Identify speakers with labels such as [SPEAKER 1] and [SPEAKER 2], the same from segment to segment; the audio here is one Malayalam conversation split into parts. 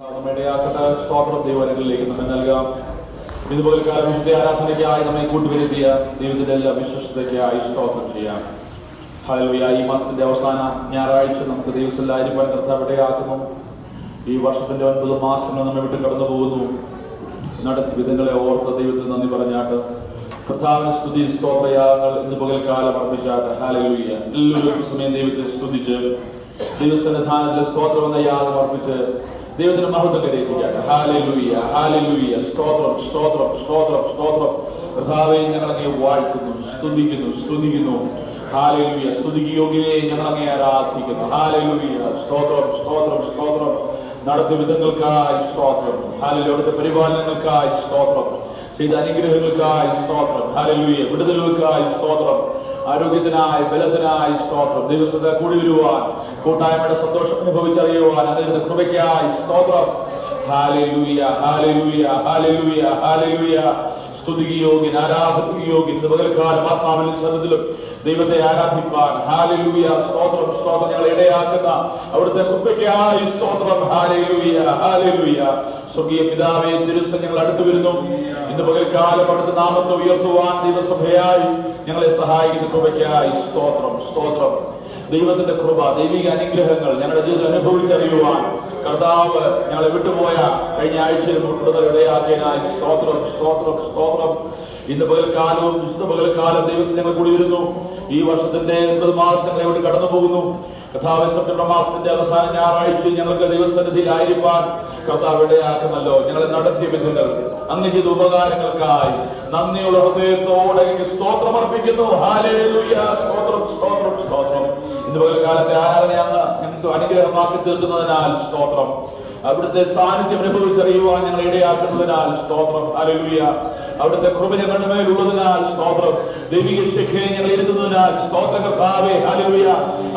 [SPEAKER 1] ഇടയാക്കട്ടെ. സ്തോത്രം ദൈവങ്ങളിലേക്ക് നമ്മെ നൽകാം. ഇതുപോലെ വിശുദ്ധ ആരാധനയ്ക്കായി നമ്മെ കൂട്ടുവരുത്തിയ ദൈവത്തിന്റെ എല്ലാ വിശ്വസ്തയ്ക്കായി സ്തോത്രം ചെയ്യാം. ഹല്ലേലൂയ. ഈ മാസത്തിന്റെ അവസാന ഞായറാഴ്ച നമുക്ക് ദൈവസല്ലായിരിക്കാൻ കർത്താവ് ഇടയാക്കുന്നു. ഈ വർഷത്തിന്റെ 9 മാസങ്ങൾ നമ്മെ വിട്ട് കടന്നു പോകുന്നു. നടത്തി വിധങ്ങളെ ഓർത്ത് ദൈവത്തിന് നന്ദി പറഞ്ഞാട്ട് കർത്താവിന് സ്തുതി സ്തോത്രയാഗങ്ങൾ ഇന്ന് പകൽക്കാലം അർപ്പിച്ചാട്ട് ഹല്ലേലൂയ. എല്ലാവരും സമയം ദൈവത്തെ സ്തുതിച്ച് ദൈവസന്നിധാനത്തിൽ സ്തോത്രം എന്ന യാഗം അർപ്പിച്ച് ദൈവത്തിന് മഹത്വം കരയിപ്പിക്കാം. Hallelujah, hallelujah. സ്തോത്രം, സ്തോത്രം, സ്തോത്രം, സ്തോത്രം. കർത്താവേ, ഞങ്ങളങ്ങേ വാഴ്ത്തുന്നു, സ്തുതിക്കുന്നു. ഹല്ലേലൂയ. സ്തുതിക്ക് യോഗ്യതയെ ഞങ്ങളങ്ങേ ആരാധിക്കുന്നു. ഹല്ലേലൂയ. സ്തോത്രം, സ്തോത്രം, സ്തോത്രം. നടത്തിയ വിധങ്ങൾക്കായി സ്തോത്രം. ഹല്ലേലൂയ. അവിടുത്തെ പരിപാലനങ്ങൾക്കായി സ്തോത്രം. ചെയ്ത അനുഗ്രഹങ്ങൾക്കായി സ്തോത്രം. ഹല്ലേലൂയ. വിടുതലുകൾക്കായി സ്തോത്രം. ആരോഗ്യത്തിനായി, ബലത്തിനായി സ്തോത്രം. ദിവസത്തെ കൂടി വരുവാൻ, കൂട്ടായ്മയുടെ സന്തോഷം അനുഭവിച്ചറിയുവാൻ അതിന്റെ കൃപയ്ക്കായി സ്തോത്രം. Hallelujah, hallelujah, hallelujah, hallelujah. സ്തുതിക്ക് യോഗ്യൻ, ആരാധനയ്ക്ക് യോഗ്യൻ. ഇന്ന് പകൽക്കാലം ആത്മാവിലും ശബ്ദത്തിലും ദൈവത്തെ ആരാധിപ്പാൻ ഹല്ലേലൂയ. സ്തോത്രം, സ്തോത്രം. ഞങ്ങളെ ഇടയാക്കുന്ന അവിടുത്തെ കൃപയ്ക്കായി സ്തോത്രം. Hallelujah, hallelujah. സ്വർഗീയ പിതാവേ, തിരുസൻ ഞങ്ങൾ അടുത്തു വരുന്നു. ഇന്ന് പകൽക്കാലം അവിടുത്തെ നാമത്തെ ഉയർത്തുവാൻ ദൈവസഭയായി ഞങ്ങളെ സഹായിക്കുന്ന കൃപയ്ക്കായി സ്തോത്രം, സ്തോത്രം. ദൈവത്തിന്റെ കൃപ, ദൈവിക അനുഗ്രഹങ്ങൾ ഞങ്ങളുടെ ജീവിതം അനുഭവിച്ചറിയുവാൻ കർത്താവ് ഞങ്ങളെ വിട്ടുപോയ കഴിഞ്ഞ ആഴ്ചയിൽ മുട്ടുതൽ ഇടയാക്കിയതിനായി സ്തോത്രം, സ്തോത്രം, സ്തോത്രം. ഇന്ന് പകൽക്കാലവും വിശുദ്ധ പകൽക്കാലം ദൈവം ഞങ്ങൾ കൂടി വരുന്നു. ഈ വർഷത്തിന്റെ 80 മാസങ്ങൾ ഇവിടെ കടന്നു പോകുന്നു. കർത്താവ് സെപ്റ്റംബർ മാസത്തിന്റെ അവസാന ഞായറാഴ്ച ഞങ്ങൾക്ക് ദൈവസന്നിധിയിലായിരിക്കാൻ കർത്താവ് ഇടയാക്കുന്നല്ലോ. ഞങ്ങളെ നടത്തിയ വിധങ്ങൾ, അങ്ങ് ചെയ്ത ഉപകാരങ്ങൾക്കായി നന്ദിയുള്ള ഹൃദയത്തോടെ സ്തോത്രം അർപ്പിക്കുന്നു. ഹല്ലേലൂയ. സ്തോത്രം, സ്തോത്രം, സ്തോത്രം. ഇന്ന് പകൽക്കാലത്തെ ആരാധന അങ്ങ് ഞങ്ങൾക്ക് അനുഗ്രഹമാക്കി തീർക്കുന്നതിനാൽ സ്തോത്രം. അവിടുത്തെ സാന്നിധ്യം അനുഭവിച്ചറിയുവാൻ ഞങ്ങൾ ഇടയാക്കുന്നതിനാൽ സ്തോത്രം. ഹല്ലേലൂയ. അവിടുത്തെ കൃപ ഞങ്ങളുടെ മേലുള്ളതിനാൽ സ്തോത്രം. ദൈവിക ശിക്ഷയെ ഞങ്ങൾ ഇരുത്തുന്നതിനാൽ സ്തോത്രം. കർത്താവേ, ഹല്ലേലൂയ.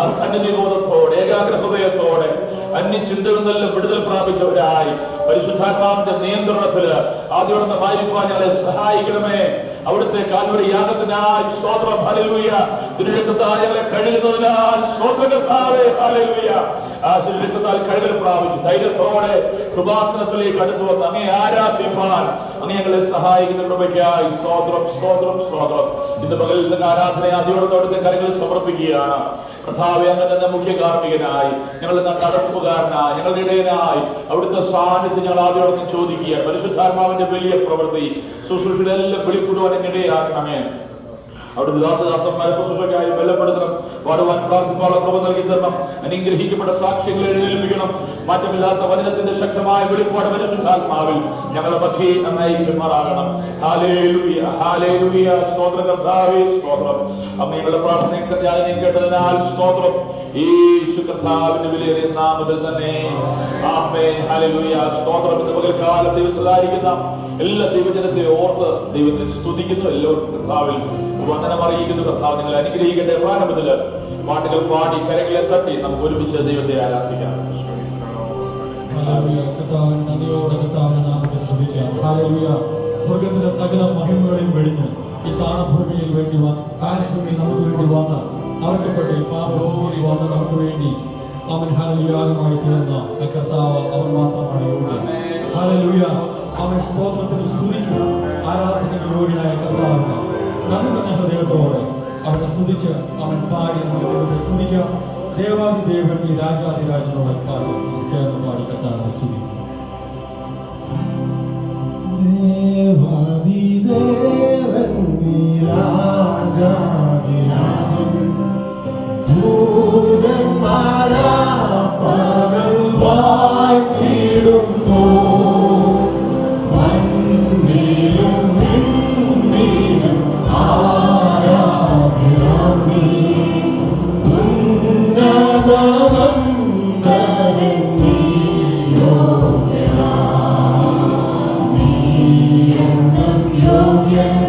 [SPEAKER 1] അസന്നിധിബോധത്തോടെ, ഏകാഗ്ര ഹൃദയത്തോടെ, അന്യചിന്തകളിൽ നിന്നെല്ലാം വിടുതൽ പ്രാപിച്ചവരായി പരിശുദ്ധാത്മാവിന്റെ നിയന്ത്രണത്തില് ആദ്യോടൊന്നമായിരിക്കാൻ ഞങ്ങളെ സഹായിക്കണമേ. അവിടുത്തെ കാൽവരി യാഗത്തിനായി സ്തോത്രം. ഹല്ലേലൂയ. തിരുരക്തത്താൽ ഞങ്ങളെ കഴുകുന്നതിനാൽ സ്തോത്രം. കർത്താവേ, ഹല്ലേലൂയ. ആ തിരുരക്തത്താൽ കഴുകൽ പ്രാപിച്ചു ധൈര്യത്തോടെ കൃപാസനത്തിലേക്ക് അടുത്തു വന്ന് അങ്ങേ ആരാധിപ്പാൻ അങ്ങ് ഞങ്ങളെ സഹായിക്കുന്ന കൃപയ്ക്കായി സ്തോത്രം, സ്തോത്രം, സ്തോത്രം. ഇന്ന് പകൽ ഇന്ന് ആരാധന ആദ്യോടൊന്ന് അവിടുത്തെ കരങ്ങളിൽ സമർപ്പിക്കുകയാണ്. കർത്താവേ, അങ്ങ് തന്നെ മുഖ്യ കാർമ്മികനായി, ഞങ്ങളുടെ നടപ്പുകാരനായി, ഞങ്ങളുടെ ഇടയനായി അവിടുത്തെ സാന്നിധ്യം ഞങ്ങൾ ആദ്യോടൊന്ന് ചോദിക്കുക. പരിശുദ്ധാത്മാവിന്റെ വലിയ പ്രവൃത്തി ശുശ്രൂഷയിലെല്ലാം വെളിപ്പെടുവാൻ ഇടയാക്കണമേ. അവിടുത്തെ ദാസദാസന്മാരെ ശുശ്രൂഷയ്ക്കായി ബലപ്പെടുത്തണം. പാടുവാൻ പ്രാർത്ഥിക്കാനുള്ള കൃപ നൽകി തരണം. അനുഗ്രഹിക്കപ്പെട്ട സാക്ഷ്യങ്ങളെ എഴുന്നേൽപ്പിക്കണം. മാറ്റമില്ലാത്ത വചനത്തിന്റെ ശക്തമായ വെളിപ്പാട് പരിശുദ്ധാത്മാവിൽ ഞങ്ങളുടെ മധ്യേ നന്നായി പെരുമാറാകണം. Hallelujah, hallelujah. സ്തോത്രം കർത്താവേ, സ്തോത്രം. അമ്മയുടെ പ്രാർത്ഥനയും യാചനയും കേട്ടതിനാൽ സ്തോത്രം. യേശു കർത്താവിന്റെ വിലയേറിയ നാമത്തിൽ തന്നെ ആമേൻ. ഹല്ലേലൂയ. സ്തോത്രം. ഇന്ന് പകൽക്കാലം ദൈവസഹായിക്കുന്ന എല്ലാ ദൈവജനത്തെ ഓർത്ത് ദൈവത്തെ സ്തുതിക്കുന്നു. എല്ലാവർക്കും കർത്താവിൽ വന്ദനം അറിയിക്കുന്നു. കർത്താവ് നിങ്ങളെ അനുഗ്രഹിക്കട്ടെ. പ്രാരംഭത്തില് പാട്ടുകൾ പാടി കരങ്ങളെ തട്ടി നമുക്ക് ഒരുമിച്ച് ദൈവത്തെ ആരാധിക്കാം.
[SPEAKER 2] സ്വർഗത്തിലെ സകല മഹിമകളെയും വെടിഞ്ഞ് ഈ താണഭൂമിയിൽ വേണ്ടി കാര്യഭൂമിയിൽ നമുക്ക് വേണ്ടി വന്ന് അവർക്കപ്പെട്ട ഈ പാപഭൂമിയിൽ വന്ന് നമുക്ക് വേണ്ടി അവൻ ഹല്ലേലൂയമായി തീർന്ന കർത്താവ് അവൻ മാത്രമാണ് യോഗ്യൻ. ഹല്ലേലൂയ. അവൻ സ്തോത്രത്തിന് സ്തുതിക്കുക. ആരാധനയ്ക്ക് യോഗ്യനായ കർത്താവിന് നന്ദി നിറഞ്ഞ ഹൃദയത്തോടെ അവനെ സ്തുതിച്ച് അവൻ പാടി നമുക്ക് സ്തുതിക്കാം. ദേവാദി ദേവൻ ഈ രാജാതിരാജനോട് ചേർന്ന് പാടി കർത്താവിനെ സ്തുതിക്കും.
[SPEAKER 3] ദേവാദി ദേവൻ നീ രാജാതിരാജൻ ദൂതന്മാരാ പകൽ വാഴ്ത്തിടുന്നു. Yeah.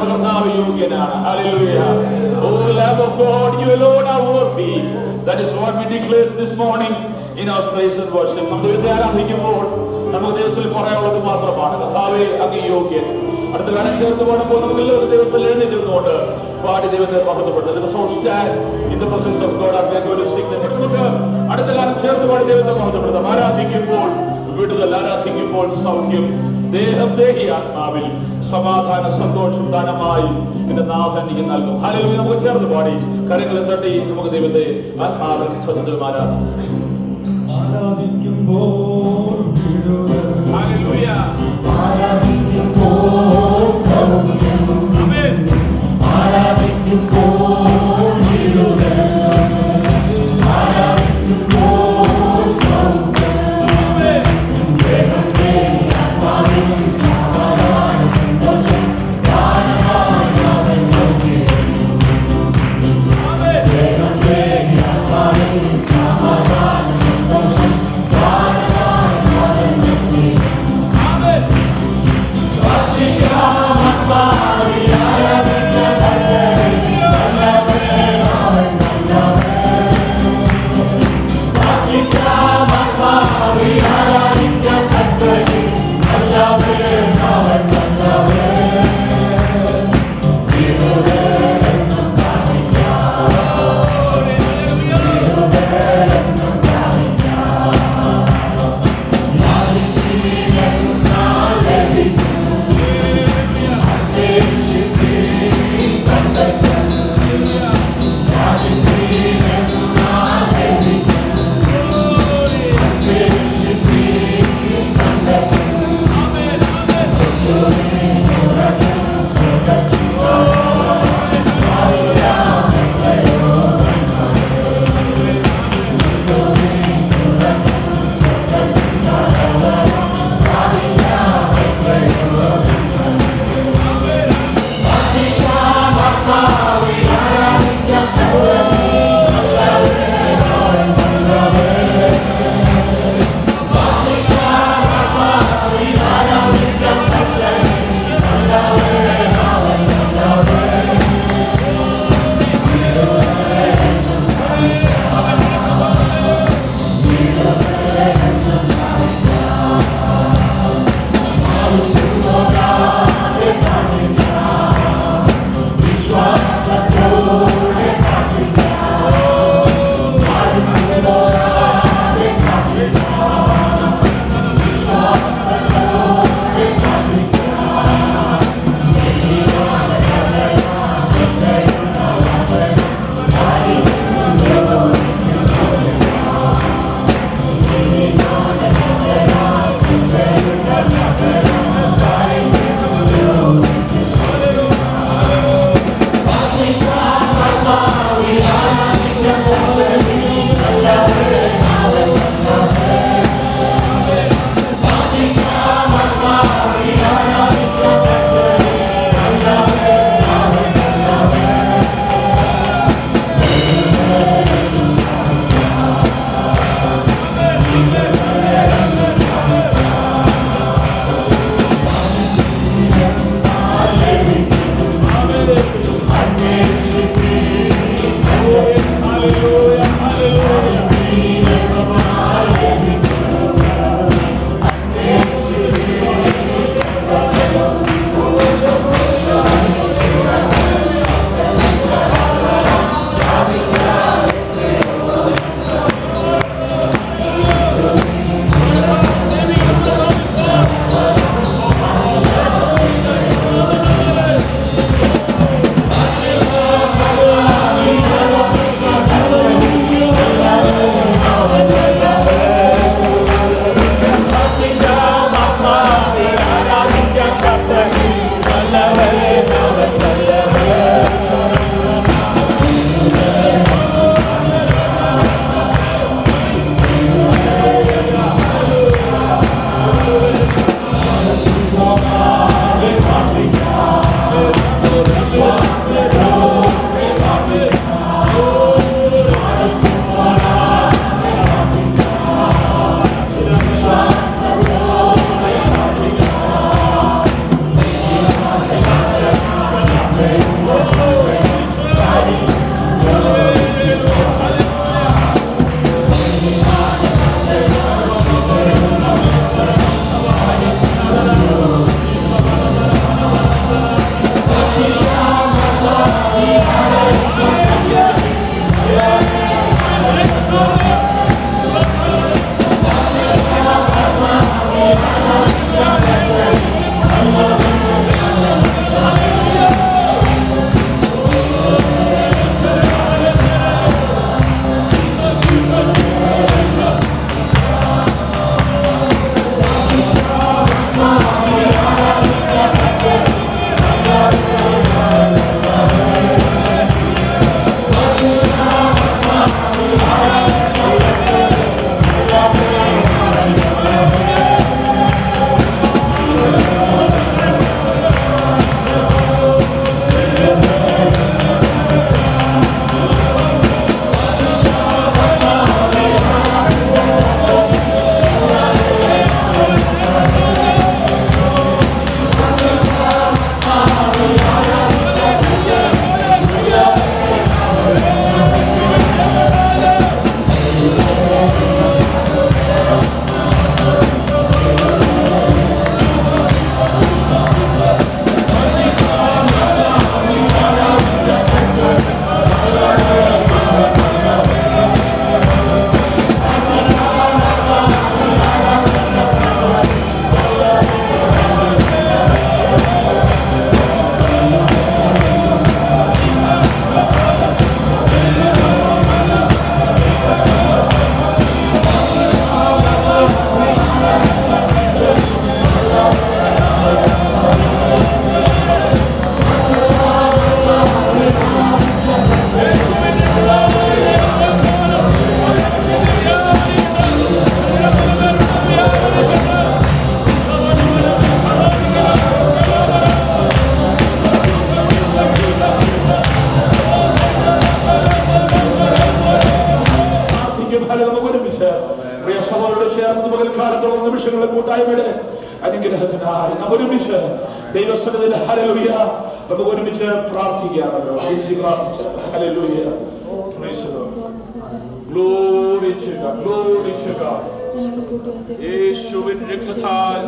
[SPEAKER 1] നമ്മുടെ കർത്താവ് യോഗ്യനാണ്. Hallelujah. Oh Lamb of God, you alone are worthy. That is what we declare this morning in our praise and worship. നമ്മൾ ദൈവത്തെ ആരാധിക്കുമ്പോൾ നമുക്ക് ദിവസത്തിൽ പറയാനുള്ളത് മാത്രമാണ്, കർത്താവേ അങ്ങ് യോഗ്യൻ. അടുത്ത കാലം ചേർത്ത് പാടുമ്പോൾ നമുക്ക് എല്ലാവരും ദിവസം എഴുന്നേറ്റുകൊണ്ട് പാടി ദൈവത്തെ മഹത്വപ്പെടുത്തും. Let us all stand in the presence of God as we are going to sing the next song. അടുത്ത കാലം ചേർത്ത് പാടി ദൈവത്തെ മഹത്വപ്പെടുത്താം. ആരാധിക്കുമ്പോൾ വിടുതൽ, ആരാധിക്കുമ്പോൾ സൗഖ്യം, ദേഹം ദേഹി ആത്മാവിൽ സമാധാന സന്തോഷം ദാനമായി എന്റെ നാഥൻ എനിക്ക് നൽകും. ഹല്ലേലൂയ. നമുക്ക് ചേർത്ത് പാടി കരങ്ങളെ തട്ടി നമുക്ക് ദൈവത്തെ ആത്മാവിൽ സത്യത്തിൽ ആരാധിക്കാം.
[SPEAKER 2] ആരാധിക്കുമ്പോൾ
[SPEAKER 1] ഹല്ലേലൂയ.
[SPEAKER 3] ആരാധിക്കുമ്പോൾ സൗഖ്യം,
[SPEAKER 1] ആമേൻ.
[SPEAKER 3] ആരാധിക്കുമ്പോൾ വിടുതൽ, ആരാധിക്കുമ്പോൾ സൗഖ്യം,
[SPEAKER 1] ആമേൻ.
[SPEAKER 3] ദേഹം ദേഹി ആത്മാവിൽ സമാധാന സന്തോഷം ദാനമായി അവൻ യോഗ്യൻ.
[SPEAKER 1] ആമേൻ.
[SPEAKER 3] ദേഹം ദേഹി ആത്മാവിൽ സമാധാന സന്തോഷം ദാനമായി അവൻ യോഗ്യൻ.
[SPEAKER 1] ആമേൻ. നിമിഷങ്ങളെ കൂട്ടായ്മയുടെ അനുഗ്രഹത്തിനായി നാം ഒരുമിച്ച് ദൈവസന്നിധിയിൽ ഹല്ലേലൂയ നമുക്ക് ഒരുമിച്ച് പ്രാർത്ഥിക്കാമല്ലോ. Hallelujah. Glory to God, glory to God. യേശുവിൻ രക്തത്താൽ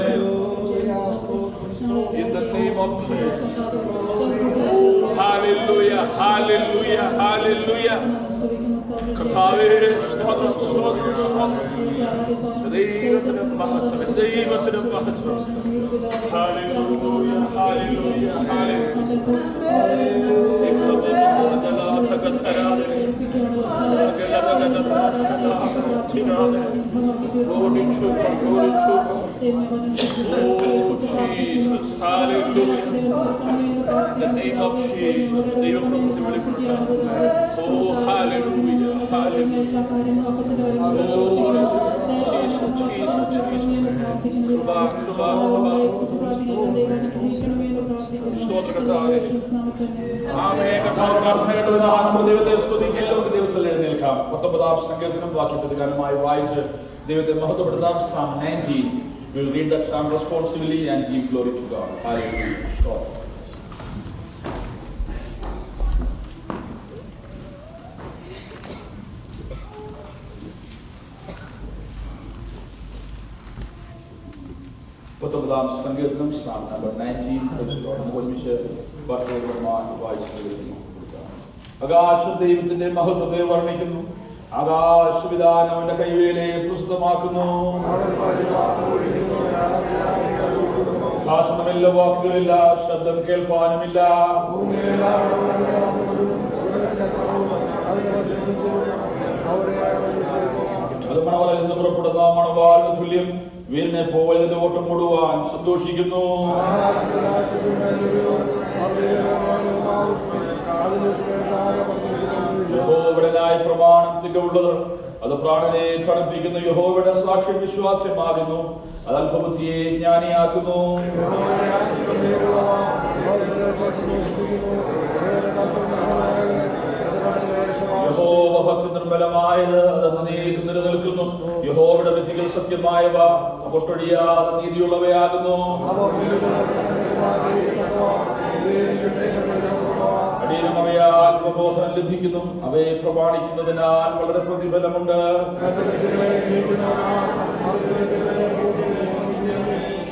[SPEAKER 1] in the name of Jesus. Hallelujah, hallelujah, hallelujah. കർത്താവേ സ്തോത്രം, സ്തോത്രം, സ്തോത്രം. ദൈവത്തിന് മഹത്വം, ദൈവത്തിന് മഹത്വം. Hallelujah, hallelujah, Glory to God, glory to God. Oh Jesus, hallelujah. In the name of Jesus, oh hallelujah, hallelujah. Oh Jesus, Jesus, Jesus. Kruba, kruba, kruba. സ്തോത്രകർത്താവേ. ആമേൻ. കർത്താവ് പ്രാർത്ഥനകളുടെ നമ്മുടെ ദൈവത്തെ സ്തുതിക്കാൻ നമുക്ക് ദിവസം എഴുന്നേൽക്കാം. 19-ാം സങ്കീർത്തനം വാക്യത്തിന്റെ ഗാനമായി വായിച്ച് ദൈവത്തെ മഹത്വപ്പെടുത്താം. Psalm 19. We'll read that psalm responsibly and give glory to God. Hallelujah. Stop. പത്തൊമ്പതാം സങ്കീർത്തനം Psalm number 19. ഒരുമിച്ച് വായിച്ചു. ആകാശ ദൈവത്തിന്റെ മഹത്വത്തെ വർണ്ണിക്കുന്നു. ആകാശവിധാനം അവന്റെ കൈവേലയെ പ്രസിദ്ധമാക്കുന്നു. ഭാഷണമില്ല, വാക്കുകളില്ല, ശബ്ദം കേൾപ്പാനുമില്ല. അത് മണവാളിൽ നിന്ന് പുറപ്പെടുന്ന മണവാളിന് തുല്യം. വീരനെ പോലെ ഓട്ടം ഓടുവാൻ സന്തോഷിക്കുന്നു. യഹോവയുടെ ന്യായപ്രമാണം തികവുള്ളത്. അത് പ്രാണനെ തണുപ്പിക്കുന്നു. യഹോവയുടെ സാക്ഷ്യം വിശ്വാസ്യമാകുന്നു. അത് അല്പബുദ്ധിയെ ജ്ഞാനിയാക്കുന്നു. യഹോവ ഭക്തി നിർമ്മലമായത് അത് നീക്കും നിലനിൽക്കുന്നു. യഹോവയുടെ വിധികൾ സത്യമായവ പൊട്ടൊഴിയാതെ നീതിയുള്ളവയാകുന്നു. അടിയനും അവയാൽ പ്രബോധനം ലഭിക്കുന്നു. അവയെ പ്രമാണിക്കുന്നതിനാൽ വളരെ പ്രതിഫലമുണ്ട്.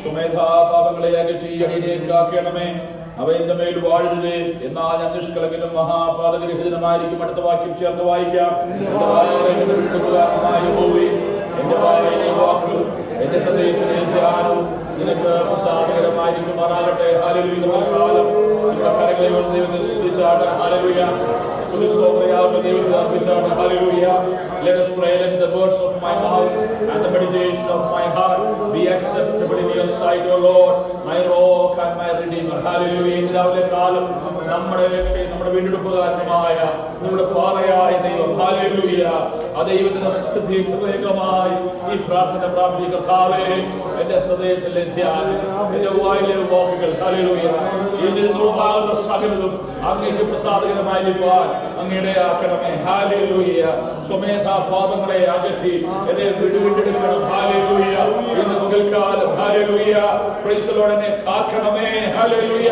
[SPEAKER 1] സ്വമേധാപാപങ്ങളെ അകറ്റി അടിയനെ കാക്കണമേ. അവ എന്റെ മേൽ വാഴരുതേ. എന്നാൽ ഞാൻ നിഷ്കളങ്കനും മഹാപാതകരഹിതനുമായിരിക്കും. അടുത്ത വാക്യം ചേർത്ത് വായിക്കാം. എന്റെ വായിലെ വാക്കുകളും എന്റെ ഹൃദയത്തിലെ ധ്യാനവും നിനക്ക് പ്രസാദകരമായിരിക്കുമാറാകട്ടെ. ഹല്ലേലൂയ. കാലം കരങ്ങളെ ദൈവത്തെ സ്തുതിച്ചാണ്. Hallelujah. Let us pray. Let the words of my mouth and the meditation of my heart be acceptable in your sight, O Lord, my rock and my redeemer. Hallelujah. ഇന്നലെ കാലം നമ്മുടെ രക്ഷയും നമ്മുടെ വീണ്ടെടുപ്പുകാരനുമായ നമ്മുടെ പാറയായ ദൈവം, ഹല്ലേലൂയ, ആ ദൈവത്തിന്റെ സ്തുതി ഹൃദയംഗമായി ഈ പ്രാർത്ഥന പ്രാർത്ഥി. കർത്താവേ, എന്റെ ഹൃദയത്തിലെ ധ്യാനം, എന്റെ വായിലെ വാക്കുകൾ, ഹല്ലേലൂയ, ഇതിൽ നിന്നുണ്ടാകുന്ന സകലതും അങ്ങേക്ക് പ്രസാദകരമായിരിക്കാൻ അങ്ങയുടെ ആക്കണമേ. ഹല്ലേലൂയ. സ്വമേധാ പാപങ്ങളെ അകറ്റി എന്നെ വീണ്ടെടുക്കണം. ഹല്ലേലൂയ. ഇന്ന് പകൽക്കാലം, ഹല്ലേലൂയ, പ്രൈസ് ദി ലോർഡ്, എന്നെ കാക്കണമേ. ഹല്ലേലൂയ.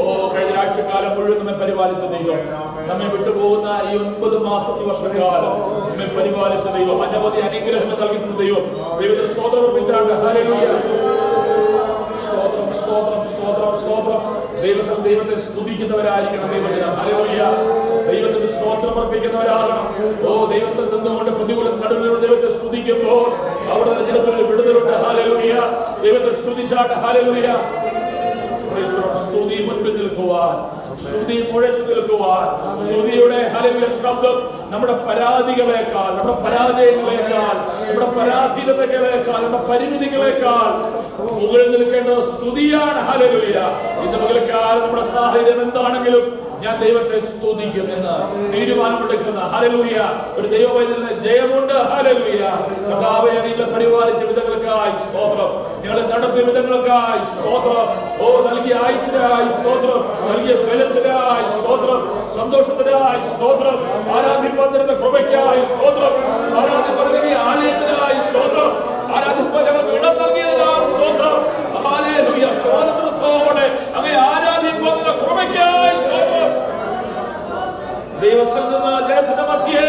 [SPEAKER 1] ഓ, കഴിഞ്ഞ ആഴ്ചക്കാലം മുഴുവൻ നമ്മെ പരിപാലിച്ച ദൈവം, നമ്മെ വിട്ടുപോകുന്ന ഈ 9 മാസം ഈ വർഷക്കാലം നമ്മെ പരിപാലിച്ച ദൈവം, അനവധി അനുഗ്രഹങ്ങൾ നൽകുന്ന ദൈവം, ദൈവത്തിന് സ്തോത്രം അർപ്പിച്ചാണ്. ഹല്ലേലൂയ. സ്തോത്രം, സ്തോത്രം, സ്തോത്രം, സ്തോത്രം. ദൈവത്തെ സ്തുതിക്കുന്നവരായിരിക്കണം. ദൈവത്തിന് ഹല്ലേലൂയ. ദൈവത്തിന് സ്തോത്രം അർപ്പിക്കുന്നവരാകണം. ഓ, ദൈവസ്ഥലത്ത് നിന്നുകൊണ്ട് പ്രതികൂല നടുവിലുള്ള ദൈവത്തെ സ്തുതിക്കുമ്പോൾ അവിടെ ജനത്തിന് വിടുതലുണ്ട്. ഹല്ലേലൂയ. ദൈവത്തെ സ്തുതിച്ചാട്ട്. ഹല്ലേലൂയ. സ്തുതി മുൻപിൽ നിൽക്കുവാൻ, സ്തുതി മുഴച്ചു നിൽക്കുവാൻ, സ്തുതിയുടെ ഹല്ലേലൂയ ശബ്ദം നമ്മുടെ പരാതികളെക്കാൾ, നമ്മുടെ പരാജയങ്ങളെക്കാൾ, നമ്മുടെ പരാധീനതകളെക്കാൾ, നമ്മുടെ പരിമിതികളെക്കാൾ മുകളിൽ നിൽക്കേണ്ടത് സ്തുതിയാണ്. ഹല്ലേലൂയ. ഇന്ന് പകൽക്കാലം നമ്മുടെ സാഹചര്യം എന്താണെങ്കിലും ഞാൻ ദൈവത്തെ സ്തുതിക്കും എന്ന് തീരുമാനമെടുക്കുന്ന, ഹല്ലേലൂയ, ഒരു ദൈവവൈദ്യന് ജയമുണ്ട്. ഹല്ലേലൂയ. കർത്താവേ, അങ്ങ് പരിപാലിച്ച വിധങ്ങൾക്കായി സ്തോത്രം. ഞങ്ങളെ നടത്തിയ വിധങ്ങൾക്കായി സ്തോത്രം. ഓ, നൽകിയ ആയുസ്സിനായി സ്തോത്രം. നൽകിയ ബലത്തിനായി സ്തോത്രം. സന്തോഷത്തിനായി സ്തോത്രം. ആരാധിക്കാൻ തരുന്ന കൃപയ്ക്കായി സ്തോത്രം. ആരാധിക്കാൻ ആലയത്തിനായി സ്തോത്രം. ആരാധിക്കാൻ പോലെ അങ്ങേ ആരാധിക്കുന്ന കൃപയ്ക്കായി സ്തോത്രം. ദൈവത്തിൽ നിന്ന് ജനത്തിന്റെ മധ്യേ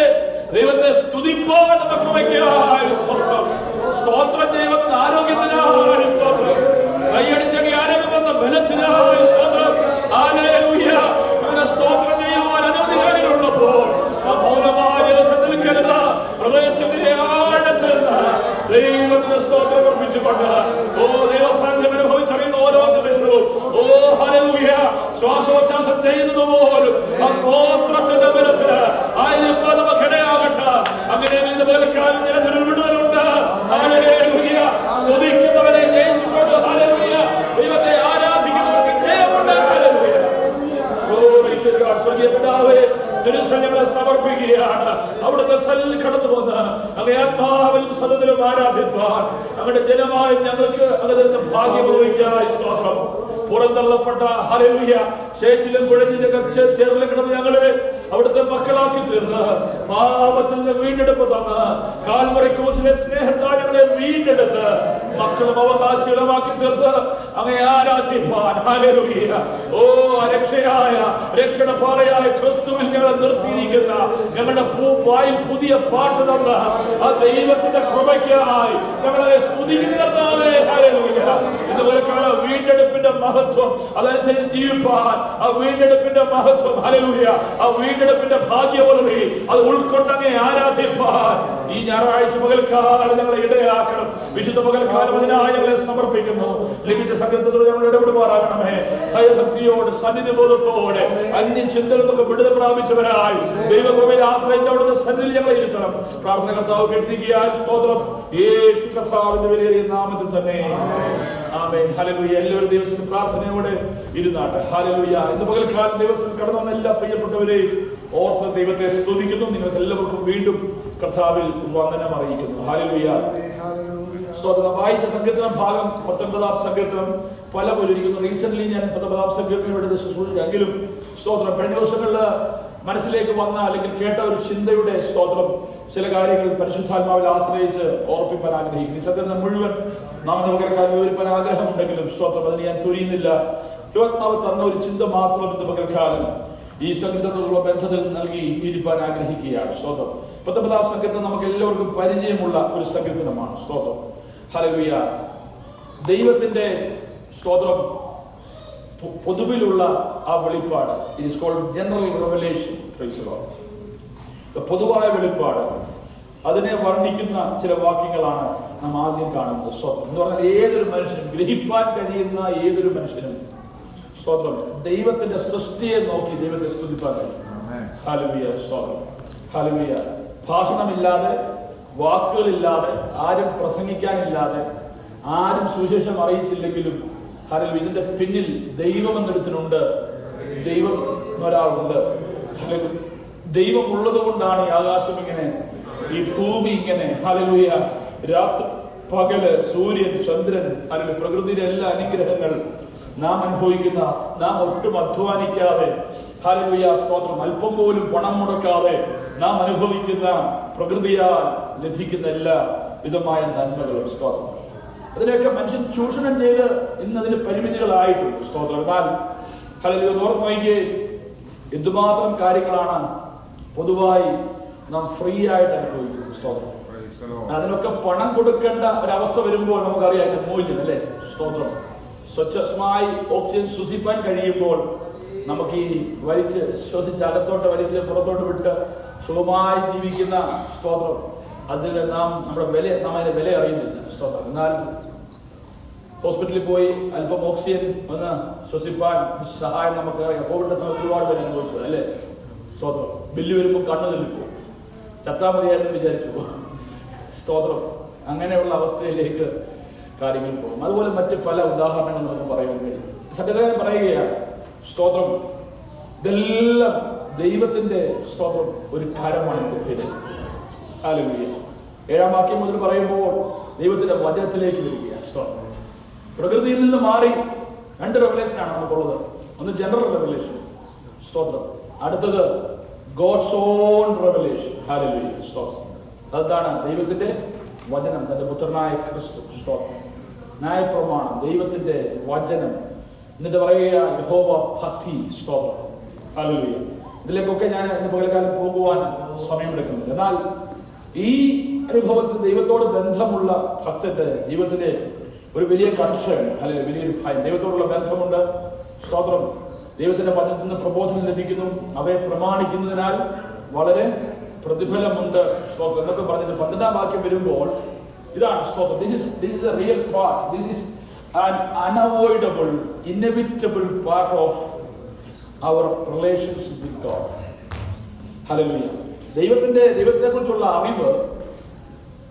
[SPEAKER 1] ദൈവത്തെ സ്തുതിപ്പാൻ എന്ന കൃപയ്ക്കായി സ്തോത്രം. സ്തോത്രം ചെയ്യുന്ന ആരോഗ്യത്തിനായി സ്തോത്രം. കൈയടിച്ചെങ്കിൽ ആരോഗ്യമെന്ന ബലത്തിനായി സ്തോത്രം. ഹല്ലേലൂയ. അങ്ങനെ സ്തോത്രം ചെയ്യുവാൻ അനുമതികളുള്ളപ്പോൾ സമൂലമായ ദിവസത്തിൽ കരുത ഹൃദയത്തിന്റെ ആഴത്തിൽ ദൈവത്തിന് സ്തോത്രം അർപ്പിച്ചുകൊണ്ട് ദൈവസാന്നിധ്യം അനുഭവിച്ചറിയുന്ന ഓരോ നിമിഷവും ഹല്ലേലൂയ ശ്വാസോച്ഛ്വാസം ചെയ്യുന്നത് പോലും ആ സ്തോത്രത്തിന്റെ ബലത്തിന് ആയിരിക്കും നമുക്കിടയാകട്ടെ. അങ്ങനെ ബലക്കാരൻ നിരത്തിൽ വിടുതലുണ്ട്. ഹല്ലേലൂയ. സ്തുതിക്കുന്നവരെ ജയിച്ചിട്ടുണ്ട്. ഹല്ലേലൂയ. ദൈവത്തെ ആരാധിക്കുന്നവർക്ക് ജയമുണ്ട്. ഹല്ലേലൂയ. സ്വർഗീയ പിതാവേ, തിരുസന്നിധികളെ സമർപ്പിക്കുകയാണ്. അവിടുത്തെ സന്നിധിയിൽ കടന്നു പോന്ന് അങ്ങേ ആത്മാവിലും സദത്തിലും ആരാധിപ്പാൻ അങ്ങയുടെ ജനമായി ഞങ്ങൾക്ക് അങ്ങനെ ഭാഗ്യമായി സ്തോത്രം. പുറന്തള്ളപ്പെട്ട ഹല്ലേലൂയ ചേച്ചിലും കുഴഞ്ഞിലും ചേർന്ന് കിടന്ന് ഞങ്ങളെ അവിടുത്തെ മക്കളാക്കി തീർന്ന് പാപത്തിൽ നിന്ന് വീണ്ടെടുപ്പ് തന്ന് കാൽവറി ക്രൂശിലെ സ്നേഹത്താൽ ഞങ്ങളെ വീണ്ടെടുത്ത് മക്കളും അവകാശികളുമാക്കി തീർത്ത് അങ്ങേ ആരാധിപ്പാൻ ഹല്ലേലൂയ. രക്ഷയായ രക്ഷയുടെ പാറയായ ക്രിസ്തുവിൽ ഞങ്ങളെ നിർത്തിയിരിക്കുന്ന ഞങ്ങളുടെ വായിൽ പുതിയ പാട്ട് തന്ന ആ ദൈവത്തിന്റെ കൃപയ്ക്കായി ഞങ്ങളെ സ്തുതിക്കുന്നതാവേ. ഹല്ലേലൂയ. ഇതുവരെ കാലം വീണ്ടെടുപ്പിന്റെ മഹത്വം അതനുസരിച്ച് ജീവിപ്പാൻ ആ വീണ്ടെടുപ്പിന്റെ മഹത്വം ഹല്ലേലൂയ ആ വീണ്ടെടുപ്പിന്റെ ഭാഗ്യവലി അത് ഉൾക്കൊണ്ടങ്ങെ ആരാധിപ്പാൻ ഈ ഞായറാഴ്ച പകൽക്കാലം ഞങ്ങളെ ഇടയാക്കണം. വിശുദ്ധ പകൽക്കാലം അതിനായി ഞങ്ങളെ സമർപ്പിക്കുന്നു. ലഭിച്ച സംഘത്തോട് ഞങ്ങൾ ഇടപെടുമാറാകണമേ. ഭയഭക്തിയോട് സന്നിധിബോധത്തോടെ അന്യചിന്തയിൽ നിന്നൊക്കെ വിടുതൽ പ്രാപിച്ചവരായി ദൈവകൃപയിൽ ആശ്രയിച്ച് അവിടുത്തെ സന്നിധിയിൽ ഞങ്ങളെ ഇരുത്തണം. പ്രാർത്ഥന കർത്താവ് കേട്ടിരിക്കുകയാൽ സ്തോത്രം. യേശു കർത്താവിന്റെ വിലയേറിയ നാമത്തിൽ തന്നെ ആമേൻ. ഹല്ലേലൂയ. എല്ലാവരും ദൈവത്തിന്റെ പ്രാർത്ഥനയോടെ ഇരുന്നാട്ടെ. ഹല്ലേലൂയ. ഇന്ന് പകൽക്കാലം ദിവസം കടന്നു വന്ന എല്ലാ പ്രിയപ്പെട്ടവരെയും ഓർത്ത് ദൈവത്തെ സ്തുതിക്കുന്നു. നിങ്ങൾക്ക് എല്ലാവർക്കും വീണ്ടും കർത്താവിൽ വന്ദനം അറിയിക്കുന്നു. ഹല്ലേലൂയ. സ്തോത്രം. വായിച്ച സങ്കീർത്തനം ഭാഗം 19-ാം സങ്കീർത്തനം പല പോലിരിക്കുന്നു. റീസെന്റ് ഞാൻ 19-ാം സങ്കീർത്തനം എടുത്ത് ശുശ്രൂഷിച്ചെങ്കിലും സ്തോത്രം കഴിഞ്ഞ ദിവസങ്ങളിൽ മനസ്സിലേക്ക് വന്ന അല്ലെങ്കിൽ കേട്ട ഒരു ചിന്തയുടെ സ്തോത്രം ചില കാര്യങ്ങൾ പരിശുദ്ധാത്മാവിൽ ആശ്രയിച്ച് ഓർപ്പിക്കാൻ ആഗ്രഹിക്കുന്നു. ഈ സങ്കീർത്തനം മുഴുവൻ നാം പകൽക്കാലം വിവരിക്കാൻ ആഗ്രഹമുണ്ടെങ്കിലും സ്തോത്രം അതിന് ഞാൻ തുനിയുന്നില്ല. യുവാത്മാവ് തന്ന ഒരു ചിന്ത മാത്രം ഇന്ന് പകൽക്കാലം ഈ സങ്കീർത്തനത്തോടുള്ള ബന്ധത്തിൽ നൽകി ഇരിക്കാൻ ആഗ്രഹിക്കുകയാണ്. സ്തോത്രം. 19-ാം സങ്കീർത്തനം നമുക്ക് എല്ലാവർക്കും പരിചയമുള്ള ഒരു സങ്കീർത്തനമാണ്. സ്തോത്രം. ഹല്ലേലൂയ. ദൈവത്തിന്റെ സ്തോത്രം പൊതുവിലുള്ള ആ വെളിപ്പാട് is called general revelation. Praise the Lord. പൊതുവായ വെളിപ്പാട് അതിനെ വർണ്ണിക്കുന്ന ചില വാക്യങ്ങളാണ് നാം ആദ്യം കാണുന്നത്. സ്തോത്രം എന്ന് പറഞ്ഞാൽ ഏതൊരു മനുഷ്യനും ഗ്രഹിപ്പാൻ കഴിയുന്ന ഏതൊരു മനുഷ്യനും സ്തോത്രം ദൈവത്തിന്റെ സൃഷ്ടിയെ നോക്കി ദൈവത്തെ സ്തുതിപ്പാൻ കഴിയും. ഹല്ലേലൂയ. സ്തോത്രം. ഹല്ലേലൂയ. ഭാഷണമില്ലാതെ വാക്കുകളില്ലാതെ ആരും പ്രസംഗിക്കാനില്ലാതെ ആരും സുവിശേഷം അറിയിച്ചില്ലെങ്കിലും ഹല്ലേലൂയ ഇതിന്റെ പിന്നിൽ ദൈവം എന്നൊരുത്തനുണ്ട്. ദൈവം എന്നൊരാളുണ്ട്. ദൈവം ഉള്ളത് കൊണ്ടാണ് ഈ ആകാശം ഇങ്ങനെ, ഈ ഭൂമി ഇങ്ങനെ. ഹല്ലേലൂയ. രാത്രി പകല് സൂര്യൻ ചന്ദ്രൻ അല്ലെങ്കിൽ പ്രകൃതിയിലെ എല്ലാ അനുഗ്രഹങ്ങൾ നാം അനുഭവിക്കുന്ന, നാം ഒട്ടും അധ്വാനിക്കാതെ ഹല്ലേലൂയ സ്തോത്രം അല്പം പോലും പണം മുടക്കാതെ നാം അനുഭവിക്കുന്ന പ്രകൃതിയാൽ ലഭിക്കുന്ന എല്ലാ വിധമായ നന്മകളും സ്തോത്രം അതിനെയൊക്കെ മനുഷ്യൻ ചൂഷണം ചെയ്ത് ഇന്നതിന് പരിമിതികളായിട്ടുണ്ട്. സ്തോത്രം. എന്നാൽ ഹല്ലേലൂയ ഓർത്ത് നോക്കിയേ എന്തുമാത്രം കാര്യങ്ങളാണ് പൊതുവായി നാം ഫ്രീ ആയിട്ട് അനുഭവിക്കുന്നത്. സ്തോത്രം. അതിനൊക്കെ പണം കൊടുക്കേണ്ട ഒരവസ്ഥ വരുമ്പോൾ നമുക്കറിയാം അതിന്റെ മൂല്യം അല്ലേ. സ്തോത്രം. സ്വച്ഛമായി ഓക്സിജൻ ശ്വസിപ്പാൻ കഴിയുമ്പോൾ നമുക്ക് ഈ വലിച്ച് ശ്വസിച്ച് അകത്തോട്ട് വലിച്ച് പുറത്തോട്ട് വിട്ട് സുഖമായി ജീവിക്കുന്ന സ്തോത്രം അതിൽ നാം അതിന്റെ വില അറിയുന്നില്ല. സ്തോത്രം. എന്നാൽ ഹോസ്പിറ്റലിൽ പോയി അല്പം ഓക്സിജൻ ഒന്ന് ശ്വസിപ്പാൻ സഹായം നമുക്ക് അറിയാം. കോവിഡ് ഒരുപാട് പേര് അനുഭവിച്ചു അല്ലേ. സ്തോത്രം. ബില്ല് വരുമ്പോൾ കണ്ണു നിൽക്കും. ചത്താ മതിയായിരുന്നു വിചാരിച്ചു. സ്തോത്രം. അങ്ങനെയുള്ള അവസ്ഥയിലേക്ക് കാര്യങ്ങൾ പോകും. അതുപോലെ മറ്റ് പല ഉദാഹരണങ്ങൾ നമുക്ക് പറയാൻ കഴിയും. സത്യത്തിൽ പറയുകയാണ് സ്തോത്രം ഇതെല്ലാം ദൈവത്തിന്റെ സ്തോത്രം ഒരു കരമാണ്. ഹല്ലേലൂയ. 7-ാം വാക്യം മുതൽ പറയുമ്പോൾ ദൈവത്തിന്റെ വചനത്തിലേക്ക് വരികയാണ്. സ്തോത്രം. പ്രകൃതിയിൽ നിന്ന് മാറി 2 റെവലേഷനാണ് നമുക്കുള്ളത്. ഒന്ന് ജനറൽ റെവലേഷൻ. സ്തോത്രം. അടുത്തത് ഗോഡ്സ് ഓൺ റെവലേഷൻ. ഹല്ലേലൂയ. സ്തോത്രം. അതാണ് ദൈവത്തിന്റെ വചനം, തന്റെ പുത്രനായ ക്രിസ്തു. സ്തോത്രം. ന്യായപ്രമാണം, ദൈവത്തിന്റെ വചനം, എന്നിട്ട് പറയുക യഹോവ ഭക്തി സ്തോത്രം. ഹല്ലേലൂയ. ഇതിലേക്കൊക്കെ ഞാൻ ഇന്ന് പകൽക്കാലം പോകുവാൻ സമയമെടുക്കുന്നുണ്ട്. എന്നാൽ ഈ അനുഭവത്തിൽ ദൈവത്തോട് ബന്ധമുള്ള ഭക്തന്റെ ജീവിതത്തിലെ ഒരു വലിയ കൺസേൺ അല്ലെങ്കിൽ വലിയൊരു ഭയം, ദൈവത്തോടുള്ള ബന്ധമുണ്ട്. സ്തോത്രം. ദൈവത്തിന്റെ വചനത്തിൽ നിന്ന് പ്രബോധനം ലഭിക്കുന്നു. അവയെ പ്രമാണിക്കുന്നതിനാൽ വളരെ പ്രതിഫലമുണ്ട്. സ്തോത്രം എന്നൊക്കെ പറഞ്ഞിട്ട് 12-ാം വാക്യം വരുമ്പോൾ ഇതാണ് സ്തോത്രം. This is a real part. This is an unavoidable, inevitable part of our relationship with God. Hallelujah. ദൈവത്തെക്കുറിച്ചുള്ള അറിവ്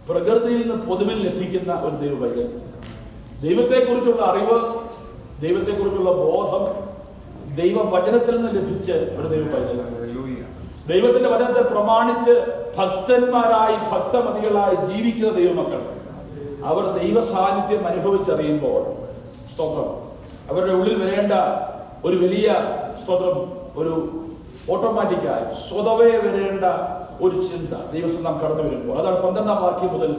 [SPEAKER 1] പ്രകൃതിയിൽ നിന്ന് പൊതുവിൽ ലഭിക്കുന്ന ഒരു ദൈവവചനം. ദൈവത്തെക്കുറിച്ചുള്ള അറിവ്, ദൈവത്തെക്കുറിച്ചുള്ള ബോധം ദൈവവചനത്തിൽ നിന്ന് ലഭിച്ച ഒരു ദൈവവചനം. ദൈവത്തിന്റെ വചനത്തെ പ്രമാണിച്ച് ഭക്തന്മാരായി ഭക്തമതികളായി ജീവിക്കുന്ന ദൈവമക്കൾ അവർ ദൈവ സാന്നിധ്യം അനുഭവിച്ചറിയുമ്പോൾ സ്തോത്രം അവരുടെ ഉള്ളിൽ വരേണ്ട ഒരു വലിയ സ്തോത്രം, ഒരു ഓട്ടോമാറ്റിക്കായി സ്വതവേ വരേണ്ട ഒരു ചിന്ത ദൈവത്തിൽ നാം കടന്നു വരുമ്പോൾ, അതാണ് 12-ാം വാക്യം മുതൽ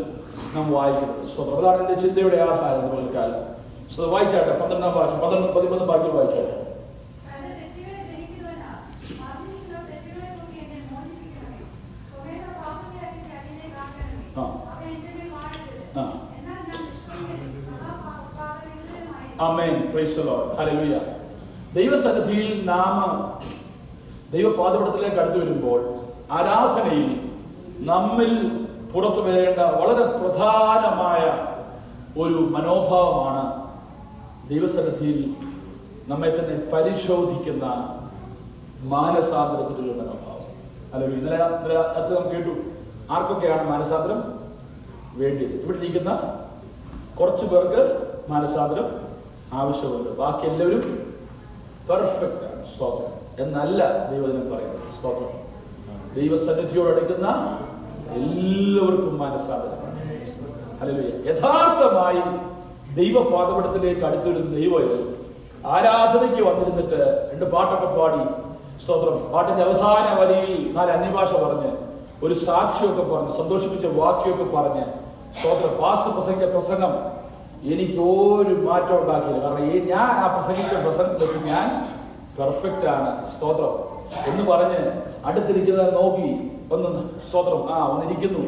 [SPEAKER 1] നാം വായിക്കുന്നത്. സ്തോത്രം. അതാണ് എന്റെ ചിന്തയുടെ ആധാരം. കാലം വായിച്ചാട്ടെ. 12-ാം വാക്യം 11 വാക്യം വായിച്ചാട്ടെ. ആമേൻ. Praise the Lord. ഹല്ലേലൂയ. ദൈവസന്നിധിയിൽ നാം ദൈവപാദപീഠത്തിലേക്ക് അടുത്തു വരുമ്പോൾ ആരാധനയിൽ നമ്മിൽ പുറത്തു വരേണ്ട വളരെ പ്രധാനമായ ഒരു മനോഭാവമാണ് ദൈവസന്നിധിയിൽ നമ്മെ തന്നെ പരിശോധിക്കുന്ന മാനസാന്തരത്തിലുള്ള മനോഭാവം. അല്ലെങ്കിൽ ഇന്നലെ അത് നാം കേട്ടു. ആർക്കൊക്കെയാണ് മാനസാന്തരം വേണ്ടിയത്? ഇവിടെ ഇരിക്കുന്ന കുറച്ചു പേർക്ക് മാനസാന്തരം ആവശ്യമുണ്ട്. ബാക്കി എല്ലാവരും പെർഫെക്റ്റ് ആണ്. സ്തോത്രം എന്നല്ല ദൈവജനം പറയുന്നത്. സ്തോത്രം. ദൈവസന്നിധിയോട് അടുക്കുന്ന എല്ലാവർക്കും മാനസാന്തരം. ഹല്ലേലൂയ. യഥാർത്ഥമായി ദൈവപാദപീഠത്തിലേക്ക് അടുത്തു വരുന്ന ദൈവം ആരാധനയ്ക്ക് വന്നിരുന്നിട്ട് 2 പാട്ടൊക്കെ പാടി സ്തോത്രം, പാട്ടിന്റെ അവസാന വരിയിൽ 4 അന്യഭാഷ പറഞ്ഞ് ഒരു സാക്ഷിയൊക്കെ പറഞ്ഞ് സന്തോഷിപ്പിച്ച വാക്യമൊക്കെ പറഞ്ഞ് സ്തോത്രം പാസ് പ്രസംഗിച്ച പ്രസംഗം എനിക്ക് ഒരു മാറ്റം ഉണ്ടാക്കിയില്ല. കാരണം ഞാൻ ആ പ്രസംഗിച്ച പ്രസംഗം വെച്ച് ഞാൻ പെർഫെക്റ്റ് ആണ് സ്തോത്രം എന്ന് പറഞ്ഞ് അടുത്തിരിക്കുന്നത് നോക്കി ഒന്ന് സ്തോത്രം ഒന്നിരിക്കുന്നു,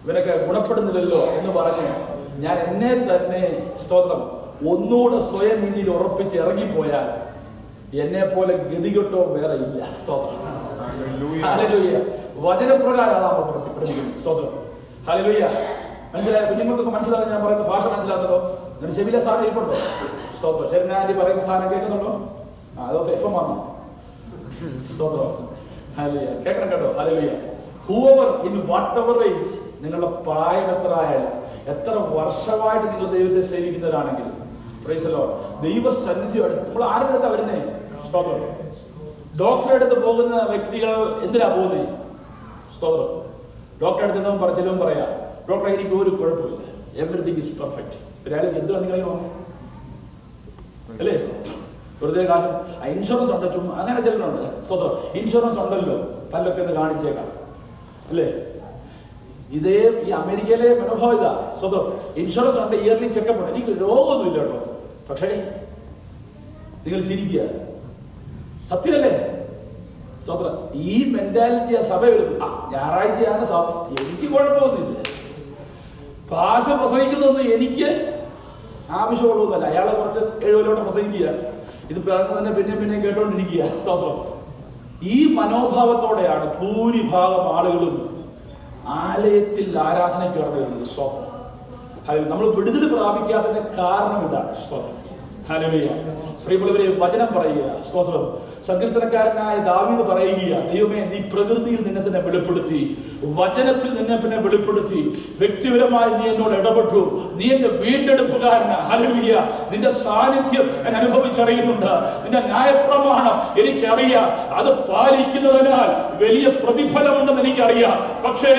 [SPEAKER 1] ഇവരൊക്കെ ഗുണപ്പെടുന്നില്ലല്ലോ എന്ന് പറഞ്ഞ് ഞാൻ എന്നെ തന്നെ സ്തോത്രം ഒന്നുകൂടെ സ്വയം രീതിയിൽ ഉറപ്പിച്ച് ഇറങ്ങിപ്പോയാൽ എന്നെ പോലെ ഗതികെട്ടോ വേറെ ഇല്ല. സ്തോത്രം. ഹല്ലേലൂയ. വചനപ്രകാരം പഠിപ്പിക്കുന്നത്. സ്തോത്രം. ഹല്ലേലൂയ. മനസ്സിലായ കുഞ്ഞുങ്ങൾക്കൊക്കെ മനസ്സിലാകും ഞാൻ പറയുന്ന ഭാഷ മനസ്സിലാകുന്നല്ലോ. എന്നിട്ട് ചെവിയിലെ സാധനം ഇരിപ്പുണ്ടോ? സ്തോത്രം. ശരണാന്റി പറയുന്ന സാധനം കേൾക്കുന്നുണ്ടോ? അതൊക്കെ എഫ് എം ആണോ? സ്തോത്രം. ഹല്ലേലൂയ. കേൾക്കണം കേട്ടോ. Hallelujah. Whoever in whatever age, നിങ്ങളുടെ പ്രായം എത്ര ആയാലും എത്ര വർഷമായിട്ട് നിങ്ങൾ ദൈവത്തെ സേവിക്കുന്നവരാണെങ്കിലും പ്രൈസ് ദി ലോർഡ്, ദൈവസന്നിധി അടുത്ത് ഇപ്പോൾ ആരുടെ അടുത്താ വരുന്നേ? സ്തോത്രം. ഡോക്ടറെ അടുത്ത് പോകുന്ന വ്യക്തികൾ എന്തിനാ പോകുന്നേ? സ്തോത്രം. ഡോക്ടറെ അടുത്ത് ചിലവും പറയാ ഡോക്ടറെ എനിക്ക് ഒരു കുഴപ്പമില്ല, എവറിത്തിങ് ഇസ് പെർഫെക്റ്റ്. എന്തിനാ നിങ്ങളെ അല്ലേ? വെറുതെ കാശം ഇൻഷുറൻസ് ഉണ്ട് ചുമ്മാ അങ്ങനെ ചിലരുണ്ട്. സ്വതം ഇൻഷുറൻസ് ഉണ്ടല്ലോ പല്ലൊക്കെ ഒന്ന് കാണിച്ചേക്കാം അല്ലേ? ഇതേ ഈ അമേരിക്കയിലെ മനോഭാവം ഇതാ. സ്വതം ഇൻഷുറൻസ് ഉണ്ട്, ഇയർലി ചെക്കപ്പ് ഉണ്ട്, എനിക്ക് രോഗമൊന്നുമില്ല കേട്ടോ. പക്ഷേ നിങ്ങൾ ചിരിക്കുക, സത്യമല്ലേ? സ്വതം ഈ മെന്റാലിറ്റി ആ സഭ വരും. ഞായറാഴ്ചയാണ് സഭ, എനിക്ക് കുഴപ്പമൊന്നുമില്ല, പാസ് പ്രസംഗിക്കുന്നൊന്നും എനിക്ക് ആവശ്യമുള്ളതല്ല. അയാളെ കുറച്ച് 70 പ്രസംഗിക്കുക, ഇത് പിറന്നു തന്നെ പിന്നെ കേട്ടോണ്ടിരിക്കുക. സ്തോത്രം. ഈ മനോഭാവത്തോടെയാണ് ഭൂരിഭാഗം ആളുകളും ആലയത്തിൽ ആരാധനയ്ക്ക് കടന്നു വരുന്നത്. സ്തോത്രം. നമ്മൾ വിടുതൽ പ്രാപിക്കാത്തതിന്റെ കാരണം ഇതാണ്. സ്തോത്രം. ഹല്ലേലൂയ. പ്രിയമുള്ളവരെ, വചനം പറയുക. സ്തോത്രം. സങ്കീർത്തനക്കാരനായ ദാവീദ് പറയുക, ദൈവമേ നീ പ്രകൃതിയിൽ നിന്നെ തന്നെ വെളിപ്പെടുത്തി, വചനത്തിൽ നിന്നെ പിന്നെ വെളിപ്പെടുത്തി, വ്യക്തിപരമായി നീ എന്നോട് ഇടപെട്ടു, നീ എന്റെ വീണ്ടെടുപ്പുകാരനാ. ഹല്ലേലൂയ. നിന്റെ സാന്നിധ്യം ഞാൻ അനുഭവിച്ചറിയുന്നുണ്ട്, നിന്റെ ന്യായപ്രമാണം എനിക്കറിയാം, അത് പാലിക്കുന്നതിനാൽ വലിയ പ്രതിഫലമുണ്ടെന്ന് എനിക്കറിയാം. പക്ഷേ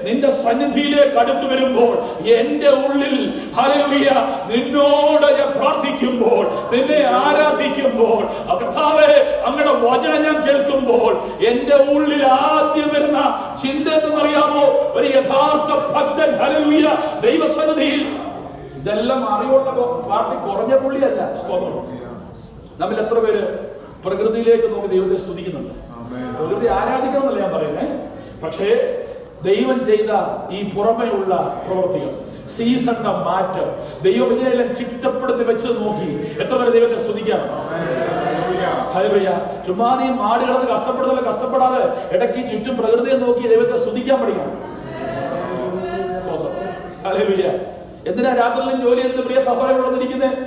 [SPEAKER 1] നിന്റെ സന്നിധിയിലേക്ക് അടുത്തു വരുമ്പോൾ എന്റെ ഉള്ളിൽ ഹല്ലേലൂയ നിന്നോട് ഞാൻ പ്രാർത്ഥിക്കുമ്പോൾ, നിന്നെ ആരാധിക്കുമ്പോൾ, കർത്താവേ അങ്ങയുടെ വചനം ഞാൻ കേൾക്കുമ്പോൾ എന്റെ ഉള്ളിൽ ആദ്യം വരുന്ന ചിന്ത എന്തെന്നറിയാമോ? ഒരു യഥാർത്ഥ ഭക്തൻ ഹല്ലേലൂയ ദൈവസന്നിധിയിൽ ഇതെല്ലാം അറിവുള്ള പാർട്ടി കുറഞ്ഞ പുള്ളിയല്ല. സ്തോത്രം. നമ്മൾ എത്ര പേര് പ്രകൃതിയിലേക്ക് നോക്കി ദൈവത്തെ സ്തുതിക്കുന്നുണ്ട്? പ്രകൃതി ആരാധിക്കണം എന്നല്ല ഞാൻ പറയുന്നത്, പക്ഷേ ദൈവം ചെയ്ത ഈ പുറമേ ഉള്ള പ്രവൃത്തികൾ, സീസണിന്റെ മാറ്റം, ദൈവം ഇതിനെല്ലാം ചിട്ടപ്പെടുത്തി വെച്ച് നോക്കി എത്ര പേര് ദൈവത്തെ സ്തുതിക്കാം? ഹല്ലേലൂയ. ചുമ്മാ നീ മാടി കിടന്ന് കഷ്ടപ്പെടാതെ ഇടയ്ക്ക് ചുറ്റും പ്രകൃതിയെ നോക്കി ദൈവത്തെ സ്തുതിക്കാൻ പഠിക്കണം. ഹല്ലേലൂയ. എന്തിനാ രാത്രിയിലും ജോലി ചെയ്തിട്ട് പ്രിയ സഹോദരൻ വന്നിരിക്കുന്നത്?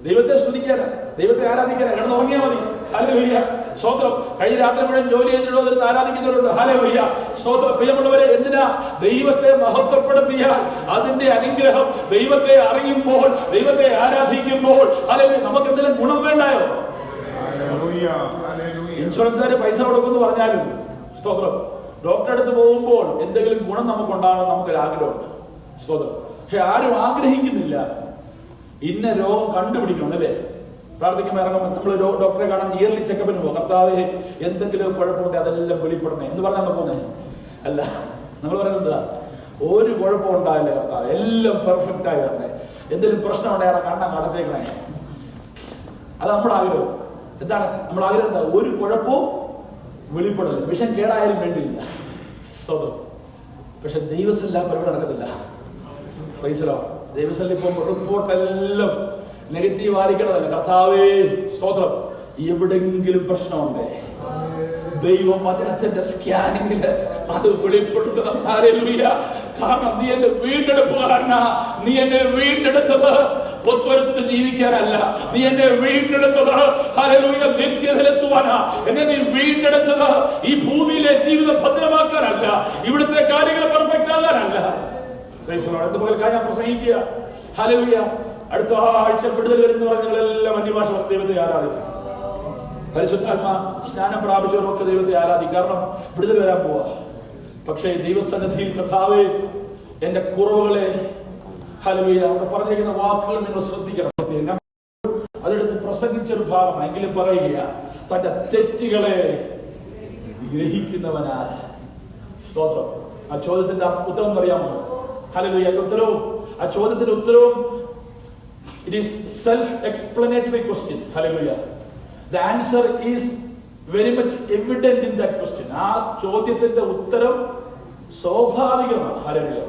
[SPEAKER 1] ദൈവത്തെ സ്തുതിക്കാനാ, ദൈവത്തെ ആരാധിക്കാനാ. കിടന്ന് ഉറങ്ങിയാൽ മതി. ഹല്ലേലൂയ. സ്തോത്രം. കഴിഞ്ഞ രാത്രി മുഴുവൻ ജോലി ചെയ്തിട്ട് ആരാധിക്കുന്നവരുണ്ട്. ഹല്ലേലൂയ. സ്തോത്രം. പ്രിയമുള്ളവരെ, എന്തിനാ? ദൈവത്തെ മഹത്വപ്പെടുത്തിയാൽ അതിന്റെ അനുഗ്രഹം ദൈവത്തെ അറിയുമ്പോൾ, ദൈവത്തെ ആരാധിക്കുമ്പോൾ, ഹല്ലേലൂയ, നമുക്ക് എന്തെങ്കിലും ഗുണം വേണ്ടായോ? ഇൻഷുറൻസുകാര് പൈസ കൊടുക്കുമെന്ന് പറഞ്ഞാലും, സ്തോത്രം, ഡോക്ടറെ അടുത്ത് പോകുമ്പോൾ എന്തെങ്കിലും ഗുണം നമുക്കുണ്ടാകണം, നമുക്കൊരു ആഗ്രഹമുണ്ട്. സ്തോത്രം. പക്ഷെ ആരും ആഗ്രഹിക്കുന്നില്ല ഇന്ന രോഗം കണ്ടുപിടിക്കണം, അല്ലേ? പ്രാർത്ഥിക്കുമ്പോൾ ഇറങ്ങുമ്പോൾ നമ്മൾ ഡോക്ടറെ കാണാൻ ഇയർലി ചെക്കപ്പിന് പോകും. കർത്താവേ, എന്തെങ്കിലും കുഴപ്പമുണ്ട് അതെല്ലാം വെളിപ്പെടണേ എന്ന് പറഞ്ഞാൽ നമ്മൾ പോകുന്നേ അല്ല. നമ്മൾ പറയുന്നത് ഒരു കുഴപ്പം ഉണ്ടാവില്ല കർത്താവ്, എല്ലാം പെർഫെക്റ്റ് ആയി വരണേ. എന്തെങ്കിലും പ്രശ്നം ഉണ്ടായാൽ കണ്ണ കടത്തേക്കണേ. അത് നമ്മുടെ ആഗ്രഹം. എന്താണ് നമ്മൾ ആഗ്രഹം? എന്താ? ഒരു കുഴപ്പവും വെളിപ്പെടല്, വിഷം കേടായാലും വേണ്ടിയില്ല. സ്വതം. പക്ഷെ ദൈവസെല്ലാം പരിപാടി നടക്കത്തില്ല. ദൈവസെല്ലാം ഇപ്പം റിപ്പോർട്ടെല്ലാം നെഗറ്റീവ് ആയിരിക്കണതല്ല. കർത്താവേ, സ്തോത്രം, എവിടെങ്കിലും പ്രശ്നമുണ്ടേ ദൈവം വചനത്തിന്റെ സ്കാനിങ്ങില് അത് വെളിപ്പെടുത്തണം. ഹല്ലേലൂയ. കാരണം നീ എന്നെ വീണ്ടെടുപ്പുകാരനാ. നീ എന്നെ വീണ്ടെടുത്തത് പൊത്തുവരത്തിൽ ജീവിക്കാനല്ല, നീ എന്നെ വീണ്ടെടുത്തത് ഹല്ലേലൂയ നിത്യതയിലെത്തുവാനാ. എന്നെ നീ വീണ്ടെടുത്തത് ഈ ഭൂമിയിലെ ജീവിതം ഭദ്രമാക്കാനല്ല, ഇവിടുത്തെ കാര്യങ്ങൾ പെർഫെക്റ്റ് ആകാനല്ല. ഞാൻ പ്രസംഗിക്കുക. ഹല്ലേലൂയ. അടുത്ത ആഴ്ച വിടുതൽ വരുന്ന പറഞ്ഞെല്ലാം അന്യഭാഷ ദൈവത്തെ ആരാധിക്കും. പരിശുദ്ധാത്മാ സ്നാനം പ്രാപിച്ചവരൊക്കെ ദൈവത്തെ ആരാധിക്കും. കാരണം വിടുതൽ വരാൻ പോവാ. പക്ഷേ ദൈവസന്നിധിയിൽ കർത്താവേ, എന്റെ കുറവുകളെ, ഹല്ലേലൂയ, അവിടെ പറഞ്ഞിരിക്കുന്ന വാക്കുകൾ നിങ്ങൾ ശ്രദ്ധിക്കണം. അതെടുത്ത് പ്രസംഗിച്ചൊരു ഭാഗമാണ്. എങ്കിലും പറയുക, തന്റെ തെറ്റുകളെ ഗ്രഹിക്കുന്നവനാൽ. സ്തോത്രം. ആ ചോദ്യത്തിന്റെ ഉത്തരം അറിയാമോ? ഹല്ലേലൂയ. ഉത്തരവും ആ ചോദ്യത്തിന്റെ ഉത്തരവും it is self-explanatory question. Hallelujah. The answer is very much evident in that question. ആ ചോദ്യത്തിന്റെ ഉത്തരം സ്വാഭാവികമാണ്. ഹല്ലേലൂയ.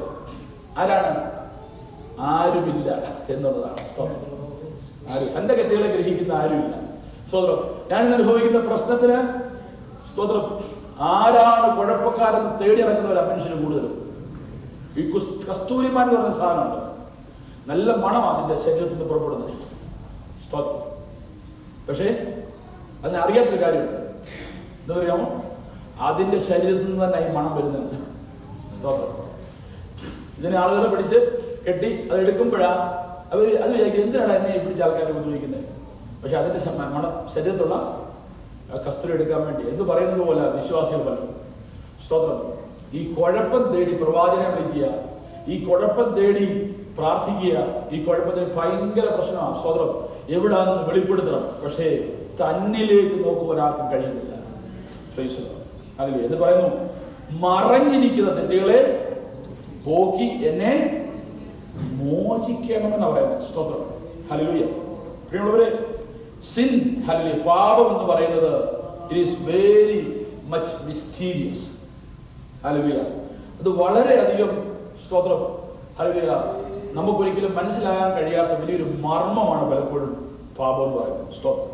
[SPEAKER 1] ആരാണ്? ആരുമില്ല എന്നുള്ളതാണ്. ആരും എന്റെ തെറ്റുകളെ ഗ്രഹിക്കുന്ന ആരുമില്ല. സ്തോത്രം. ഞാൻ അനുഭവിക്കുന്ന പ്രശ്നത്തിന്, സ്തോത്രം, ആരാണ് കുഴപ്പക്കാരെന്ന് തേടി നടക്കുന്നവരാ മനുഷ്യന് കൂടുതലും. ഈ കസ്തൂരിമാൻ എന്ന് പറഞ്ഞ സാധനമുണ്ട്, നല്ല മണമാണ് അതിന്റെ ശരീരത്തിൽ നിന്ന് പുറപ്പെടുന്നത്. സ്തോത്രം. പക്ഷേ അതിന് അറിയാത്തൊരു കാര്യമുണ്ട്. എന്താ പറയാമോ? അതിന്റെ ശരീരത്തിൽ നിന്ന് തന്നെ ഈ മണം വരുന്നുണ്ട്. സ്തോത്രം. ഇതിനെ ആളുകളെ പിടിച്ച് കെട്ടി അത് എടുക്കുമ്പോഴാ അത് വിചാരിക്കും, എന്തിനാണ് എന്നെ പിടിച്ച ആൾക്കാരെ ഉപദ്രവിക്കുന്നത്? പക്ഷെ അതിന്റെ മണം ശരീരത്തുള്ള കസ്തൂരി എടുക്കാൻ വേണ്ടി എന്ന് പറയുന്നത് പോലെ വിശ്വാസികൾ പലരും. സ്തോത്രം. ഈ കുഴപ്പം തേടി പ്രവാചകനെ വിളിക്കുക, ഈ കുഴപ്പം തേടി പ്രാർത്ഥിക്കുക. ഈ കുഴപ്പത്തിന് ഭയങ്കര പ്രശ്നമാണ്. സ്തോത്രം. എവിടാണെന്ന് വെളിപ്പെടുത്തണം. പക്ഷേ തന്നിലേക്ക് നോക്കുവാൻ ആർക്കും കഴിയുന്നില്ല. എന്ന് പറയുന്നു, മറഞ്ഞിരിക്കുന്ന തെറ്റുകളെ പോക്കി എന്നെ മോചിക്കണമെന്ന് പറയുന്നത്. സ്തോത്രം. ഹല്ലേലൂയ. പ്രിയമുള്ളവരെ, സിൻ, ഹല്ലേലൂയ, പാപം എന്ന് പറയുന്നത് it is very much mysterious. Hallelujah. അത് വളരെയധികം, സ്തോത്രം, ഹല്ലേലൂയ, നമുക്കൊരിക്കലും മനസ്സിലാകാൻ കഴിയാത്ത വലിയൊരു മർമ്മമാണ് പലപ്പോഴും പാപം എന്ന് പറയുന്നത്. സ്തോത്രം.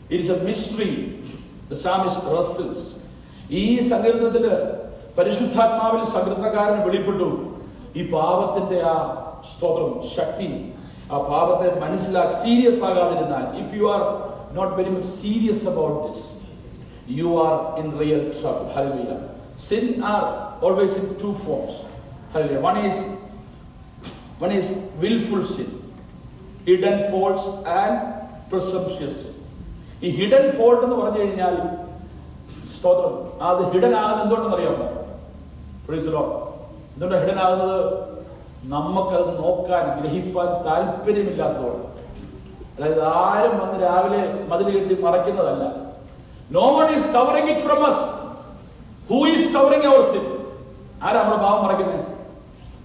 [SPEAKER 1] It is a mystery. The psalmist rests. ഈ സങ്കീർത്തനത്തില് പരിശുദ്ധാത്മാവിൽ സങ്കീർത്തനക്കാരൻ വെളിപ്പെട്ടു ഈ പാപത്തിന്റെ ആ, സ്തോത്രം, ശക്തി. ആ പാപത്തെ മനസ്സിലാക്കി സീരിയസ് ആകാതിരുന്നാൽ, if you are not very much serious about this, you are in real trouble. Hallelujah. Sin are always in two forms. Hallelujah. One is willful sin, hidden faults and presumptuous sin. ഈ ഹിഡൻ ഫോൾട്ട് എന്ന് പറഞ്ഞു കഴിഞ്ഞാൽ, സ്തോത്രം, അത് ഹിഡൻ ആകുന്നത് എന്തുകൊണ്ടെന്ന് അറിയാമോ? Price the Lord. എന്തുകൊണ്ടാണ് ഹിഡൻ ആകുന്നത്? നമുക്കത് നോക്കാൻ, ഗ്രഹിപ്പാൻ താല്പര്യമില്ലാത്തതുകൊണ്ട്. അതായത് ആരും വന്ന് രാവിലെ മതിൽ കെട്ടി മറയ്ക്കുന്നതല്ല. No one is covering it from us. Who is covering our sin? ആരാ നമ്മുടെ പാവം മറയ്ക്കുന്നത്?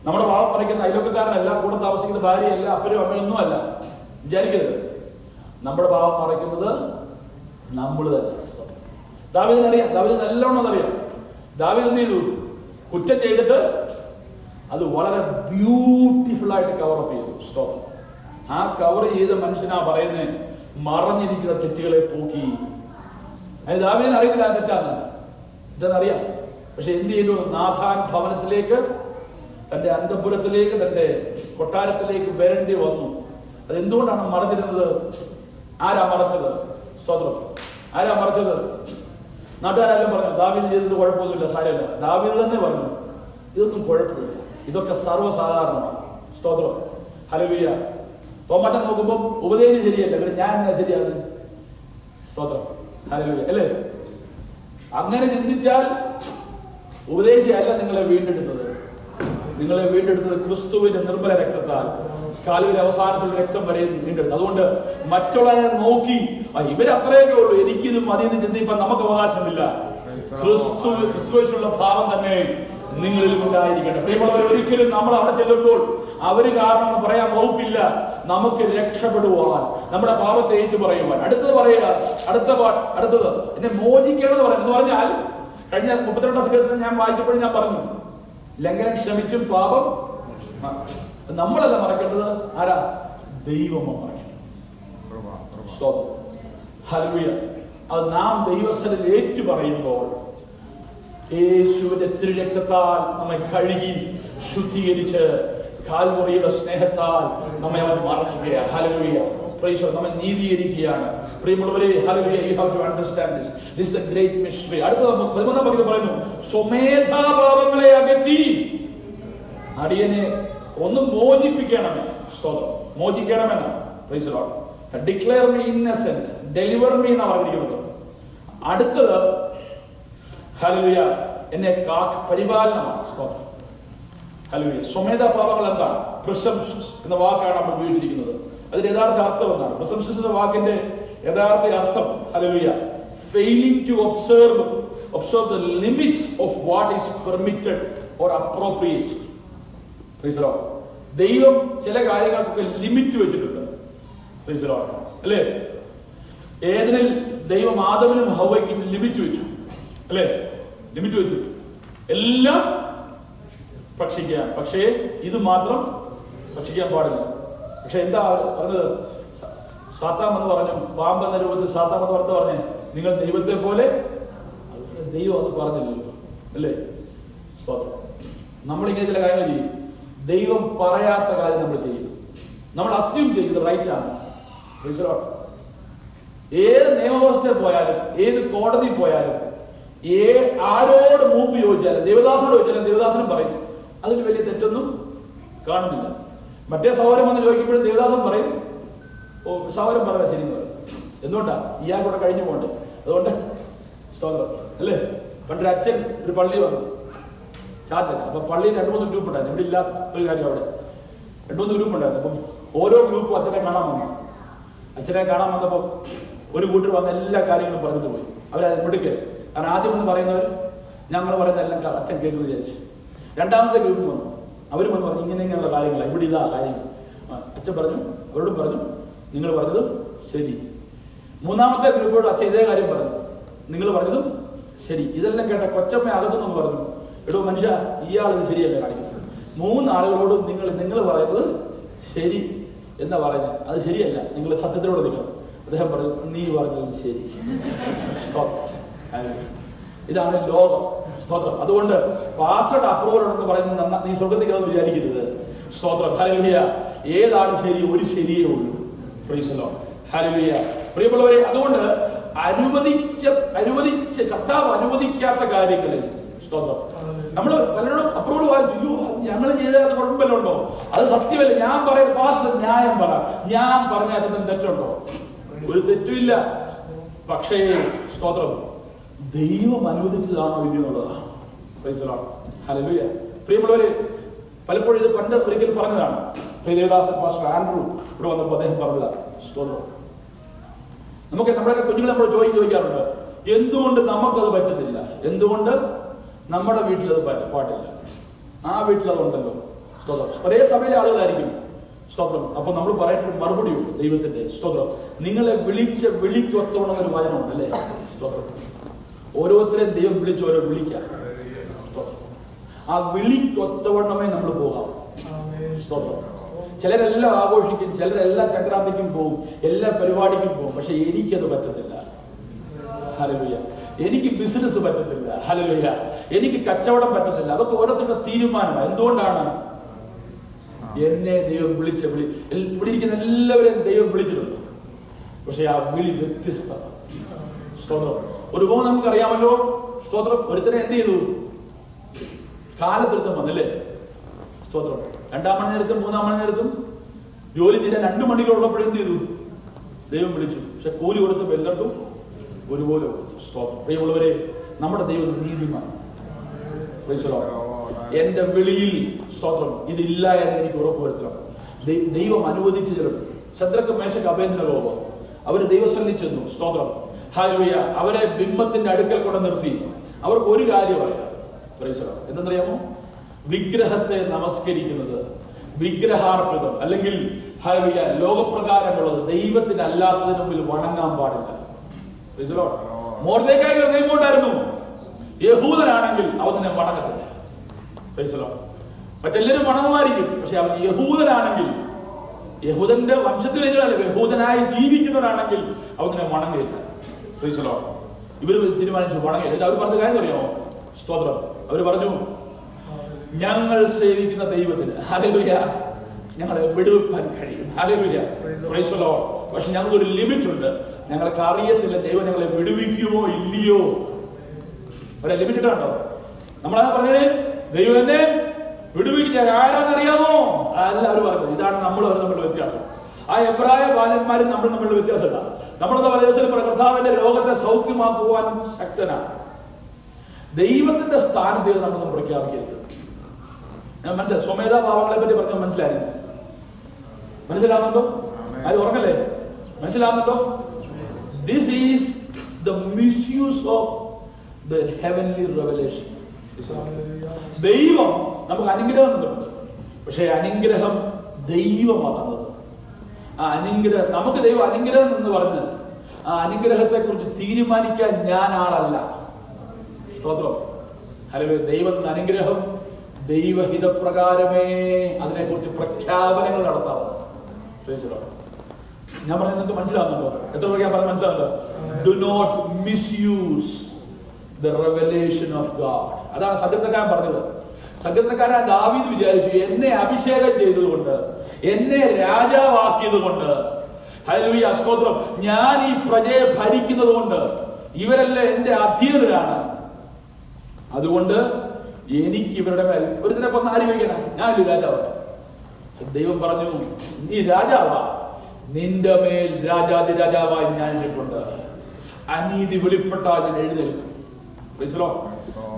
[SPEAKER 1] നമ്മുടെ പാവം മറയ്ക്കുന്ന അയൽവക്കക്കാരനല്ല, കൂടെ താമസിക്കുന്ന ഭാര്യയല്ല, അപ്പനും അമ്മയൊന്നും അല്ല. വിചാരിക്കരുത്. നമ്മുടെ പാവം മറയ്ക്കുന്നത് നമ്മൾ തന്നെ. ദാവീദിനറിയാം, ദാവീദ് നല്ലോണം അറിയാം. ദാവീദ് എന്ത് ചെയ്തു? കുറ്റം ചെയ്തിട്ട് അത് വളരെ ബ്യൂട്ടിഫുൾ ആയിട്ട് കവറപ്പ് ചെയ്തു. സ്തോത്രം. ആ കവർ ചെയ്ത മനുഷ്യനാ പറയുന്നത് മറഞ്ഞിരിക്കുന്ന തെറ്റുകളെ പോക്കി. അതിന് ദാവീദിന് അറിയില്ല തെറ്റാന്ന്, ഇതെന്നറിയാം. പക്ഷെ എന്ത് ചെയ്തു? നാഥാൻ ഭവനത്തിലേക്ക്, തന്റെ അന്തഃപുരത്തിലേക്ക്, തന്റെ കൊട്ടാരത്തിലേക്ക് വരേണ്ടി വന്നു. അതെന്തുകൊണ്ടാണ് മറഞ്ഞിരുന്നത്? ആരാ മറച്ചത്? സ്തോത്രം. ആരാ മറച്ചത്? നാട്ടുകാരെല്ലാം പറഞ്ഞു ദാവീദ് ചെയ്തത് കുഴപ്പമൊന്നുമില്ല, സാരമില്ല. ദാവീദ് തന്നെ പറഞ്ഞു ഇതൊന്നും കുഴപ്പമില്ല, ഇതൊക്കെ സർവ്വസാധാരണമാണ്. സ്തോത്രം. ഹല്ലേലൂയ. തോമാറ്റം നോക്കുമ്പോൾ ഉപദേശം ശരിയല്ല, പിന്നെ ഞാൻ എങ്ങനെ ശരിയാണ്? സ്തോത്രം. ഹല്ലേലൂയ. അല്ലേ? അങ്ങനെ ചിന്തിച്ചാൽ ഉപദേശിയല്ല നിങ്ങളെ വീണ്ടെടുത്തത്. നിങ്ങളെ വീണ്ടെടുത്തത് ക്രിസ്തുവിന്റെ നിർമ്മല രക്തത്താൽ, കാലുവിന്റെ അവസാനത്തിൽ രക്തം വരെ വീണ്ടെടുത്തു. അതുകൊണ്ട് മറ്റുള്ളവരെ നോക്കി ഇവരത്രയൊക്കെ ഉള്ളൂ, എനിക്കിത് മതിയെന്ന് ചിന്തിപ്പാൻ നമുക്ക് അവകാശമില്ല. ക്രിസ്തുവിനുള്ള ഭാവം തന്നെ നിങ്ങളിൽ ഉണ്ടായിരിക്കട്ടെ. പ്രിയമുള്ളവർ, ഒരിക്കലും നമ്മൾ അവിടെ ചെല്ലുമ്പോൾ അവര് കാരണം എന്ന് പറയാൻ വകുപ്പില്ല. നമുക്ക് രക്ഷപ്പെടുവാൻ, നമ്മുടെ പാപത്തെ ഏറ്റു പറയുവാൻ. അടുത്തത് പറയുക, അടുത്തത് എന്നെ മോചിക്കണമെന്ന് പറയുന്നത് എന്ന് പറഞ്ഞാൽ, കഴിഞ്ഞ 32 സെക്കൻഡിൽ ഞാൻ വായിച്ചപ്പോഴും ഞാൻ പറഞ്ഞു, ലംഘനം ക്ഷമിച്ചും പാപം നമ്മളല്ല മറക്കേണ്ടത്. ആരാ? ദൈവമാണ് മറക്കേണ്ടത്. ഹല്ലേലൂയ. അത് നാം ദൈവസന്നിധിയിൽ ഏറ്റു പറയുമ്പോൾ യേശുവിന്റെ തിരുരക്തത്താൽ നമ്മെ കഴുകി ശുദ്ധീകരിച്ച് കാൽമുറിയുടെ സ്നേഹത്താൽ നമ്മെ അവൻ മറക്കുകയാണ്. ഹല്ലേലൂയ. Praise the Lord. നമ്മെ നീതീകരിക്കുകയാണ്. പ്രിയമുള്ളവരെ, hallelujah, you have to understand this. This is a great mystery. അടുത്ത 13-ാം വാക്യത്തിൽ പറയുന്നു, സ്വമേധാപാപങ്ങളെ അകറ്റി അടിയനെ ഒന്ന് മോചിപ്പിക്കണമേ. സ്തോത്രം. മോചിക്കണമെന്ന്. Praise the Lord. Declare me innocent, deliver me എന്നാണ് പറഞ്ഞിരിക്കുന്നത്. അടുത്തത് ഹല്ലേലൂയ, എന്നെ പരിപാലനമാണ്. സ്തോത്രം. ഹല്ലേലൂയ. സ്വമേധാ പാപങ്ങൾ എന്താണ്? പ്രിസംപ്ഷൻസ് എന്ന വാക്കാണ് നമ്മൾ ഉപയോഗിച്ചിരിക്കുന്നത്. അതിന്റെ യഥാർത്ഥ അർത്ഥം എന്താണ്? പ്രിസംപ്ഷൻസ് എന്ന വാക്കിന്റെ യഥാർത്ഥ അർത്ഥം, hallelujah, failing to observe the limits of what is permitted or appropriate. Praise the Lord. ദൈവം ചില കാര്യങ്ങൾക്കൊക്കെ ലിമിറ്റ് വെച്ചിട്ടുണ്ട്. Praise the Lord. അല്ലേ? ഏതിനിൽ ദൈവം ആദമിനും ഹവ്വയ്ക്കും ലിമിറ്റ് വെച്ചു. അല്ലേ? ലിമിറ്റ് വെച്ചു. എല്ലാം ഭക്ഷിക്കാം, പക്ഷേ ഇത് മാത്രം ഭക്ഷിക്കാൻ പാടില്ല. പക്ഷെ എന്താ പറഞ്ഞത്? സാത്താൻ എന്ന് പറഞ്ഞു, പാമ്പ് എന്ന രൂപത്തിൽ സാത്താൻ എന്ന് പറഞ്ഞേ, നിങ്ങൾ ദൈവത്തെ പോലെ. ദൈവം അത് പറഞ്ഞില്ലല്ലോ. അല്ലേ? സ്തോത്രം. നമ്മളിങ്ങനെ ചില കാര്യങ്ങൾ ചെയ്യും. ദൈവം പറയാത്ത കാര്യം നമ്മൾ ചെയ്യും. നമ്മൾ അസ്യൂം ചെയ്യുന്നത് റൈറ്റ് ആണ്. ഏത് നിയമവ്യവസ്ഥയിൽ പോയാലും, ഏത് കോടതി പോയാലും, ആരോട് മൂപ്പ് ചോദിച്ചാലും, ദേവദാസനോട് ചോദിച്ചാലും ദേവദാസനും പറയും അതിൽ വലിയ തെറ്റൊന്നും കാണുന്നില്ല. മറ്റേ സഹോദരൻ വന്ന് ചോദിക്കുമ്പോഴും ദേവദാസൻ പറയും ഓ സഹോദരൻ പറയാം ശരിയെന്ന് പറയും. എന്തുകൊണ്ടാ? ഇയാൾക്കൂടെ കഴിഞ്ഞു പോകണ്ടേ. അതുകൊണ്ട് സ്തോത്രം. അല്ലേ? പണ്ടൊരു അച്ഛൻ ഒരു പള്ളി വന്നു, ചാറ്റല്ല. അപ്പൊ പള്ളിയിൽ 2-3 ഗ്രൂപ്പ് ഉണ്ടായിരുന്നു. ഇവിടെ ഇല്ലാത്ത ഒരു കാര്യം, അവിടെ 2-3 ഗ്രൂപ്പ് ഉണ്ടായിരുന്നു. അപ്പം ഓരോ ഗ്രൂപ്പും അച്ഛനെ കാണാൻ വന്നു. അച്ഛനെ കാണാൻ വന്നപ്പോൾ ഒരു കൂട്ടർ വന്ന എല്ലാ കാര്യങ്ങളും പറഞ്ഞിട്ട് പോയി. അവരത് മിടുക്ക്. കാരണം ആദ്യം ഒന്ന് പറയുന്നവർ ഞങ്ങൾ പറയുന്ന എല്ലാം അച്ഛൻ കേൾക്കുന്നു വിചാരിച്ചു. രണ്ടാമത്തെ ഗ്രൂപ്പ് വന്നു, അവർ വന്ന് പറഞ്ഞു ഇങ്ങനെയുള്ള കാര്യങ്ങളാണ്, ഇവിടെ ഇതാ കാര്യം. അച്ഛൻ പറഞ്ഞു, അവരോടും പറഞ്ഞു നിങ്ങൾ പറഞ്ഞതും ശരി. മൂന്നാമത്തെ ഗ്രൂപ്പോട് അച്ഛൻ ഇതേ കാര്യം പറഞ്ഞു, നിങ്ങൾ പറഞ്ഞതും ശരി. ഇതെല്ലാം കേട്ട കൊച്ചമ്മ അകത്തുനിന്ന് പറഞ്ഞു, എടോ മനുഷ്യ ഇയാൾ ഇത് ശരിയല്ല കാണിക്കുന്നത്. 3 ആളുകളോട് നിങ്ങൾ പറയുന്നത് ശരി എന്നാ പറഞ്ഞത്, അത് ശരിയല്ല, നിങ്ങൾ സത്യത്തിലൂടെ നിൽക്കണം. അദ്ദേഹം പറഞ്ഞു നീ പറഞ്ഞത് ശരി. ഇതാണ് ലോകം. സ്തോത്രം. അതുകൊണ്ട് പാസ്വേഡ് അപ്രൂവൽ എന്ന് പറയുന്നത് നീ സ്വർഗത്തിലാണെന്ന് വിചാരിക്കരുത്. സ്തോത്രം. ഹല്ലേലൂയ. ഏതാണ് ശരി? ഒരു ശരിയേ ഉള്ളൂ. Price the Lord. ഹല്ലേലൂയ. പ്രിയമുള്ളവരെ, അതുകൊണ്ട് അനുവദിച്ച കർത്താവ് അനുവദിക്കാത്ത കാര്യങ്ങളിൽ സ്തോത്രം നമ്മൾ പലരോടും അപ്രൂവൽ വാങ്ങിച്ചു, അയ്യോ ഞങ്ങൾ ചെയ്തത് കുഴപ്പമില്ലുണ്ടോ, അത് സത്യമല്ല, ഞാൻ പറയുന്ന പാസ്റ്റർ ന്യായം പറ, ഞാൻ പറഞ്ഞ അതിന് തെറ്റുണ്ടോ? ഒരു തെറ്റുമില്ല. പക്ഷേ സ്തോത്രം ദൈവം അനുവദിച്ചതാണോ ഇല്ലെന്നുള്ളതാണ്. Praise the Lord. ഹല്ലേലൂയ. പ്രിയമുള്ളവരെ, പലപ്പോഴും ഇത് പണ്ട് ഒരിക്കൽ പറഞ്ഞതാണ്. ദേവദാസൻ പാസ്റ്റർ ആൻഡ്രൂ ഇവിടെ വന്നപ്പോൾ അദ്ദേഹം പറഞ്ഞതാണ്. സ്തോത്രം. നമ്മുടെ കുഞ്ഞുങ്ങൾ നമ്മൾ ചോദിക്കാറുണ്ട്, എന്തുകൊണ്ട് നമുക്കത് പറ്റുന്നില്ല, എന്തുകൊണ്ട് നമ്മുടെ വീട്ടിലത് പാടില്ല, ആ വീട്ടിലതുണ്ടല്ലോ. സ്തോത്രം. ഒരേ സഭയിലെ ആളുകളായിരിക്കും, സ്തോത്രം. അപ്പൊ നമ്മൾ പറയുന്ന മറുപടിയുണ്ട് ദൈവത്തിന്റെ. സ്തോത്രം. നിങ്ങളെ വിളിച്ച വിളിക്കൊത്തവണ്ണം ഒരു വചനമുണ്ട് അല്ലേ? സ്തോത്രം. ഓരോരുത്തരെയും ദൈവം വിളിച്ച് ഓരോ വിളിക്കാം. ആ വിളിക്കൊത്തവണ്ണമേ നമ്മൾ പോകാം. സ്തോത്രം. ചിലരെല്ലാം ആഘോഷിക്കും, ചിലരെല്ലാം സംക്രാന്തിക്കും പോകും, എല്ലാ പരിപാടിക്കും പോകും. പക്ഷെ എനിക്കത് പറ്റത്തില്ല. ഹല്ലേലൂയ. എനിക്ക് ബിസിനസ് പറ്റത്തില്ല. ഹല്ലേലൂയ. എനിക്ക് കച്ചവടം പറ്റത്തില്ല. അതൊക്കെ ഓരോരുത്തരുടെ തീരുമാനമാണ്. എന്തുകൊണ്ടാണ്? എന്നെ ദൈവം വിളിച്ച വിളി. ഇവിടെ ഇരിക്കുന്ന എല്ലാവരെയും ദൈവം വിളിച്ചിട്ടുണ്ട്. പക്ഷെ ആ വിളി വ്യത്യസ്തമാണ്. സ്തോത്രം. ഒരു ഉപമ നമുക്കറിയാമല്ലോ. സ്തോത്രം. ഒരുത്തനെ എന്ത് ചെയ്തു? കാലത്തിരുത്തം വന്നല്ലേ? സ്തോത്രം. 2-ാം മണിനേരത്തും 3-ാം മണിനേരത്തും ജോലി തീരാൻ 2 മണിക്കൂറുള്ളപ്പോഴും എന്ത് ചെയ്തു? ദൈവം വിളിച്ചു. പക്ഷെ കൂലി കൊടുത്തപ്പോൾ എല്ലാവർക്കും ഒരുപോലെ കൊടുത്തു. സ്തോത്രം. പ്രിയമുള്ളവരെ, നമ്മുടെ ദൈവം നീതിമാൻ. എന്റെ വിളിയിൽ സ്തോത്രം ഇതില്ല എന്ന് എനിക്ക് ഉറപ്പുവരുത്തണം. ദൈവം അനുവദിച്ചു ചിലർ. ശദ്രക്ക് മേശക്ക് അഭേദ്യനഗോപം അവര് ദൈവസന്നിധി ചെന്നു. സ്തോത്രം. ഹല്ലേലൂയ. അവരെ ബിംബത്തിന്റെ അടുക്കൽ കൊണ്ട് നിർത്തി. അവർക്ക് ഒരു കാര്യമല്ല. എന്തെന്നറിയാമോ? വിഗ്രഹത്തെ നമസ്കരിക്കുന്നത്, വിഗ്രഹാർപ്പിതം അല്ലെങ്കിൽ ഹല്ലേലൂയ ലോകപ്രകാരമുള്ളത് ദൈവത്തിനല്ലാത്തതിന് മുമ്പിൽ വണങ്ങാൻ പാടില്ല. മൊർദെഖായി ഒരു നിയമമുണ്ടായിരുന്നു. യഹൂദനാണെങ്കിൽ അവനെ വണങ്ങത്തില്ല. മറ്റെല്ലാവരും വണങ്ങുമായിരിക്കും. പക്ഷെ അവൻ യഹൂദനാണെങ്കിൽ, യഹൂദന്റെ വംശത്തിൽ യഹൂദനായി ജീവിക്കുന്നവരാണെങ്കിൽ അവനെ വണങ്ങില്ല. ഇവര് തീരുമാനിച്ചു വണങ്ങില്ല. അവർ പറഞ്ഞ കാര്യം അറിയാമോ? സ്തോത്രം. അവര് പറഞ്ഞു, ഞങ്ങൾ സേവിക്കുന്ന ദൈവത്തിന് ഹല്ലേലൂയ ഞങ്ങളെ വിടുവിപ്പാൻ കഴിയും. ഹല്ലേലൂയ. Praise the Lord. പക്ഷെ ഞങ്ങൾക്കൊരു ലിമിറ്റ് ഉണ്ട്. ഞങ്ങൾക്ക് അറിയത്തില്ല ദൈവം ഞങ്ങളെ വിടുവിക്കുമോ ഇല്ലയോ. ഒരു ലിമിറ്റ് ഇട്ടുണ്ടോ? നമ്മളാ പറഞ്ഞത് ദൈവം എന്നെ വിടുവിക്കുക. ആരാന്നറിയാമോ? അല്ല അവർ പറഞ്ഞത്. ഇതാണ് നമ്മൾ തമ്മിലുള്ള വ്യത്യാസം. ആ എബ്രായ ബാലന്മാരും നമ്മൾ തമ്മിലുള്ള വ്യത്യാസമല്ല. നമ്മളെന്താ പറയുക? കർത്താവിന്റെ രോഗത്തെ സൗഖ്യമാക്കുവാൻ ശക്തനാണ്. ദൈവത്തിന്റെ സ്ഥാനത്ത് നമ്മൾ പ്രഖ്യാപിക്കരുത്. ഞാൻ മനസ്സിലായി. സ്വമേധാ ഭാവങ്ങളെ പറ്റി പറഞ്ഞ മനസ്സിലാവുന്നുണ്ടോ? ആരും ഉറങ്ങല്ലേ? മനസ്സിലാവുന്നുണ്ടോ? This is the misuse of the heavenly revelation. ദൈവം നമുക്ക് അനുഗ്രഹം തന്നിട്ടുണ്ട്. പക്ഷെ അനുഗ്രഹം ദൈവമാണ്. ആ അനുഗ്രഹം നമുക്ക് ദൈവം അനുഗ്രഹം എന്ന് പറഞ്ഞ് ആ അനുഗ്രഹത്തെ കുറിച്ച് തീരുമാനിക്കാൻ ഞാൻ ആളല്ല. സ്തോത്രം. ഹല്ലേലൂയ. ദൈവത്തിന്റെ അനുഗ്രഹം ദൈവഹിതപ്രകാരമേ അതിനെക്കുറിച്ച് പ്രഖ്യാപനങ്ങൾ നടത്താം. ഞാൻ പറഞ്ഞത് നിങ്ങൾക്ക് മനസ്സിലാവുന്നുണ്ടോ? എത്ര ഞാൻ പറഞ്ഞത് മനസ്സിലാവുന്നുണ്ടോ? Do not misuse the revelation of God. അതാണ് സങ്കീർത്തനക്കാരൻ പറഞ്ഞത്. സങ്കീർത്തനക്കാരൻ ദാവീദ് വിചാരിച്ചു, എന്നെ അഭിഷേകം ചെയ്തതുകൊണ്ട്, എന്നെ രാജാവാക്കിയത് കൊണ്ട്, ഹല്ലേലൂയ സ്തോത്രം, ഞാൻ ഈ പ്രജയെ ഭരിക്കുന്നത് കൊണ്ട് ഇവരെല്ലാം എന്റെ അധീനരാണ്. അതുകൊണ്ട് എനിക്ക് ഇവരുടെ മേൽ ഒരുത്തിനെ കൊന്ന് ആര് വയ്ക്കണം? ഞാനൊരു രാജാവ്. ദൈവം പറഞ്ഞു, നീ രാജാവാ, നിന്റെ മേൽ രാജാതി രാജാവായി ഞാൻ ഇരിപ്പുണ്ട്. അനീതി വെളിപ്പെട്ടാൽ ഞാൻ എഴുന്നേൽക്കും.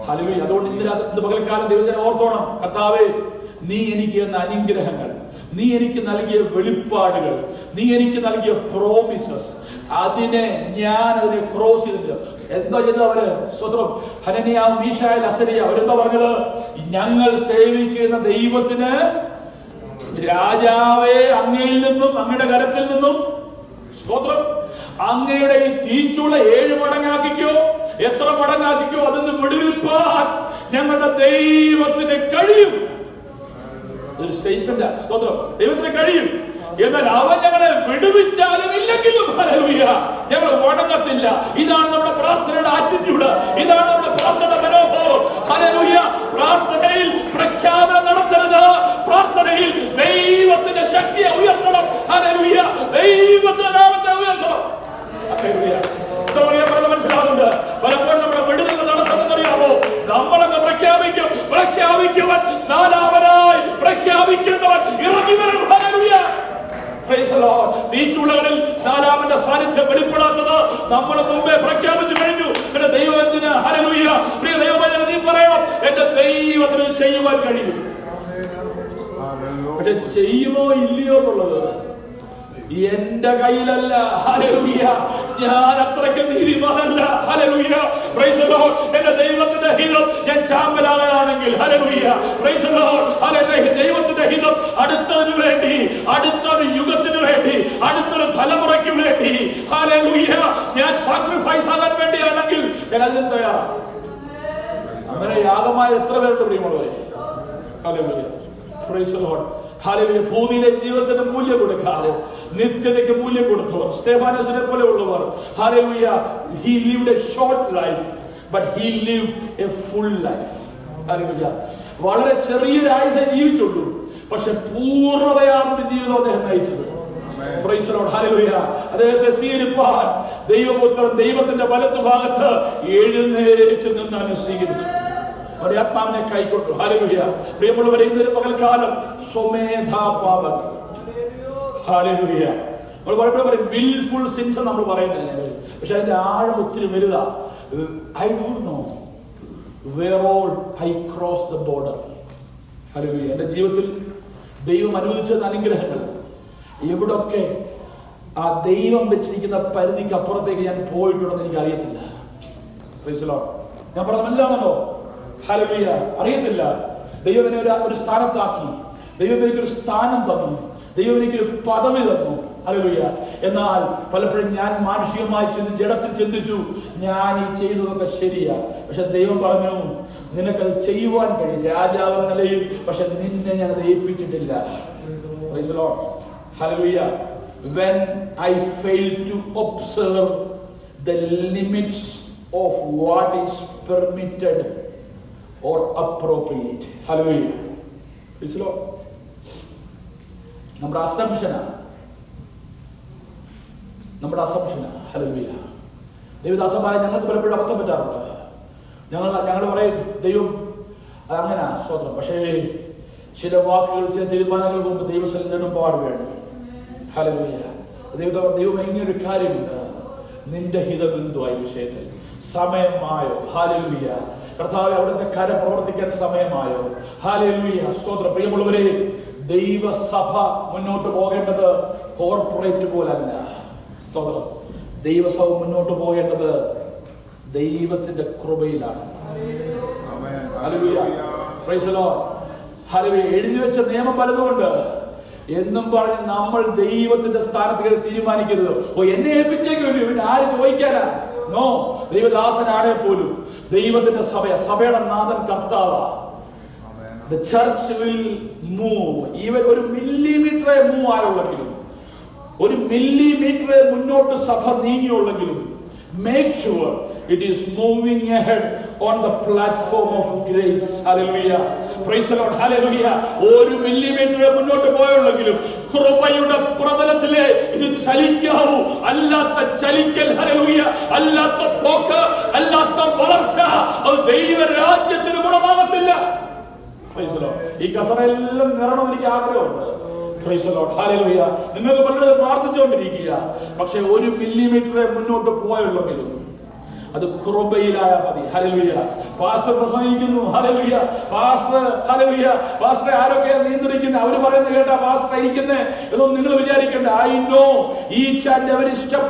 [SPEAKER 1] ഹല്ലേലൂയ. അതുകൊണ്ട് ഇന്ന് പകൽക്കാലം ദൈവജനം ഓർത്തോണം, കർത്താവേ, നീ എനിക്ക് തന്ന അനുഗ്രഹങ്ങൾ, നീ എനിക്ക് നൽകിയ വെളിപ്പാടുകൾ, നീ എനിക്ക് നൽകിയ പ്രോമിസസ്, അതിനെ ഞാൻ അതിനെ ക്രോസ് ചെയ്തിട്ട് എന്താ ചെയ്തത്? അവര് സ്വത്രം ഹനനിയ, മീശായൽ, അസരിയ അവരെന്താ പറഞ്ഞത്? ഞങ്ങൾ സേവിക്കുന്ന ദൈവത്തിന് രാജാവേ, അങ്ങയിൽ നിന്നും അങ്ങയുടെ കരത്തിൽ നിന്നും സ്തോത്രം, അങ്ങയുടെ ഈ തീച്ചുള 7 മടങ്ങാക്കിക്കോ, എത്ര മടങ്ങാക്കിക്കോ, അതിന് വിടുവിപ്പാൻ ഞങ്ങളുടെ ദൈവത്തിന് കഴിയും. ഒരു സ്റ്റേറ്റ്മെന്റ്. സ്തോത്രം. ദൈവത്തിന് കഴിയും. എന്നാൽ അവൻ ഞങ്ങളെ വിടുവിച്ചാലും ഇല്ലെങ്കിലും ഹല്ലേലൂയ ഞങ്ങൾ വണങ്ങത്തില്ല. ഇതാണ് നമ്മുടെ പ്രാർത്ഥനയുടെ ആറ്റിറ്റ്യൂഡ്. ഇതാണ് നമ്മുടെ പ്രാർത്ഥനയുടെ മനോഭാവം. ഹല്ലേലൂയ. പ്രാർത്ഥനയിൽ പ്രഖ്യാപനം നടത്തരുത്. പ്രാർത്ഥനയിൽ ദൈവത്തിന്റെ ശക്തിയെ ഉയർത്തണം. ഹല്ലേലൂയ. ദൈവത്തിന്റെ നാമത്തെ ഉയർത്തണം. ഹല്ലേലൂയ. മനസ്സിലാവുന്നുണ്ട്. പലപ്പോഴും നമ്മുടെ വിടുതലിന്റെ തടസ്സം എന്നറിയാമോ? നമ്മളങ്ങ് പ്രഖ്യാപിക്കുവൻ നാലാമനായി പ്രഖ്യാപിക്കുന്നവൻ ഇറങ്ങി വരും. ഹല്ലേലൂയ. Praise the Lord. തീച്ചുളകളിൽ നാലാമന്റെ സാന്നിധ്യം വെളിപ്പെടാത്തത് നമ്മൾ മുമ്പേ പ്രഖ്യാപിച്ചു കഴിഞ്ഞു. പിന്നെ ദൈവം എന്തിനാ? ഹല്ലേലൂയ. പ്രിയ ദൈവമേ, നീ പറയണം, എന്റെ ദൈവത്തിന് ചെയ്യുവാൻ കഴിയും. പക്ഷെ ചെയ്യുമോ ഇല്ലയോ എന്നുള്ളത് എന്റെ കയ്യിലല്ല. ഹല്ലേലൂയ. ഞാൻ അത്രയ്ക്ക് നീതിമാനല്ല. ഹല്ലേലൂയ. Praise the Lord. എന്റെ ദൈവത്തിന്റെ ഹിതം ഞാൻ ചാമ്പലാകാണെങ്കിൽ, hallelujah, praise the Lord, hallelujah, ദൈവത്തിന്റെ ഹിതം അടുത്തതിനു വേണ്ടി, അടുത്തൊരു യുഗത്തിന് വേണ്ടി, അടുത്തൊരു തലമുറയ്ക്ക് വേണ്ടി, ഹല്ലേലൂയ, ഞാൻ സാക്രിഫൈസ് ആകാൻ വേണ്ടിയാണെങ്കിൽ ഞാൻ അതിന് തയ്യാറാണ്. അങ്ങനെ യാഗമായ എത്ര പേരുണ്ട് പ്രിയമുള്ളവരെ? Hallelujah, praise the Lord, hallelujah. ഭൂമിയിലെ ജീവിതത്തിന് മൂല്യം കൊടുക്കാതെ നിത്യതയ്ക്ക് മൂല്യം കൊടുത്തവർ, സ്തെഫാനസിനെ പോലെ ഉള്ളവർ, hallelujah, he lived a short life but he lived a full life. Hallelujah, വളരെ ചെറിയൊരു ആയുസ്സേ ജീവിച്ചുള്ളൂ, പക്ഷെ പൂർണ്ണതയാർന്ന ജീവിതം അദ്ദേഹം നയിച്ചത്. Price the Lord, hallelujah. അദ്ദേഹത്തെ സ്വീകരിപ്പാൻ ദൈവപുത്രൻ ദൈവത്തിന്റെ വലത്തുഭാഗത്ത് എഴുന്നേറ്റ് നിന്നാണ് സ്വീകരിച്ചു. ആത്മാവിനെ കൈക്കൊണ്ടു. ഹല്ലേലൂയ. പ്രിയമുള്ളവരെ, ഇന്നൊരു പകൽക്കാലം സ്വമേധാപാപങ്ങൾ, ഹല്ലേലൂയ, നമ്മൾ പലപ്പോഴും പറയും വിൽഫുൾ സിൻസ് നമ്മൾ പറയുന്നത്, പക്ഷെ അതിന്റെ ആഴം ഒത്തിരി വലുതാ. I don't know where all I cross the border. Hallelujah. എന്റെ ജീവിതത്തിൽ ദൈവം അനുവദിച്ച അനുഗ്രഹങ്ങൾ എവിടൊക്കെ ആ ദൈവം വെച്ചിരിക്കുന്ന പരിധിക്ക് അപ്പുറത്തേക്ക് ഞാൻ പോയിട്ടുണ്ടെന്ന് എനിക്ക് അറിയത്തില്ല. Price the Lord. ഞാൻ പറഞ്ഞ മനസ്സിലാണല്ലോ? ഹല്ലേലൂയ. അറിയത്തില്ല. ദൈവം എന്നെ ഒരു സ്ഥാനത്താക്കി, ദൈവം എനിക്കൊരു സ്ഥാനം തന്നു, ദൈവം എനിക്കൊരു പദവി തന്നു. ഹല്ലേലൂയ. എന്നാൽ പലപ്പോഴും ഞാൻ മാനുഷികമായി ജഡത്തിൽ ചിന്തിച്ചു, ഞാൻ ഈ ചെയ്തതൊക്കെ ശരിയാ, പക്ഷെ ദൈവം പറഞ്ഞു നിനക്കത് ചെയ്യുവാൻ കഴിയും രാജാവ് നിലയിൽ, പക്ഷെ നിന്നെ ഞാൻ അത് ഏൽപ്പിച്ചിട്ടില്ല. Praise the Lord. Hallelujah. When I fail to observe the limits of what is permitted or appropriate. Hallelujah. Praise the Lord. നമ്മുടെ അസംഷനാണ്. ഹല്ലേലൂയ. ദൈവദാസന്മാരെ ഞങ്ങൾക്ക് പലപ്പോഴും അബദ്ധം പറ്റാറുണ്ട്. ഞങ്ങൾ പറയും ദൈവം അങ്ങനെ സ്വതന്ത്രം, പക്ഷേ ചില വാക്കുകൾ, ചില തീരുമാനങ്ങൾക്ക് മുമ്പ് ദൈവസന്നിധിയിലും പാടുകയാണ്. ഹല്ലേലൂയ. ദൈവം ഇങ്ങനൊരു കാര്യമുണ്ട്, നിന്റെ ഹിതം എന്തുവായി വിഷയത്തിൽ സമയമായോ? ഹല്ലേലൂയ. കർത്താവേ, അവിടുത്തെ കരം പ്രവർത്തിക്കാൻ സമയമായോ? ഹല്ലേലൂയ. സ്തോത്രം. പ്രിയമുള്ളവരെ, ദൈവസഭ മുന്നോട്ട് പോകേണ്ടത് കോർപ്പറേറ്റ് പോലല്ല. സ്തോത്രം. ദൈവസഭ മുന്നോട്ട് പോകേണ്ടത് ദൈവത്തിന്റെ കൃപയിലാണ്. Hallelujah. Praise the Lord. Hallelujah. എഴുതി വെച്ച നിയമം പലതുകൊണ്ട് എന്നും പറഞ്ഞ് നമ്മൾ ദൈവത്തിന്റെ സ്ഥാനത്ത് തീരുമാനിക്കരുത്. എന്നെ ഏൽപ്പിച്ചേക്കുമല്ലോ, പിന്നെ ആര് ചോദിക്കാനാ? നോ. ദൈവദാസനാണെ പോലും ദൈവത്തിന്റെ സഭയുടെ നാഥൻ കർത്താവാ. The church will move. Even ഒരു മില്ലിമീറ്ററെ മൂവ് ആയുള്ളെങ്കിലും, ഒരു മില്ലിമീറ്ററെ മുന്നോട്ട് സഭ നീങ്ങിയുള്ളെങ്കിലും, make sure it is moving ahead on the platform of grace. Hallelujah. Praise the Lord. Hallelujah. ഒരു മില്ലിമീറ്റർ മുന്നോട്ട് പോയുള്ളെങ്കിലും കൃപയുടെ പ്രതലത്തിലെ ഇത് ചലിക്കാവൂ. അല്ലാത്ത ചലിക്കൽ, ഹല്ലേലൂയ, അല്ലാത്ത പോക്ക്, അല്ലാത്ത വളർച്ച അത് ദൈവരാജ്യത്തിന് ഗുണമാകത്തില്ല. Praise the Lord. ഈ കസറയെല്ലാം നിറണം എനിക്ക് ആഗ്രഹമുണ്ട്. Praise the Lord. Hallelujah. നിങ്ങൾക്ക് പലരും പ്രാർത്ഥിച്ചുകൊണ്ടിരിക്കുക, പക്ഷെ ഒരു മില്ലിമീറ്ററെ മുന്നോട്ട് പോയുള്ളെങ്കിലും അത് കൃപയിലായ മതി. ഹല്ലേലൂയ. പാസ്റ്റർ പ്രസംഗിക്കുന്നു, ഹല്ലേലൂയ, ഹല്ലേലൂയ, പാസ്റ്ററെ ആരൊക്കെയാ നിയന്ത്രിക്കുന്നത്? അവര് പറയുന്നത് കേട്ടാ പാസ്റ്റർ ഇരിക്കുന്നേ എന്നൊന്നും നിങ്ങൾ വിചാരിക്കണ്ട. I know each and every step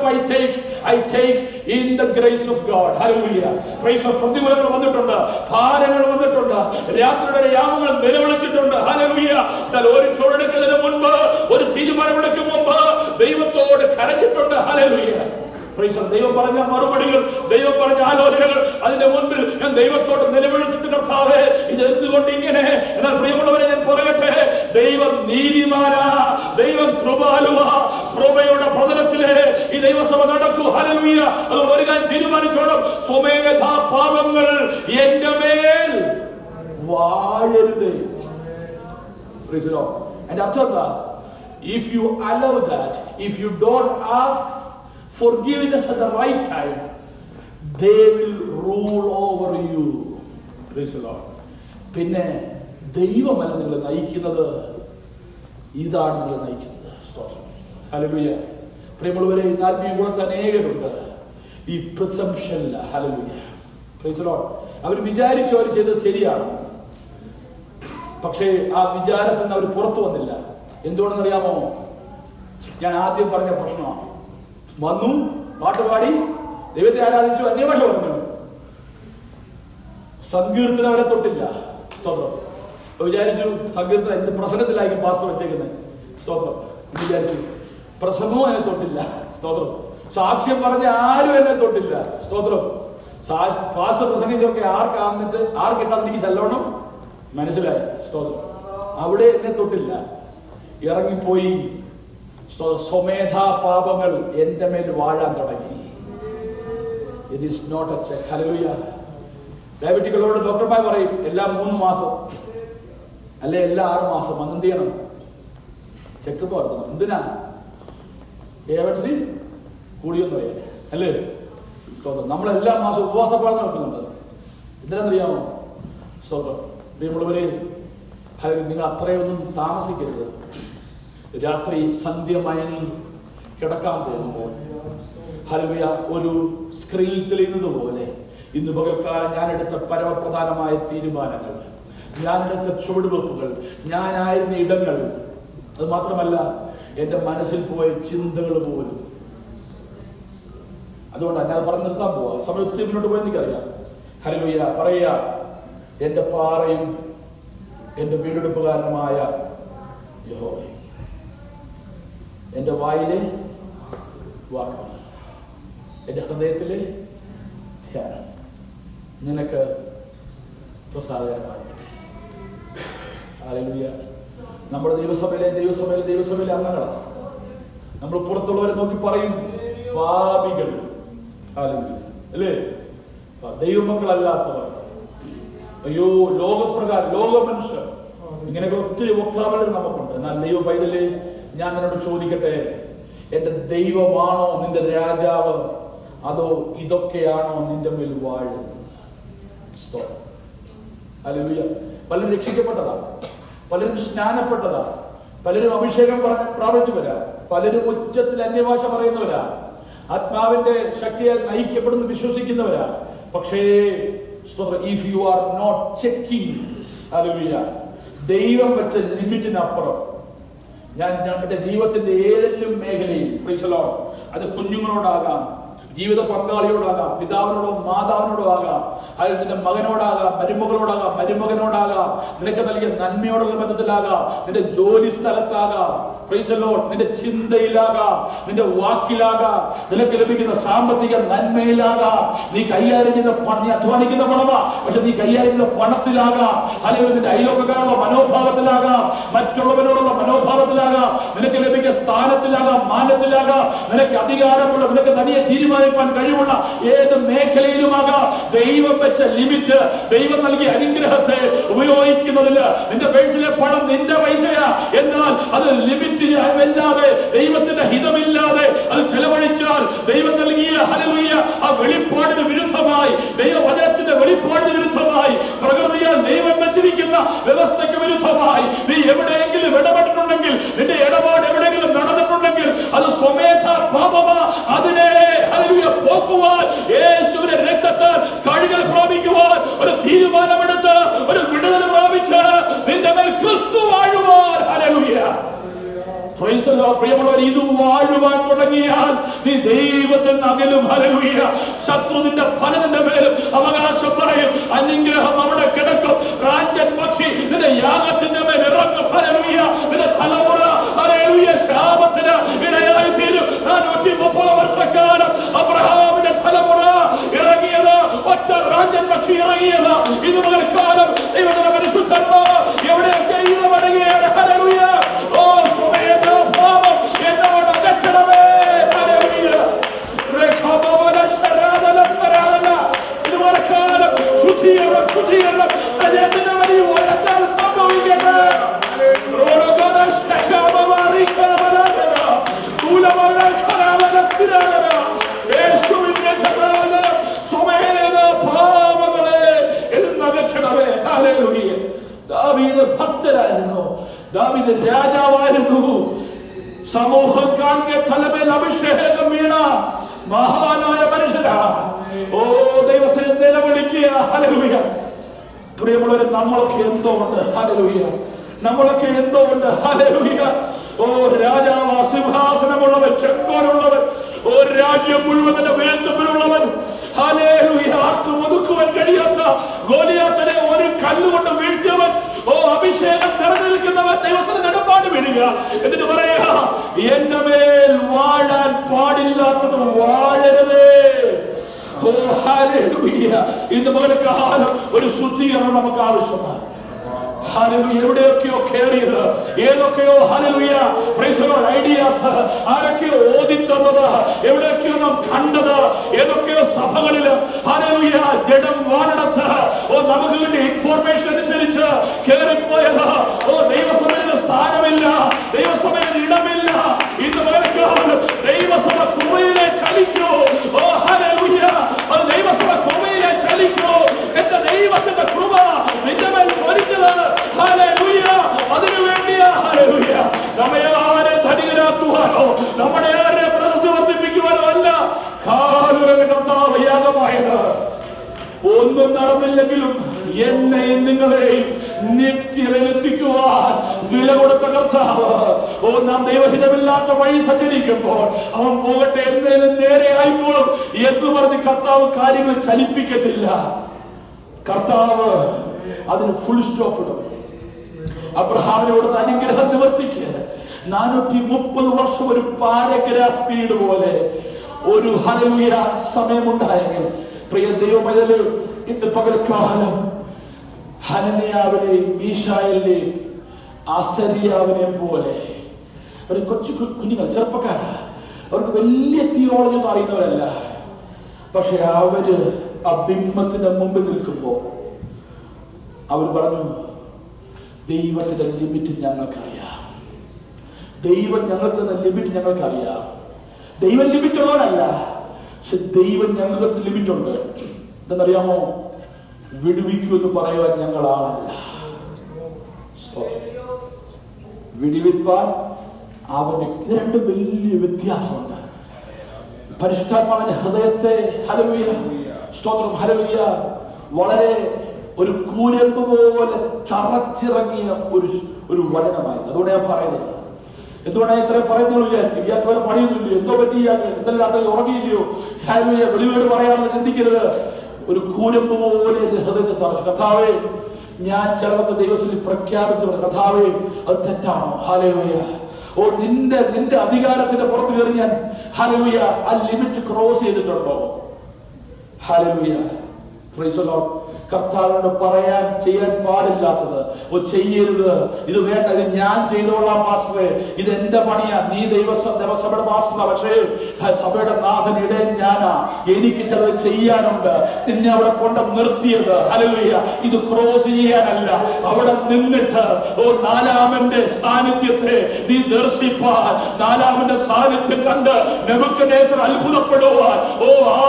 [SPEAKER 1] I take in the grace of God. Hallelujah. Praise the Lord. പ്രതികൂലങ്ങൾ വന്നിട്ടുണ്ട്, ഭാരങ്ങൾ വന്നിട്ടുണ്ട്, രാത്രിയുടെ യാമങ്ങൾ നിലവിളിച്ചിട്ടുണ്ട്. ഹല്ലേലൂയ. എന്നാൽ ഒരു ചുവടെടുക്കുന്നതിന് മുൻപ്, ഒരു തീരുമാനമെടുക്കും മുമ്പ് ദൈവത്തോട് കരഞ്ഞിട്ടുണ്ട്. ഹല്ലേലൂയ. ദൈവം പറഞ്ഞ മറുപടികൾ, ദൈവം പറഞ്ഞ ആലോചനകൾ, അതിന്റെ മുൻപിൽ ഞാൻ ദൈവത്തോട് നിലവിളിച്ചിട്ട് കർത്താവേ ഇത് എന്തുകൊണ്ട് ഇങ്ങനെ? എന്നാൽ പ്രിയമുള്ളവരെ, ഞാൻ പറയട്ടെ, ദൈവം നീതിമാനാ, ദൈവം കൃപാലുവാ. കൃപയുടെ പ്രതലത്തിലെ ഈ ദൈവസഭ നടക്കൂ. ഹല്ലേലൂയ. അതുകൊണ്ട് ഒരു കാര്യം തീരുമാനിച്ചോണം, സ്വമേധാ പാപങ്ങൾ എന്റെ മേൽ വാഴരുത്. എന്റെ അർത്ഥം എന്താ? If you allow that, if you don't ask forgiveness at the right time, they will rule over you. Praise the Lord. പിന്നെ ദൈവമല്ല നിങ്ങളെ നയിക്കുന്നത്, ഇതാണ് നിങ്ങളെ നയിക്കുന്നത്. ഹല്ലേലൂയ. പ്രിയമുള്ളവരെ, ആത്മീയ ഗുണത്തിൽ അനേകരുണ്ട് ഈ പ്രിസംഷനിൽ. ഹല്ലേലൂയ. Praise the Lord. അവർ വിചാരിച്ചു അവർ ചെയ്തത് ശരിയാണ്, പക്ഷേ ആ വിചാരത്തിൽ നിന്ന് അവർ പുറത്തു വന്നില്ല. എന്തുകൊണ്ടെന്നറിയാമോ? ഞാൻ ആദ്യം പറഞ്ഞ പ്രശ്നമാണ്. വന്നു, പാട്ടുപാടി, ദൈവത്തെ ആരാധിച്ചു, അന്യഭാഷ പറഞ്ഞു, സങ്കീർത്തനം അവരെ തൊട്ടില്ല. സ്തോത്രം. വിചാരിച്ചു സങ്കീർത്തനം എന്ത് പ്രസംഗത്തിലായിരിക്കും പാസ്റ്റർ വെച്ചേക്കുന്നത്. സ്തോത്രം. വിചാരിച്ചു പ്രസംഗവും എന്നെ തൊട്ടില്ല. സ്തോത്രം. സാക്ഷ്യം പറഞ്ഞ ആരും എന്നെ തൊട്ടില്ല. സ്തോത്രം. പാസ്റ്റർ പ്രസംഗിച്ചൊക്കെ ആർക്കിട്ടാ എനിക്ക് ചെല്ലണം മനസ്സിലായി. സ്തോത്രം. അവിടെ എന്നെ തൊട്ടില്ല. ഇറങ്ങിപ്പോയി. സ്വമേധാ പാപങ്ങൾ എന്റെ മേൽ വാഴാൻ തുടങ്ങി. It is not a check. Hallelujah. ഡയബറ്റിക്കുകളോട് ഡോക്ടർമാർ പറയും എല്ലാ 3 മാസം അല്ലെ എല്ലാ 6 മാസം അന്ന് എന്ത് ചെയ്യണം? ചെക്കപ്പ് നടത്തണം. എന്തിനാ? A1C കൂടിയെന്ന് പറയാം അല്ലേ? നമ്മൾ എല്ലാ മാസവും ഉപവാസപ്പാട് നടത്തുന്നുണ്ട്. എന്തിനാണെന്നറിയാമോ? സ്വന്തം പ്രിയമുള്ളവരെ, നിങ്ങൾ അത്രയൊന്നും താമസിക്കരുത്. രാത്രി സന്ധ്യമയങ്ങി കിടക്കാൻ പോകുമ്പോൾ ഹല്ലേലൂയ ഒരു സ്ക്രീനിൽ തെളിയുന്നത് പോലെ ഇന്ന് പകൽക്കാലം ഞാൻ എടുത്ത പരമപ്രധാനമായ തീരുമാനങ്ങൾ, ഞാൻ എടുത്ത ചുവടുവെപ്പുകൾ, ഞാനായിരുന്ന ഇടങ്ങൾ, അത് മാത്രമല്ല എന്റെ മനസ്സിൽ പോയ ചിന്തകൾ പോലും. അതുകൊണ്ടാണ് ഞാൻ പറഞ്ഞു നിർത്താൻ പോവാ. സമയത്ത് മുന്നോട്ട് പോയി എനിക്കറിയാം. ഹല്ലേലൂയ. പറയുക, എന്റെ പാറയും എന്റെ വീണ്ടെടുപ്പുകാരനുമായ യഹോവേ, എന്റെ വായിലെ വാക്കുകൾ, എന്റെ ഹൃദയത്തിലെ ധ്യാനം നിനക്ക് പ്രസാദകരമാകട്ടെ. ഹല്ലേലൂയ. നമ്മുടെ ദൈവസഭയിലെ അംഗങ്ങളാണ്. നമ്മൾ പുറത്തുള്ളവരെ നോക്കി പറയും പാപികൾ. ഹല്ലേലൂയ. അല്ലേ? ദൈവമക്കളല്ലാത്തവർ, അയ്യോ ലോകപ്രകാരം, ലോകമനുഷ്യർ, ഇങ്ങനെയൊക്കെ ഒത്തിരി വൊക്കാബുലറി നമുക്കുണ്ട്. എന്നാൽ ദൈവ പൈതലേ, ഞാൻ നിന്നോട് ചോദിക്കട്ടെ, എന്റെ ദൈവമാണോ നിന്റെ രാജാവ്, അതോ ഇതൊക്കെയാണോ നിന്റെ മേൽ വാഴുന്നത്? ഹല്ലേലൂയ. പലരും രക്ഷിക്കപ്പെട്ടതാ, പലരും സ്നാനപ്പെട്ടതാ, പലരും അഭിഷേകം പ്രാപിച്ചവരാ, പലരും ഉച്ചത്തിൽ അന്യഭാഷ പറയുന്നവരാ, ആത്മാവിന്റെ ശക്തിയാൽ നയിക്കപ്പെടുന്നു വിശ്വസിക്കുന്നവരാ. പക്ഷേ if you are not checking, hallelujah, ദൈവം വെച്ച ലിമിറ്റിനപ്പുറം ഞാൻ എന്റെ ജീവിതത്തിന്റെ ഏതെങ്കിലും മേഖലയിൽ, പ്രൈസ് ദി ലോർഡ്, അത് കുഞ്ഞുങ്ങളോടാകാം, ജീവിത പങ്കാളിയോടാകാം, പിതാവിനോടോ മാതാവിനോടോ ആകാം, അതിൽ നിന്റെ മകനോടാകാം, മരുമകളോടാകാം, മരുമകനോടാകാം, നിനക്ക് നൽകിയ നന്മയോടുള്ള ബന്ധത്തിലാകാം, നിന്റെ ജോലി സ്ഥലത്താകാം, പ്രൈസ് ദി ലോർഡ്, നിന്റെ ചിന്തയിലാകാം, നിന്റെ വാക്കിലാകാം, നിനക്ക് ലഭിക്കുന്ന സാമ്പത്തിക നന്മയിലാകാം, നീ കൈകാര്യം ചെയ്യുന്ന നീ അധ്വാനിക്കുന്ന പണമാ, പക്ഷെ നീ കൈകാര്യം ചെയ്യുന്ന പണത്തിലാകാം, അല്ലെങ്കിൽ നിന്റെ അയലോക്കക്കാരുള്ള മനോഭാവത്തിലാകാം, മറ്റുള്ളവരോടുള്ള മനോഭാവത്തിലാകാം, നിനക്ക് ലഭിക്കുന്ന സ്ഥാനത്തിലാകാം, മാനത്തിലാകാം, നിനക്ക് അധികാരമുള്ള, നിനക്ക് തനിയെ തീരുമാനിക്കാൻ കഴിവുള്ള ഏത് മേഖലയിലുമാകാം, ദൈവം വെച്ച ലിമിറ്റ്, ദൈവം നൽകിയ അനുഗ്രഹത്തെ ഉപയോഗിക്കുന്നതില്ല. നിന്റെ പേഴ്സിലെ പണം നിന്റെ പൈസയാ, എന്നാൽ അത് ലിമിറ്റ് ഇല്ലാതെ, ദൈവത്തിന്റെ ഹിതമില്ലാതെ അത് ചെലവഴിച്ചാൽ ദൈവം നൽകിയ ഹല്ലേലൂയ ആ വെളിപ്പാടിന് വിരുദ്ധമായി, ദൈവവചനത്തിന്റെ വെളിപ്പാടിന് വിരുദ്ധമായി, പ്രകൃതിയാൽ ദൈവം വെച്ചിരിക്കുന്ന വ്യവസ്ഥയ്ക്ക് വിരുദ്ധമായി നീ എവിടെയെങ്കിലും ഇടപെട്ടിട്ടുണ്ടെങ്കിൽ, നിന്റെ ഇടപാട് എവിടെയെങ്കിലും നടന്നിട്ടുണ്ടെങ്കിൽ അത് സ്വമേധ പാപമാ. അതിനെ ഹല്ലേലൂയ പോക്കുവാൻ, യേശുവിന്റെ രക്തത്താൽ കഴുകൽ പ്രാപിക്കുവാൻ ഒരു തീരുമാനമെടുത്ത്, ഒരു വിടുതൽ പ്രാപിച്ച് നിന്റെ മേൽ ക്രിസ്തു വാഴുവാൻ. ഹല്ലേലൂയ. പ്രിയമുള്ളവർ, ഇത് വാഴുവാൻ തുടങ്ങിയാൽ നീ ദൈവത്തിൽ അകലും. ഹല്ലേലൂയ. ശത്രുവിന്റെ ഫലത്തിന്റെ മേലും അവകാശം പറയും. അനുഗ്രഹം അവിടെ കിടക്കും. റാഞ്ചൻ പക്ഷി നിന്റെ യാഗത്തിന്റെ മേൽ ഇറങ്ങും. ഹല്ലേലൂയ. നിന്റെ തലമുറ ഹല്ലേലൂയ ശാപത്തിന് ഇടയായി തീരും. 430 വർഷക്കാലം അബ്രഹാമിന്റെ തലമുറ ഇറങ്ങിയത്, ഒറ്റ റാഞ്ചൻ പക്ഷി ഇറങ്ങിയത്. ഇത് മുതൽ കാലം ദൈവത്തിന്റെ പരിശുദ്ധാത്മാവ് എവിടെയൊക്കെ ഇടപെടുകയാണ്. ഹല്ലേലൂയ. ഓ സ്വമേധ പാപം എന്നോട് അകറ്റണമേ. ഹല്ലേലൂയ. രേഖാബോധ ശരാദല തരാദല. ഇതുപോലെ കാലം ശുദ്ധീകരണം, ശുദ്ധീകരണം അദ്ദേഹത്തിന്റെ വലിയ ഉയരത്താൽ സംഭവിക്കട്ടെ. റോഡോഗോദ ശകാബമാറിക്കാബലാദല. കൂലമല ഖരാദല തിരാദല. യേശുവിന്റെ ജനാല സ്വമേധ പാപങ്ങളെ എന്നകറ്റണമേ. ഹല്ലേലൂയ. ദാവീദ് ഭക്തനായിരുന്നു, ദാവീദ് രാജാവായിരുന്നു. സമൂഹം കാണെ തലമേൽ അഭിഷേകം വീണ മഹാനായ മനുഷ്യരാ. ഓ ദൈവസേന നിലവിളിക്കുക. ഹല്ലേലൂയ. പ്രിയമുള്ളവരെ, നമ്മളൊക്കെ എന്തോ ഉണ്ട്. ഹല്ലേലൂയ. നമ്മളൊക്കെ എന്തോ ഉണ്ട്. ഹല്ലേലൂയ. ഓ രാജാവ്, സിംഹാസനമുള്ളവൻ, ചെങ്കോലുള്ളവൻ, ഓ രാജ്യം മുഴുവൻ വേൽത്തപ്പിലുള്ളവൻ. ഹല്ലേലൂയ. ആർക്കും ഒതുക്കുവാൻ കഴിയാത്ത ഗോലിയാത്ത് അഭിഷേകം നിറഞ്ഞു നിൽക്കുന്നവൻ ദൈവത്തിന് നടപ്പാട് വീഴുക. എന്നിട്ട് പറയുക, എന്റെ മേൽ വാഴാൻ പാടില്ലാത്തത് വാഴരുതേ. ഓ ഹല്ലേലൂയ. ഇന്ന് പകൽക്കാലം ഒരു ശുദ്ധീകരണം നമുക്ക് ആവശ്യമാണ്. എവിടെയൊക്കെയോ കേറിയത്, ഏതൊക്കെയോ hallelujah praise the Lord ideas ആരൊക്കെയോ ഓതിത്തന്നത്, എവിടെയൊക്കെയോ നാം കണ്ടത്, ഏതൊക്കെയോ സഭകളിൽ ഹല്ലേലൂയ ജഡം വാണടത്ത് നമുക്ക് കിട്ടിയ ഇൻഫോർമേഷൻ അനുസരിച്ച് കേറിപ്പോയത്. ദൈവസഭയിൽ സ്ഥാനമില്ല, ദൈവസഭയിൽ ഇടമില്ല. ഇന്ന് പകൽക്കാലം ദൈവസഭ കൃപയിലെ ചലിക്കൂ. ഹല്ലേലൂയ. ദൈവസഭ കൃപയിലെ ചലിക്കൂ. എന്റെ ദൈവത്തിന്റെ കൃപ നിന്റെ മേൽ ചൊരിഞ്ഞത് ഹല്ലേലൂയ അതിനു വേണ്ടിയാ. ഹല്ലേലൂയ. നമ്മെ ആരെ ധനികരാക്കുവാനോ നമ്മുടെ ആരെ പ്രശസ്തി വർദ്ധിപ്പിക്കുവാനോ അല്ല കാലുകളുടെ കർത്താവ് യാഗമായത്. ഒന്നും നടന്നില്ലെങ്കിലും എന്നെയും നിങ്ങളെയും നിത്യതയിലെത്തിക്കുവാൻ വില കൊടുത്ത കർത്താവ്. നാം ദൈവഹിതമില്ലാത്ത വഴി സഞ്ചരിക്കുമ്പോൾ അവൻ പോകട്ടെ, എന്നേലും നേരെ ആയിക്കോളും എന്ന് പറഞ്ഞ് കർത്താവ് കാര്യങ്ങൾ ചലിപ്പിക്കത്തില്ല. കർത്താവ് അതിന് ഫുൾ സ്റ്റോപ്പ് ഇടും. അബ്രഹാമിനോട് അനുഗ്രഹം നിവർത്തിക്ക്. 430 വർഷം ഒരു പാരഗ്രാഫ് പീരീഡ് പോലെ ഒരു ഹല്ലേലൂയ സമയമുണ്ടായെങ്കിൽ പ്രിയ ദൈവമൈതലേ, ഇന്ന് പകൽക്കാലം ഹനന്യാവിനെയും മീശായേലിനെയും അസരിയാവിനെ പോലെ ഒരു കൊച്ചു കുഞ്ഞുങ്ങൾ, ചെറുപ്പക്കാരാ, അവർക്ക് വലിയ തിയോളജി ഒന്നും അറിയുന്നവരല്ല. പക്ഷെ അവര് ആ ബിംബത്തിന്റെ മുമ്പിൽ നിൽക്കുമ്പോൾ അവർ പറഞ്ഞു, ദൈവത്തിന്റെ ലിമിറ്റ് ഞങ്ങൾക്കറിയാം, ദൈവം ഞങ്ങൾക്ക് തന്ന ലിമിറ്റ് ഞങ്ങൾക്കറിയാം. ദൈവം ലിമിറ്റ് ഉള്ളവരല്ല, പക്ഷെ ദൈവം ഞങ്ങൾക്ക് ലിമിറ്റ് ഉണ്ട്. എന്തെന്നറിയാമോ? വിടുവിക്കുമെന്ന് പറയുവാൻ ഞങ്ങളാണല്ല. വിടുവിപ്പാൻ അവന്റെ, ഇത് രണ്ടും വലിയ വ്യത്യാസമുണ്ട്. പരിശുദ്ധാത്മാവിന്റെ ഹൃദയത്തെ ഹല്ലേലൂയ സ്തോത്രം ഹല്ലേലൂയ വളരെ ഒരു കൂരമ്പ് പോലെ തറച്ചിറങ്ങിയ ഒരു വചനമായിരുന്നു. അതുകൊണ്ട് ഞാൻ പറയുന്നത്, എന്തുകൊണ്ടാണ് ഇത്രയും പറയുന്നുള്ളൂ? ഇയാൾക്ക് വേറെ പണിയൊന്നുമില്ലയോ? എന്തോ പറ്റി ഇയാൾക്ക്? ഇന്നലെ രാത്രി ഉറങ്ങിയില്ലയോ? ഹല്ലേലൂയ. വെളിവേട് പറയാമെന്ന് ചിന്തിക്കരുത്. ഒരു കൂരമ്പ് പോലെ എന്റെ ഹൃദയത്തെ തറച്ചു. കർത്താവേ, ഞാൻ ചിലർക്ക് ദൈവത്തിൽ പ്രഖ്യാപിച്ചു, കർത്താവേ അത് തെറ്റാണോ? ഹല്ലേലൂയ. നിന്റെ അധികാരത്തിന്റെ പുറത്ത് കയറി ഞാൻ ഹല്ലേലൂയ ആ ലിമിറ്റ് ക്രോസ് ചെയ്തിട്ടുണ്ടോ? ഹല്ലേലൂയ. Praise the Lord. കർത്താവിനോട് പറയാൻ ചെയ്യാൻ പാടില്ലാത്തത് ചെയ്യരുത്, ഇത് വേണ്ട, ഇത് ഞാൻ ചെയ്തോളാം പാസ്റ്ററെ, ഇത് എന്റെ പണിയാ, നീ ദേവസഭയുടെ പാസ്റ്ററാ, പക്ഷേ സഭയുടെ നാഥൻ ഇടയൻ ഞാനാ, എനിക്ക് ചിലത് ചെയ്യാനുണ്ട്. നിന്നെ അവിടെ കൊണ്ട് നിർത്തിയത് ഹല്ലേലൂയ ഇത് ക്രോസ് ചെയ്യാനല്ല, അവിടെ നിന്നിട്ട് നാലാമന്റെ സാന്നിധ്യത്തെ നീ ദർശിപ്പാൻ, നാലാമന്റെ സാന്നിധ്യം കണ്ട് നെബൂഖദ്നേസർ അത്ഭുതപ്പെടുവാൻ.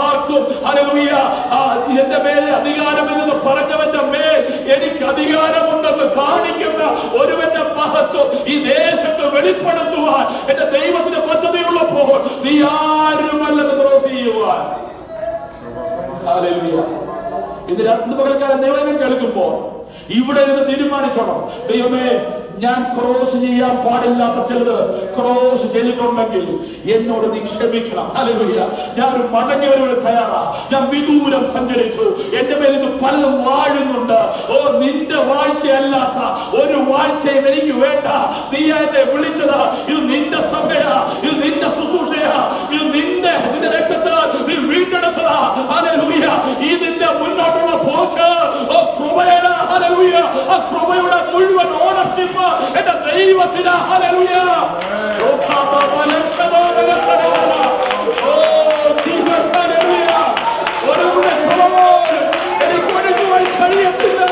[SPEAKER 1] ആർക്കും ഹല്ലേലൂയ എന്റെ മേലെ അധികാരമില്ലെന്ന് പറഞ്ഞവന്റെ മേൽ എനിക്ക് അധികാരമുണ്ടെന്ന് കാണിക്കുന്ന ഒരുവന്റെ മഹത്വം ഈ ദേശത്ത് വെളിപ്പെടുത്തുവാൻ എന്റെ ദൈവത്തിന്റെ പദ്ധതിയുള്ളപ്പോൾ നീ ആരുമല്ലെന്ന് ക്രോസ് ചെയ്യുവാൻ. ഹല്ലേലൂയ. ഇത് രണ്ട് പകൽക്കാലം ദൈവം കേൾക്കുമ്പോൾ ഇവിടെ നിന്ന് തീരുമാനിച്ചോണം, ദൈവമേ, ഞാൻ ക്രോസ് ചെയ്യാൻ പാടില്ലാത്ത ചിലത് ക്രോസ് ചെയ്തിട്ടുണ്ടെങ്കിൽ എന്നോട് നീ ക്ഷമിക്കണം. ഹല്ലേലൂയ. ഞാൻ ഒരു മടങ്ങി വരുവാൻ തയ്യാറാ. ഞാൻ വിദൂരം സഞ്ചരിച്ചു, എന്റെ മേൽ ഇത് പലതും വാഴുന്നുണ്ട്. നിന്റെ വാഴ്ചയല്ലാത്ത ഒരു വാഴ്ചയും എനിക്ക് വേണ്ട. നീ എന്നെ വിളിച്ചത്, ഇത് നിന്റെ സഭയാ, ഇത് നിന്റെ ശുശ്രൂഷയാ, ഇത് നിന്റെ രക്തത്താൽ നീ വീണ്ടെടുത്തതാ. ഹല്ലേലൂയ. ഇതിന്റെ മുന്നോട്ടുള്ള പോക്ക് കൃപയുടെ ഹല്ലേലൂയ, ആ കൃപയുടെ മുഴുവൻ ഓണർഷിപ്പ് എന്റെ ദൈവത്തിന്. ഹല്ലേലൂയ. എനിക്ക് ഒഴുകുവാൻ കഴിയത്തില്ല.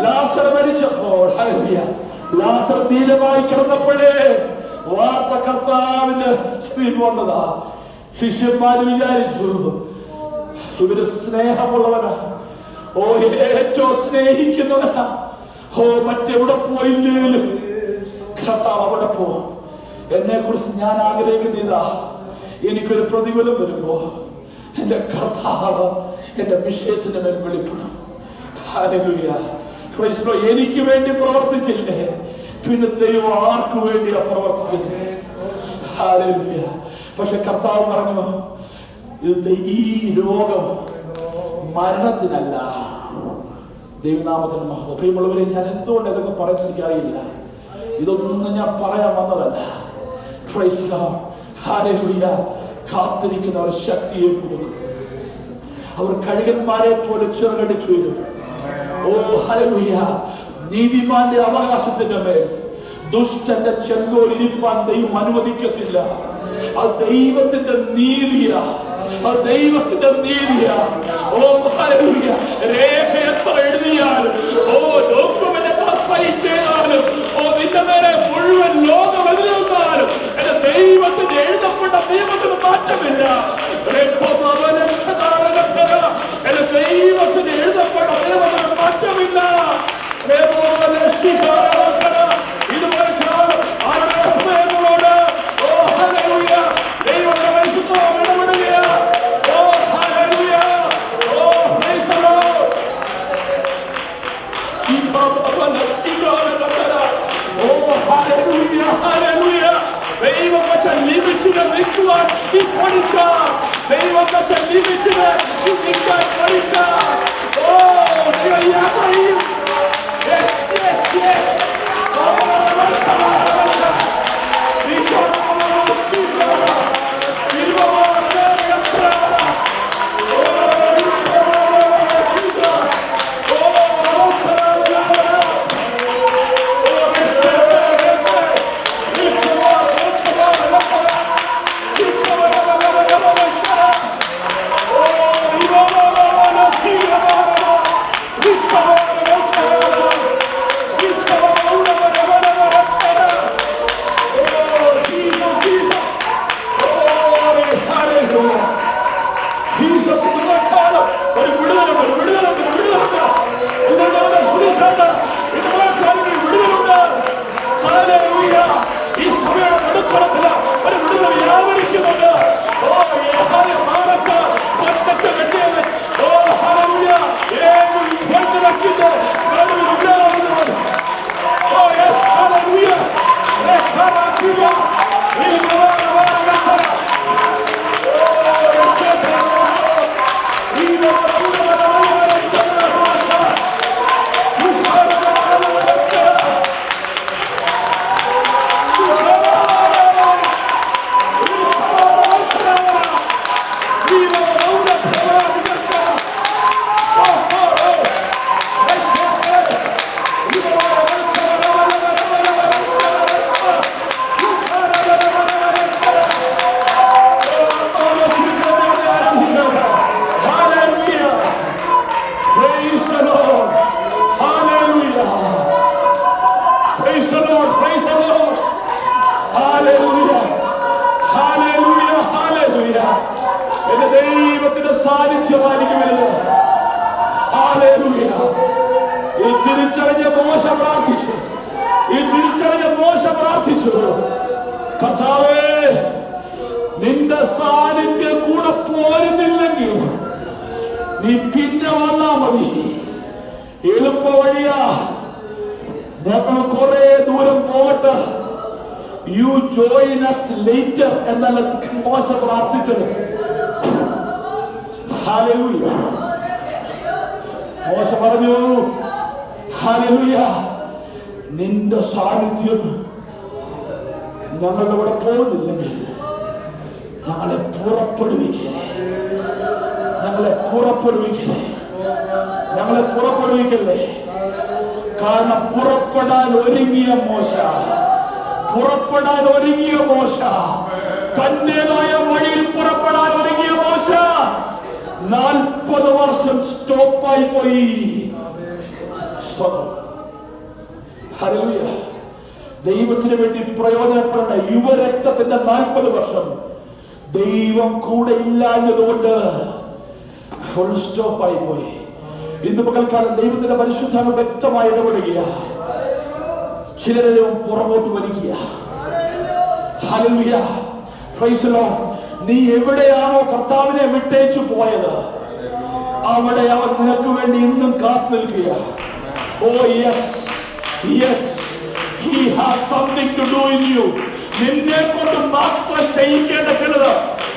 [SPEAKER 1] ലാസർ മരിച്ചപ്പോൾ ഹല്ലേലൂയ ലാസർ നീലമായി കിടന്നപ്പോഴേ വാർത്ത കർത്താവിന്റെ ചെവിയിൽ വന്നതാ. ശിഷ്യന്മാര് വിചാരിച്ചു ഇവര് സ്നേഹമുള്ളവനാ, ഓ ഏറ്റവും സ്നേഹിക്കുന്നവനാ, ഓ മറ്റെവിടെ പോയില്ലേലും കർത്താവ് അവിടെ പോ. എന്നെ കുറിച്ച് ഞാൻ ആഗ്രഹിക്കുന്ന ഇതാ, എനിക്കൊരു പ്രതികൂലം വരുമ്പോ എന്റെ കർത്താവ് എന്റെ വിഷയത്തിന്റെ മേൽ വെളിപ്പെടും. ഹല്ലേലൂയ. Praise the Lord. എനിക്ക് വേണ്ടി പ്രവർത്തിച്ചില്ലേ, പിന്നെ ദൈവം ആർക്കു വേണ്ടിയാ പ്രവർത്തിക്കുന്നത്? ഹല്ലേലൂയ. പക്ഷെ കർത്താവ് പറഞ്ഞു, ഈ രോഗം മരണത്തിനല്ല. ദൈവനാമത്തിന് മഹത്വം. പ്രിയമുള്ളവരെ, ഞാൻ എന്തുകൊണ്ട് ഇതൊക്കെ പറഞ്ഞിരിക്കറിയില്ല. ഇതൊന്നും ഞാൻ പറയാൻ വന്നതല്ല. Price the Lord. ഹല്ലേലൂയ. കാത്തിരിക്കുന്ന ഒരു ശക്തിയെ കൊടുക്കും. അവർ കഴുകന്മാരെ പോലെ ചിറകടിച്ചു വരും. ഓ ഹല്ലേലൂയ. നീതിമാന്റെ അവകാശത്തിന്റെ മേൽ ദുഷ്ടന്റെ ചെങ്കോൽ ഇരിപ്പാൻ ദൈവം അനുവദിക്കത്തില്ല. അത് ദൈവത്തിന്റെ നീതിയാ, അത് ദൈവത്തിന്റെ നീതിയാ. ഓ ഹല്ലേലൂയ. രേഖ എത്ര എഴുതിയാലും, ഓ ഡോക്യുമെന്റ് എത്ര സൈൻ ചെയ്താലും, ഓ നിന്റെ നേരെ മുഴുവൻ ലോകം എതിർത്താലും എന്റെ ദൈവത്തിന്റെ എഴുതപ്പെട്ട നിയമത്തിന് മാറ്റമില്ല. എന്റെ ദൈവത്തിന്റെ എഴുതപ്പെട്ട നിയമത്തിന് മാറ്റമില്ല. ഇതുപോലെ ഓ ഹല്ലേലൂയ ദൈവത്തെ ഇടപെടുകയാ. ഓ ഹല്ലേലൂയ. ഓ പ്രൈസ് ദി ലോർഡ്. ഓ ഹല്ലേലൂയ. ഹല്ലേലൂയ. ദൈവം വെച്ച ലിമിറ്റിനെ നിൽക്കുവാൻ ഈ പഠിച്ച, ദൈവം വെച്ച ലിമിറ്റിനെ നിൽക്കാൻ പഠിച്ച, ഓ ദൈവം യാത്ര ചെയ്യും. Yes, yes, yes. കർത്താവേ, നിന്റെ സാന്നിധ്യം കൂടെ പോരുന്നില്ലെങ്കിൽ നീ പിന്നെ വന്നാ മതി. എളുപ്പ വഴിയാ, ഞങ്ങൾ കുറെ ദൂരം പോകട്ടെ. യു ജോയിൻ അസ് ലേറ്റർ എന്നല്ല മോശ പ്രാർത്ഥിച്ചത്. ഹല്ലേലൂയ. മോശ പറഞ്ഞു, ഹല്ലേലൂയ, നിന്റെ സാന്നിധ്യം ഞങ്ങളുടെ ഇവിടെ പോകുന്നില്ലെങ്കിൽ ഞങ്ങളെ പുറപ്പെടുവിക്കല്ലേ, ഞങ്ങളെ പുറപ്പെടുവിക്കല്ലേ, ഞങ്ങളെ പുറപ്പെടുവിക്കല്ലേ. കാരണം പുറപ്പെടാൻ ഒരുങ്ങിയ മോശ, പുറപ്പെടാൻ ഒരുങ്ങിയ മോശ, തന്റേതായ വഴിയിൽ പുറപ്പെടാൻ ഒരുങ്ങിയ മോശ 40 വർഷം സ്റ്റോപ്പായി പോയി. ഹല്ലേലൂയ. ദൈവത്തിന് വേണ്ടി പ്രയോജനപ്പെടുന്ന യുവരക്തത്തിന്റെ 40 വർഷം ദൈവം കൂടെ ഇല്ലാഞ്ഞതുകൊണ്ട് ഫുൾ സ്റ്റോപ്പ് ആയി പോയി. ഇന്ന് പകൽക്കാലം ദൈവത്തിന്റെ പരിശുദ്ധാത്മ വ്യക്തമായി ഇടപെടുക. ചിലരെ ദൈവം പുറകോട്ട് വലിക്കുക. Hallelujah, praise the Lord. നീ എവിടെയാണോ കർത്താവിനെ വിട്ടേച്ചു പോയത് അവിടെ അവൻ നിനക്ക് വേണ്ടി ഇന്നും കാത്തു നിൽക്കുക. Oh yes, yes, he has something to do in you. നിന്നെ കൊണ്ട് മാത്രം ചെയ്യിക്കേണ്ട ചിലത്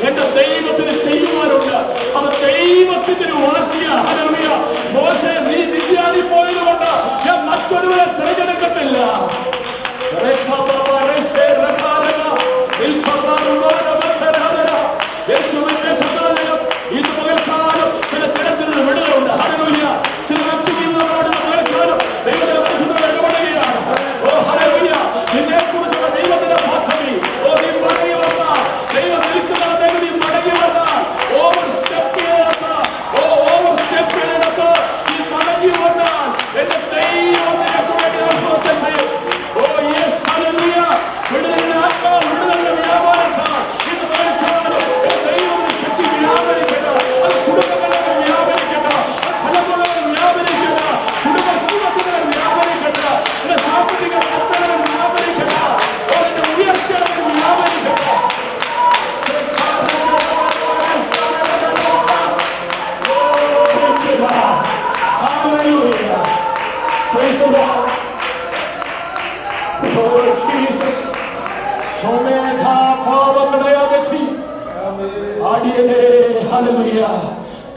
[SPEAKER 1] എന്റെ ദൈവത്തിന് ചെയ്യുവാനുണ്ട്. അത് ദൈവത്തിന്റെ ഒരു വാശിയാണ്. ഹല്ലേലൂയ. മോശെ, നീ മിദ്യാനിൽ പോയതുകൊണ്ട് ഞാൻ മറ്റൊരുവരെ തിരഞ്ഞെടുക്കത്തില്ല. യേശുവിന്റെ ഇന്ന് പകൽക്കാലം ചില തരത്തിൽ വിടുതലുണ്ട്. ഹല്ലേലൂയ. ചില വ്യക്തികളോട് പകൽക്കാലം ദൈവത്തിന്റെ പരിശുദ്ധത ഇടപെടുകയാണ്. ഓ ഹല്ലേലൂയ. നിന്നെക്കുറിച്ചുള്ള ദൈവത്തിന്റെ പദ്ധതി, ഓ നീ മടങ്ങി വന്നാൽ ദൈവം നിൽക്കുന്ന നീ മടങ്ങി വന്നാൽ ഓവർ സ്റ്റെപ്പ് ചെയ്തെടുത്ത് നീ മടങ്ങി വന്നാൽ എന്റെ ദൈവം നിനക്ക് വേണ്ടി അത്ഭുതം ചെയ്യും. ഓ യെസ്, ഹല്ലേലൂയ. വിടുതലിന്റെ ആത്മാവ്, വിടുതലിന്റെ വ്യാപാരത്താൽ ഇന്ന് പകൽക്കാലം ദൈവത്തിന്റെ ശക്തി വ്യാപരിക്കട്ടെ. അത് കുടുംബങ്ങളിൽ വ്യാപരിക്കട്ടെ, ഫലങ്ങളിൽ വ്യാപരിക്കട്ടെ, കുടുംബ ജീവിതത്തിൽ വ്യാപരിക്കട്ടെ, സാമ്പത്തിക നന്മകളിൽ വ്യാപരിക്കട്ടെ, അതിന്റെ ഉയർച്ചകളിൽ വ്യാപരിക്കട്ടെ. Hallelujah. Praise the Lord. Oh Jesus. Someta paavangale agetti. Adiyane. Hallelujah.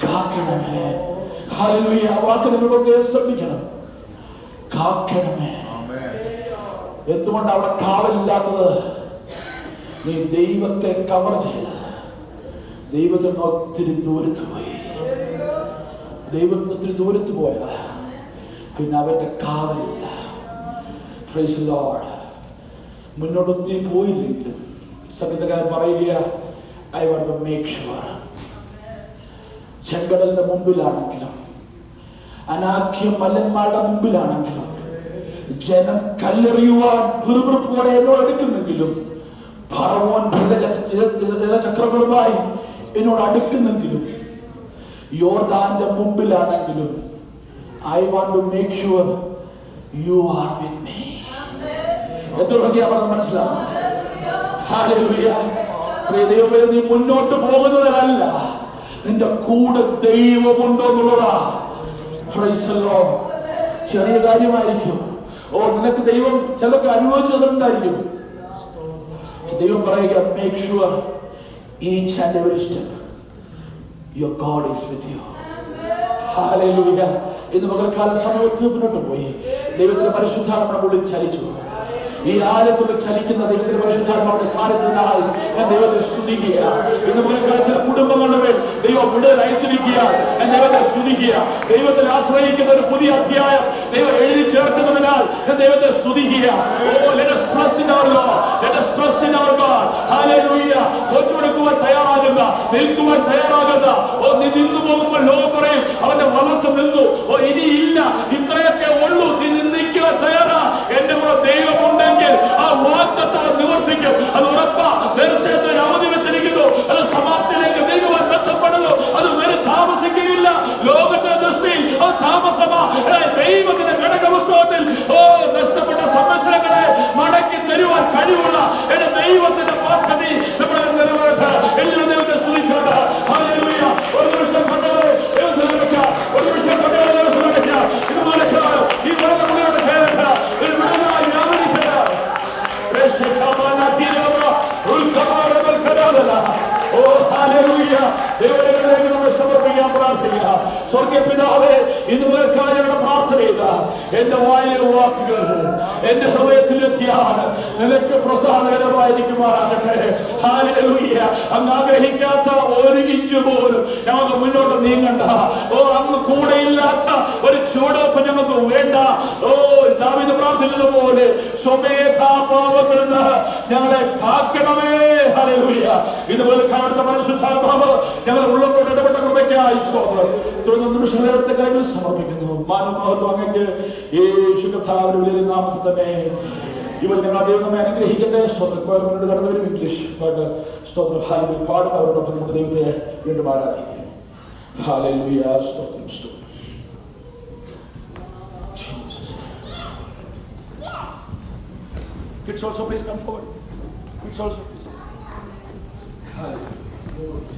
[SPEAKER 1] കാക്കണമേ. Hallelujah. വാക്കുകളോട് ശ്രദ്ധിക്കണം. കാക്കണമേ. എന്തുകൊണ്ട് അവിടെ കാവലില്ലാത്തത്? നീ ദൈവത്തെ കവർ ചെയ്ത് ദൈവത്തിന് ഒത്തിരി ദൂരത്ത് പോയി. ദൈവത്തിന് ഒത്തിരി ദൂരത്ത് പോയാ പിന്നെ അവന്റെ കാവലില്ല. Praise the Lord. മുന്നോട്ടൊത്തിരി പോയില്ലെങ്കിലും സംഗീതകാരൻ പറയുക, I want to make sure. ചെങ്കടലിന്റെ മുമ്പിലാണെങ്കിലും അനാഥ്യ മല്ലന്മാരുടെ മുമ്പിലാണെങ്കിലും ജനം കല്ലെറിയുവാൻ പിറുപിറുപ്പോടെ എന്നോട് അടുക്കുന്നെങ്കിലും ഫറവോൻ ചക്രങ്ങളുമായി എന്നോട് അടുക്കുന്നെങ്കിലും യോർദാന്റെ മുമ്പിലാണെങ്കിലും I want to make sure you are with me. എത്രയൊക്കെയാ പറഞ്ഞത് മനസ്സിലാവും? ഹല്ലേലൂയ. ദൈവമേ, നീ മുന്നോട്ട് പോകുന്നതല്ല, നിന്റെ കൂടെ ദൈവമുണ്ടോ എന്നുള്ളതാ. Praise the Lord. ചെറിയ കാര്യമായിരിക്കും. ഓ, നിനക്ക് ദൈവം ചിലർക്ക് അനുഭവിച്ചു തന്നിട്ടുണ്ടായിരിക്കും. ദൈവം പറയുക, make sure each and every step your God is with you. Hallelujah. ഇന്ന് പകൽക്കാലം സമയത്ത് മുന്നോട്ട് പോയി ദൈവത്തിന്റെ പരിശുദ്ധാത്മാവ് ഉള്ളിൽ ചലിച്ചു. ഈ ആലയത്തിൽ ചലിക്കുന്ന ദൈവത്തിന്റെ പരിശുദ്ധാത്മാവിന്റെ സാന്നിധ്യത്താൽ ഞാൻ ദൈവത്തെ സ്തുതിക്കുക. ഇന്ന് പകൽക്കാലം ചില കുടുംബങ്ങളുടെ മേൽ ദൈവം വിടുതൽ അയച്ചിരിക്കുക. ഞാൻ ദൈവത്തെ സ്തുതിക്കുക. ദൈവത്തിൽ ആശ്രയിക്കുന്ന ഒരു പുതിയ അധ്യായം ദൈവം എഴുതി ചേർക്കുന്നതിനാൽ ഞാൻ ദൈവത്തെ സ്തുതിക്കുക. Oh, let us trust in our Lord. Let us trust in our God. Hallelujah. തോറ്റുകൊടുക്കുവാൻ തയ്യാറാകുക, നിൽക്കുവാൻ തയ്യാറാകുക. ഓ, നീ നിന്നു പോകുമ്പോൾ ലോകം പറയും അവന്റെ വളർച്ച നിന്നു. ഓ, ഇനിയില്ല, ഇത്രയൊക്കെ ഉള്ളൂ. നീ നിന്ദിക്കുവാൻ തയ്യാറാ. എന്റെ കൂടെ ദൈവമുണ്ടെങ്കിൽ ആ വാഗ്ദത്തം നിവർത്തിക്കും. അത് ഉറപ്പാ. ദർശനത്തിന് അവധി വെച്ചിരിക്കുന്നു. അത് സമാപ്തിയിലേക്ക് നീങ്ങുവാൻ ബന്ധപ്പെടുന്നു. അത് വരെ താമസിക്കുകയില്ല. ലോകത്തിന്റെ ദൃഷ്ടിയിൽ അത് താമസമാ. ദൈവത്തിന്റെ ഘടകപുസ്തകത്തിൽ ഓ, നഷ്ടപ്പെട്ട സംവത്സരങ്ങളെ മടക്കി തരുവാൻ കഴിവുള്ള എന്റെ ദൈവത്തിന്റെ പദ്ധതി നമ്മുടെ നിലവാരത്ത് എല്ലാവരും ദൈവത്തെ സ്തുതിച്ചോണ്ട്. ഹല്ലേലൂയ. ഒരു നിമിഷം കൊണ്ടുപോയി ദിവസം നടക്കുക. ഒരു നിമിഷം കൊണ്ടുപോയി ദിവസം നടക്കുക. ഇത് നടക്കുക. ഈ വളരെ മുന്നോട്ട് കയറട്ടെ. ഒരു വിടുതലായി വ്യാപരിക്കട്ടെ. ഓ, ഹല്ലേലൂയ. ദൈവത്തിലേക്ക് നമ്മൾ സമർപ്പിക്കാൻ പ്രാർത്ഥിക്കുക. സ്വർഗ്ഗീയ പിതാവേ, ഇന്ന് മുതൽക്കാരുടെ പ്രാർത്ഥന ചെയ്ത എന്റെ വായിലെ വാക്കുകൾ എന്റെ ഹൃദയത്തിലെത്തിയാൽ നിനക്ക് പ്രസാദകരമായിരിക്കുമാറാകട്ടെ. ഹല്ലേലൂയ. അങ്ങ് ആഗ്രഹിക്കാത്ത ഒരു ഇഞ്ച് പോലും ഞങ്ങൾക്ക് മുന്നോട്ട് നീങ്ങണ്ട. ഓ, അങ്ങ് കൂടെയില്ലാത്ത ഒരു ചുവടുവെപ്പ് ഞങ്ങൾക്ക് വേണ്ട. ഓ, ദാവീദ് പ്രാർത്ഥിച്ചതുപോലെ സ്വമേധാ പാപങ്ങളിൽ നിന്ന് ഞങ്ങളെ കാക്കണമേ. ഹല്ലേലൂയ. ഇതുപോലെ കാണുന്ന പരിശുദ്ധാത്മാവ് ഞങ്ങളുടെ ഉള്ളവരോട് ഇടപെട്ട കൃപയ്ക്കായി സ്തോത്രം. തുടർന്ന് നിമിഷങ്ങളുടെ കൈകളിൽ സമർപ്പിക്കുന്നു. മാനമഹത്വം അങ്ങേക്ക് യേശു കർത്താവിന്റെ വലിയ നാമത്തിൽ തന്നെ. യുവജനങ്ങൾ ദൈവം നമ്മെ അനുഗ്രഹിക്കട്ടെ. മുന്നോട്ട് കടന്നു വരും. ഇംഗ്ലീഷ് പാട്ട് സ്തോത്രം ഹാലലൂയ പാടും. അവരോടൊപ്പം നമുക്ക് ദൈവത്തെ വീണ്ടും ആരാധിക്കാം. ഹാലലൂയ സ്തോത്രം സ്തോത്രം. Kids also please come forward. Kids also please. Hallelujah.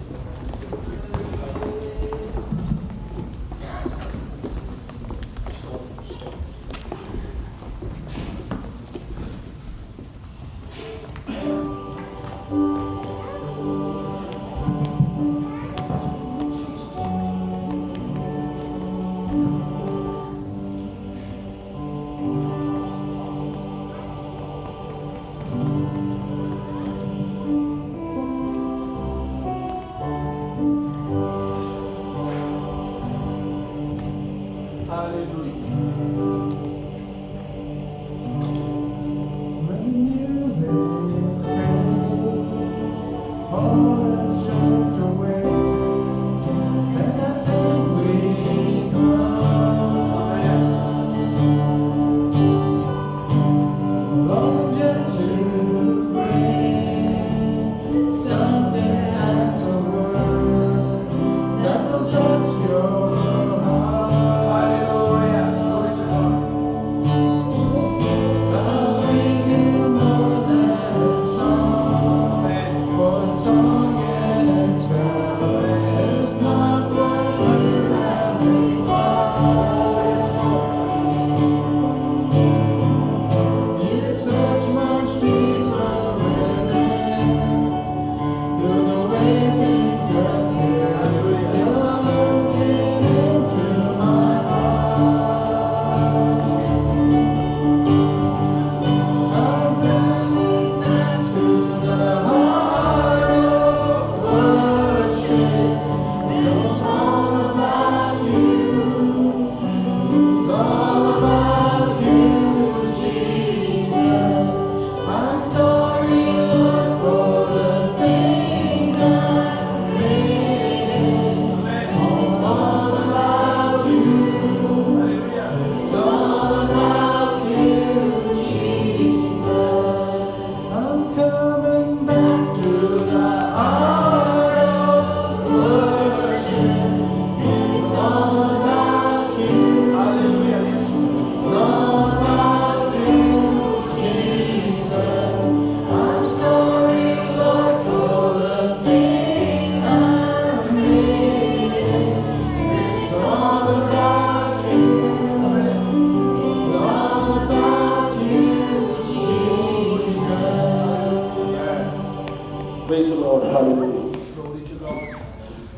[SPEAKER 1] Praise the Lord. Hallelujah. Glory to God.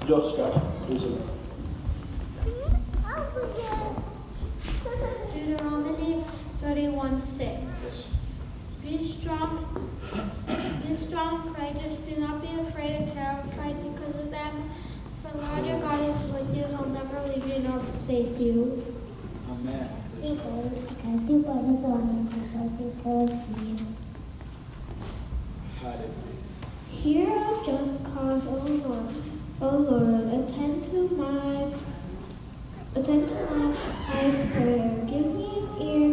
[SPEAKER 1] Just start. Praise the Lord.
[SPEAKER 4] Deuteronomy 31:6. Be strong, courageous. Do not be afraid or terrified because of them. For the Lord your God is with you. He'll never leave you nor forsake you.
[SPEAKER 1] Amen. Hallelujah.
[SPEAKER 4] Hear our just cause, O Lord, attend to my prayer. Give me an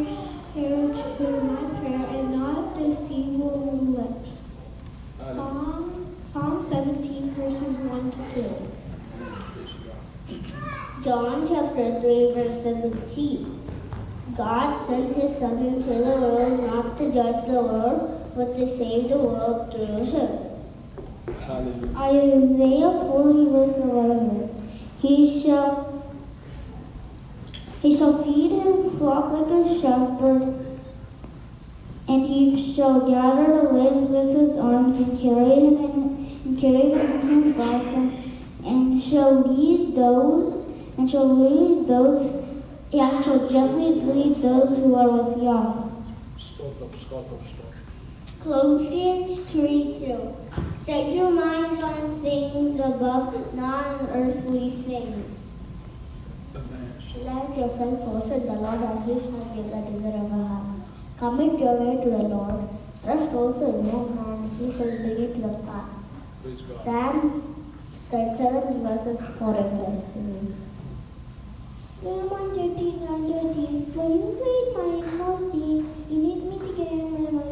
[SPEAKER 4] ear to my prayer and not deceitful lips. Psalm 17 verses 1 to 2.
[SPEAKER 5] John chapter 3 verse 17. God sent his Son into the world not to judge the world, but to save the world through him.
[SPEAKER 1] Hallelujah.
[SPEAKER 5] Isaiah 40 verse 11. He shall feed his flock like a shepherd, and he shall gather the lambs with his arms and carry them in his bosom, and shall gently lead those who are with young.
[SPEAKER 1] Stop.
[SPEAKER 5] Colossians 3:2. Set your minds on things above, not on earthly things. Let yourself also the Lord as you shall give the desire of a heart. Commit your way to the Lord. Trust also in your hand, he shall bring it to the pass.
[SPEAKER 1] Praise God.
[SPEAKER 5] Psalms 37 verses 4 and 5. Psalm 113. For you lead my inmost being, you lead me to get in my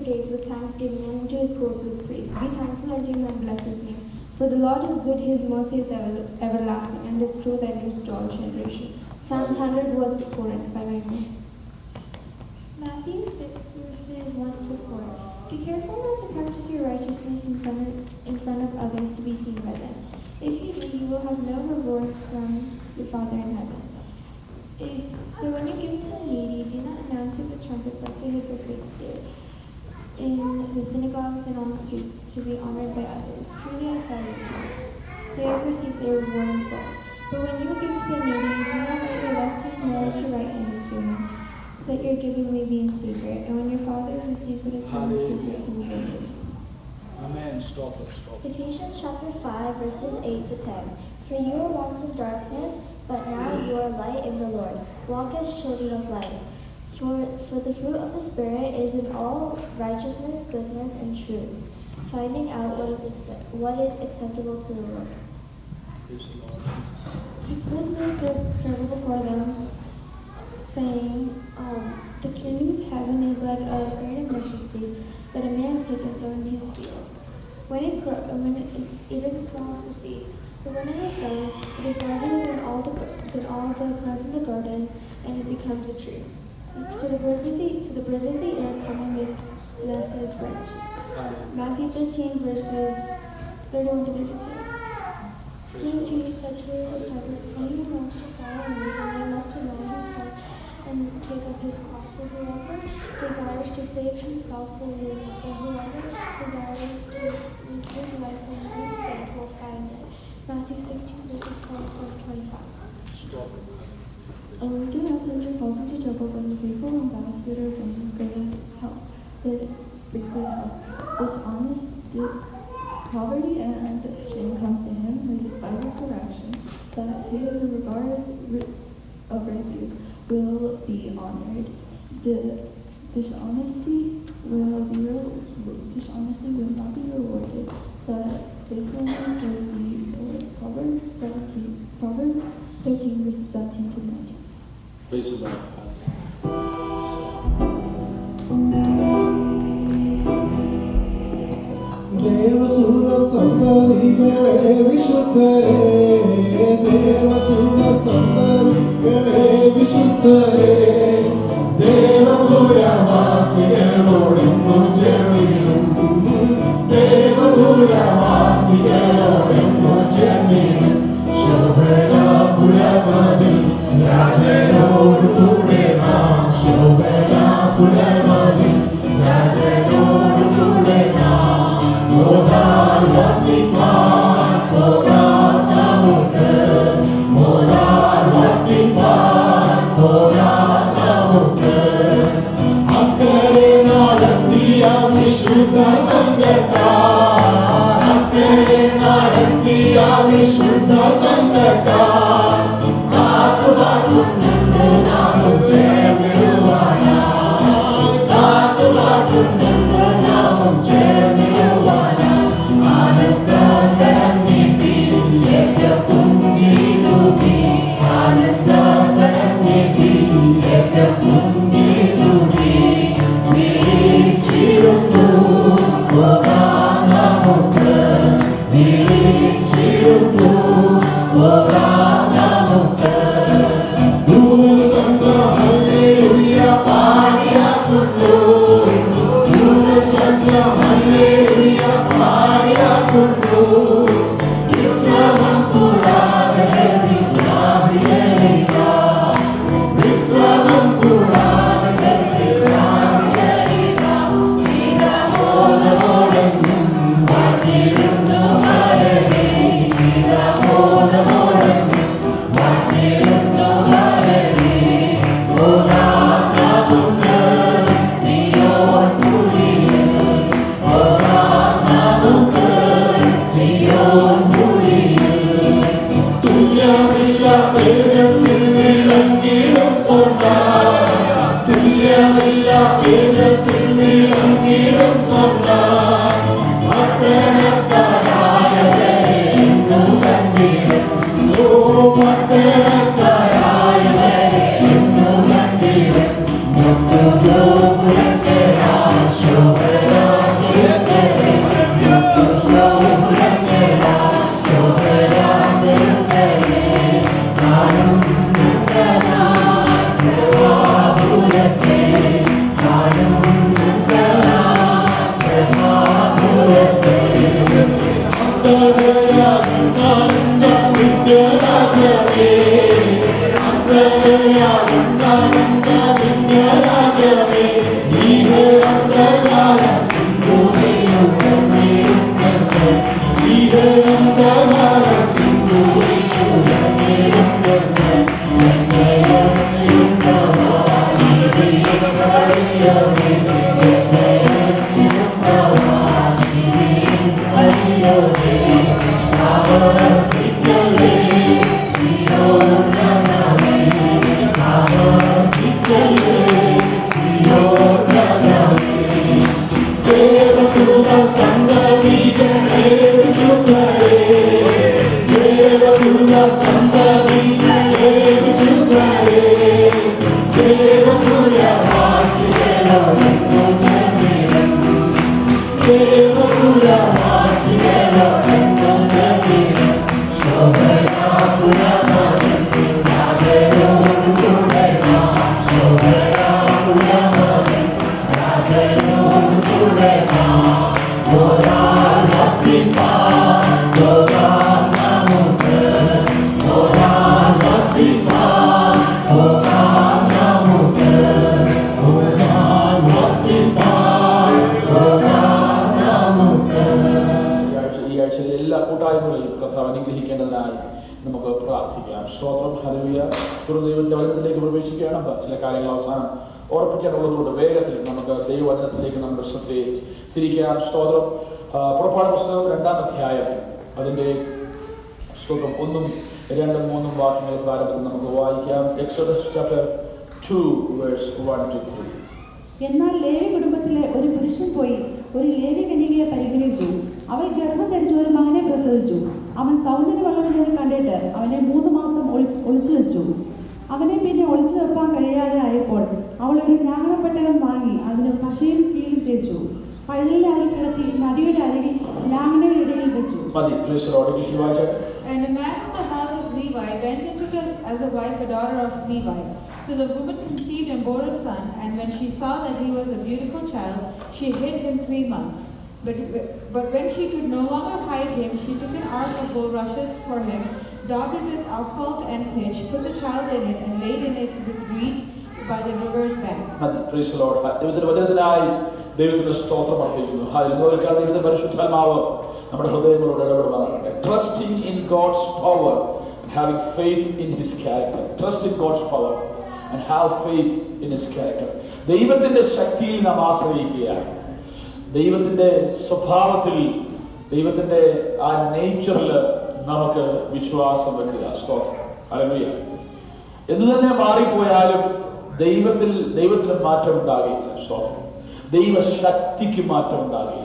[SPEAKER 6] gates with thanksgiving and into his courts with praise. Be thankful unto him and bless his name. For the Lord is good, his mercy is everlasting, and his truth endures to all generations. Psalms 100 verses 4 and 5. Amen.
[SPEAKER 4] Matthew 6 verses 1 to 4. Be careful not to practice your righteousness in front of others to be seen by them. If you do, you will have no reward from your Father in heaven. So when you give to the needy, do not announce it with trumpets like the hypocrites do in the synagogues and on the streets to be honored by others. Truly I tell you, they have received their reward in full. But when you give to the needy, do not let your left hand know what your right hand is doing, so that your giving may be in secret. And when your Father who sees what is done in secret, he will give you.
[SPEAKER 1] Amen. Stop.
[SPEAKER 5] Ephesians chapter 5, verses 8 to 10. For you were once in darkness, but now you are light in the Lord. Walk as children of light. For the fruit of the Spirit is in all righteousness, goodness, and truth, finding out what is acceptable to the Lord.
[SPEAKER 6] He put the parable before them, saying, the kingdom of heaven is like a grain of mustard seed that a man took and sowed in his field. When it is the smallest of seed, but when it has grown, it is larger than all the plants in the garden, and it becomes a tree. To the birds of the air come and make nests in its branches. Matthew 15 verses 31 to 52. Then Jesus said to his disciples, if anyone wants to follow me, then he must deny himself and take up his cross. For whoever desires to save himself will lose it, but whoever desires to lose his life for my sake will find it. Matthew 16 verses 24 to 25.
[SPEAKER 1] Stop.
[SPEAKER 6] A wicked messenger falls into trouble, but the faithful ambassador brings good help. Dishonest poverty and shame comes to him who despises correction, but he who regards a rebuke will be honored. Dishonesty will not be rewarded, but faithfulness will be rewarded. Proverbs 13 verses 17 to 19.
[SPEAKER 1] Praise the Lord.
[SPEAKER 3] ದೇವಸುರ ಸಂತರಿಗಳೇ ವಿಶುದ್ಧರೇ, ದೇವಸುರ ಸಂತರಿಗಳೇ ವಿಶುದ್ಧರೇ, ദേവപുരവാസികളോടൊന്നു ചേർന്നിടും, ദേവപുരവാസികളോടൊന്നു ചേർന്നിടും, ശോഭനാപുരമതിൽ രാജനോടു കൂടെ നാം, ശോഭനാപുരമതിൽ രാജനോടു കൂടെ നാം. മോദാൽ വസിപ്പാൻ പോകാം നമുക്ക്, മോദാൽ വസിപ്പാൻ പോകാം നമുക്ക്. അക്കരെ നടത്തിയ വിശുദ്ധ സംഘക്കാർ, അക്കരെ നടത്തിയ വിശുദ്ധ സംഘക്കാർ, കാത്തുപാർക്കുന്നുണ്ട് നാമും ചേർന്നിടുവാനായി, കാത്തുപാർക്കുന്നുണ്ട് നാമും ചേർന്നിടുവാനായി. ആനന്ദകരം നീട്ടി ഏറ്റവും ജീവിതൂതി, ആനന്ദകരം നീട്ടി ഏറ്റവും ജീവിതൂതി. വിളിച്ചിടുന്നു പോകാം നമുക്ക്, വിളിച്ചിടുന്നു പോകാം നമുക്ക്. ദൂതസംഘ ഹല്ലേലൂയ പാടിയാക്കുന്നു, ദൂതസംഘ ഹല്ലേലൂയ പാടിയാക്കുന്നു. വിശ്രമം കൂടാതെ വിശ്രാമികളില്ല, വിശ്രമം കൂടാതെ വിശ്രാമികളില്ല. ഗീതബോധമോടെന്നും വാഴ്ത്തിടുന്നു മലരെ, ഗീതബോധമോടെന്നും വാഴ്ത്തിടുന്നു മലരെ. പോകാം നമുക്ക് സിയോൻ പുരിയിൽ, പോകാം നമുക്ക് സിയോൻ പുരിയിൽ. തുല്യമില്ല തേജസ്സിൽ വിളങ്ങിടും സ്വർഗ്ഗം, തുല്യമില്ല തേജസ്സിൽ വിളങ്ങിടും സ്വർഗ്ഗം. പട്ടണക്കാരായവരെ എന്നും കണ്ടിടും, ഓ പട്ടണക്കാരായവരെ എന്നും കണ്ടിടും. മുത്തുഗോപുരങ്ങളാൽ ശോഭ സന്തതികളെ വിശുദ്ധരെ ദേവപുരവാസികളോടൊന്നു ചേർന്നിടും ദേവപുരവാസികളോടൊന്നു ചേർന്നിടും ശോഭനാപുരമകൻ രാജയോടുകൂടെ നാം ശോഭനാപുരമകൻ രാജയോടുകൂടെ നാം ഓരാൽ വസിപ്പാൻ പോകാം നമുക്ക് ഓരാൽ വസിപ്പാൻ പോകാം നമുക്ക് ഓരാൽ വസിപ്പാൻ പോകാം നമുക്ക്.
[SPEAKER 1] ഈ ആഴ്ചയിലെ എല്ലാ കൂട്ടായ്മകളിലും കർത്താവ് അനുഗ്രഹിക്കേണ്ടതിനായി നമുക്ക് പ്രാർത്ഥിക്കാം. സ്തോത്രം. ഹല്ലേലൂയ. ദൈവത്തിന്റെ വചനത്തിലേക്ക് പ്രവേശിക്കുകയാണ്. ചില കാര്യങ്ങൾ അവസാനം ഓർപ്പിക്കാനുള്ളതുകൊണ്ട് വേഗത്തിൽ നമുക്ക് ദൈവവചനത്തിലേക്ക് നമ്മുടെ ശ്രദ്ധയെ തിരിക്കാം. സ്തോത്രം. പുറപ്പാട് പുസ്തകം 2-ാം അധ്യായം അതിന്റെ സ്തോത്രം 1, 2, 3 വാക്യങ്ങൾ പ്രാരംഭത്തിൽ നമുക്ക് വായിക്കാം. Exodus chapter 2 verse 1-3.
[SPEAKER 7] എന്നാൽ ലേവി കുടുംബത്തിലെ ഒരു പുരുഷൻ പോയി ഒരു ലേവ്യ കന്യകയെ പരിഗ്രഹിച്ചു. അവൾ ഗർഭം ധരിച്ച ഒരു മകനെ പ്രസവിച്ചു. അവൻ സൗന്ദര്യമുള്ളവനെന്ന് കണ്ടിട്ട് അവനെ 3 മാസം ഒളിച്ചു വെച്ചു. അവനെ പിന്നെ ഒളിച്ചു വെക്കാൻ കഴിയാതെ ആയപ്പോൾ അവൾ ഒരു ലാങ്ങണപ്പെട്ടകം വാങ്ങി അതിന് പശയും കീഴും തേച്ചു. പള്ളിയിൽ അവൾ കിടത്തി നദിയുടെ അരികിൽ ലാങ്ങണയുടെ ഇടയിൽ വെച്ചു.
[SPEAKER 6] And a man from the house of Levi went and took as a wife a daughter of Levi. So the woman conceived and bore a son, and when she saw that he was a beautiful child, she hid him 3 months. But when she could no longer hide him, she took an ark of bulrushes for him, daubed it with asphalt and pitch, put the child in it, and laid in it with reeds by the river's bank.
[SPEAKER 1] Praise the Lord. ദൈവത്തിന്റെ സ്തോത്രം അർപ്പിക്കുന്നു. ദൈവത്തിന്റെ പരിശുദ്ധാത്മാവ് നമ്മുടെ ഹൃദയങ്ങളോട് ഇടപെടുവാനാകട്ടെ. Trusting in God's power and having faith in His character. Trust in God's power and have faith in His character. ദൈവത്തിന്റെ ശക്തിയിൽ നാം ആശ്രയിക്കുക. ദൈവത്തിന്റെ സ്വഭാവത്തിൽ, ദൈവത്തിന്റെ ആ നേച്ചറിൽ നമുക്ക് വിശ്വാസം വെക്കുക. സ്തോത്രം. ഹല്ലേലൂയ. എന്തു തന്നെ മാറിപ്പോയാലും ദൈവത്തിന് മാറ്റം ഉണ്ടാകില്ല. സ്തോത്രം. ദൈവശക്തിക്ക് മാറ്റം ഉണ്ടാകില്ല.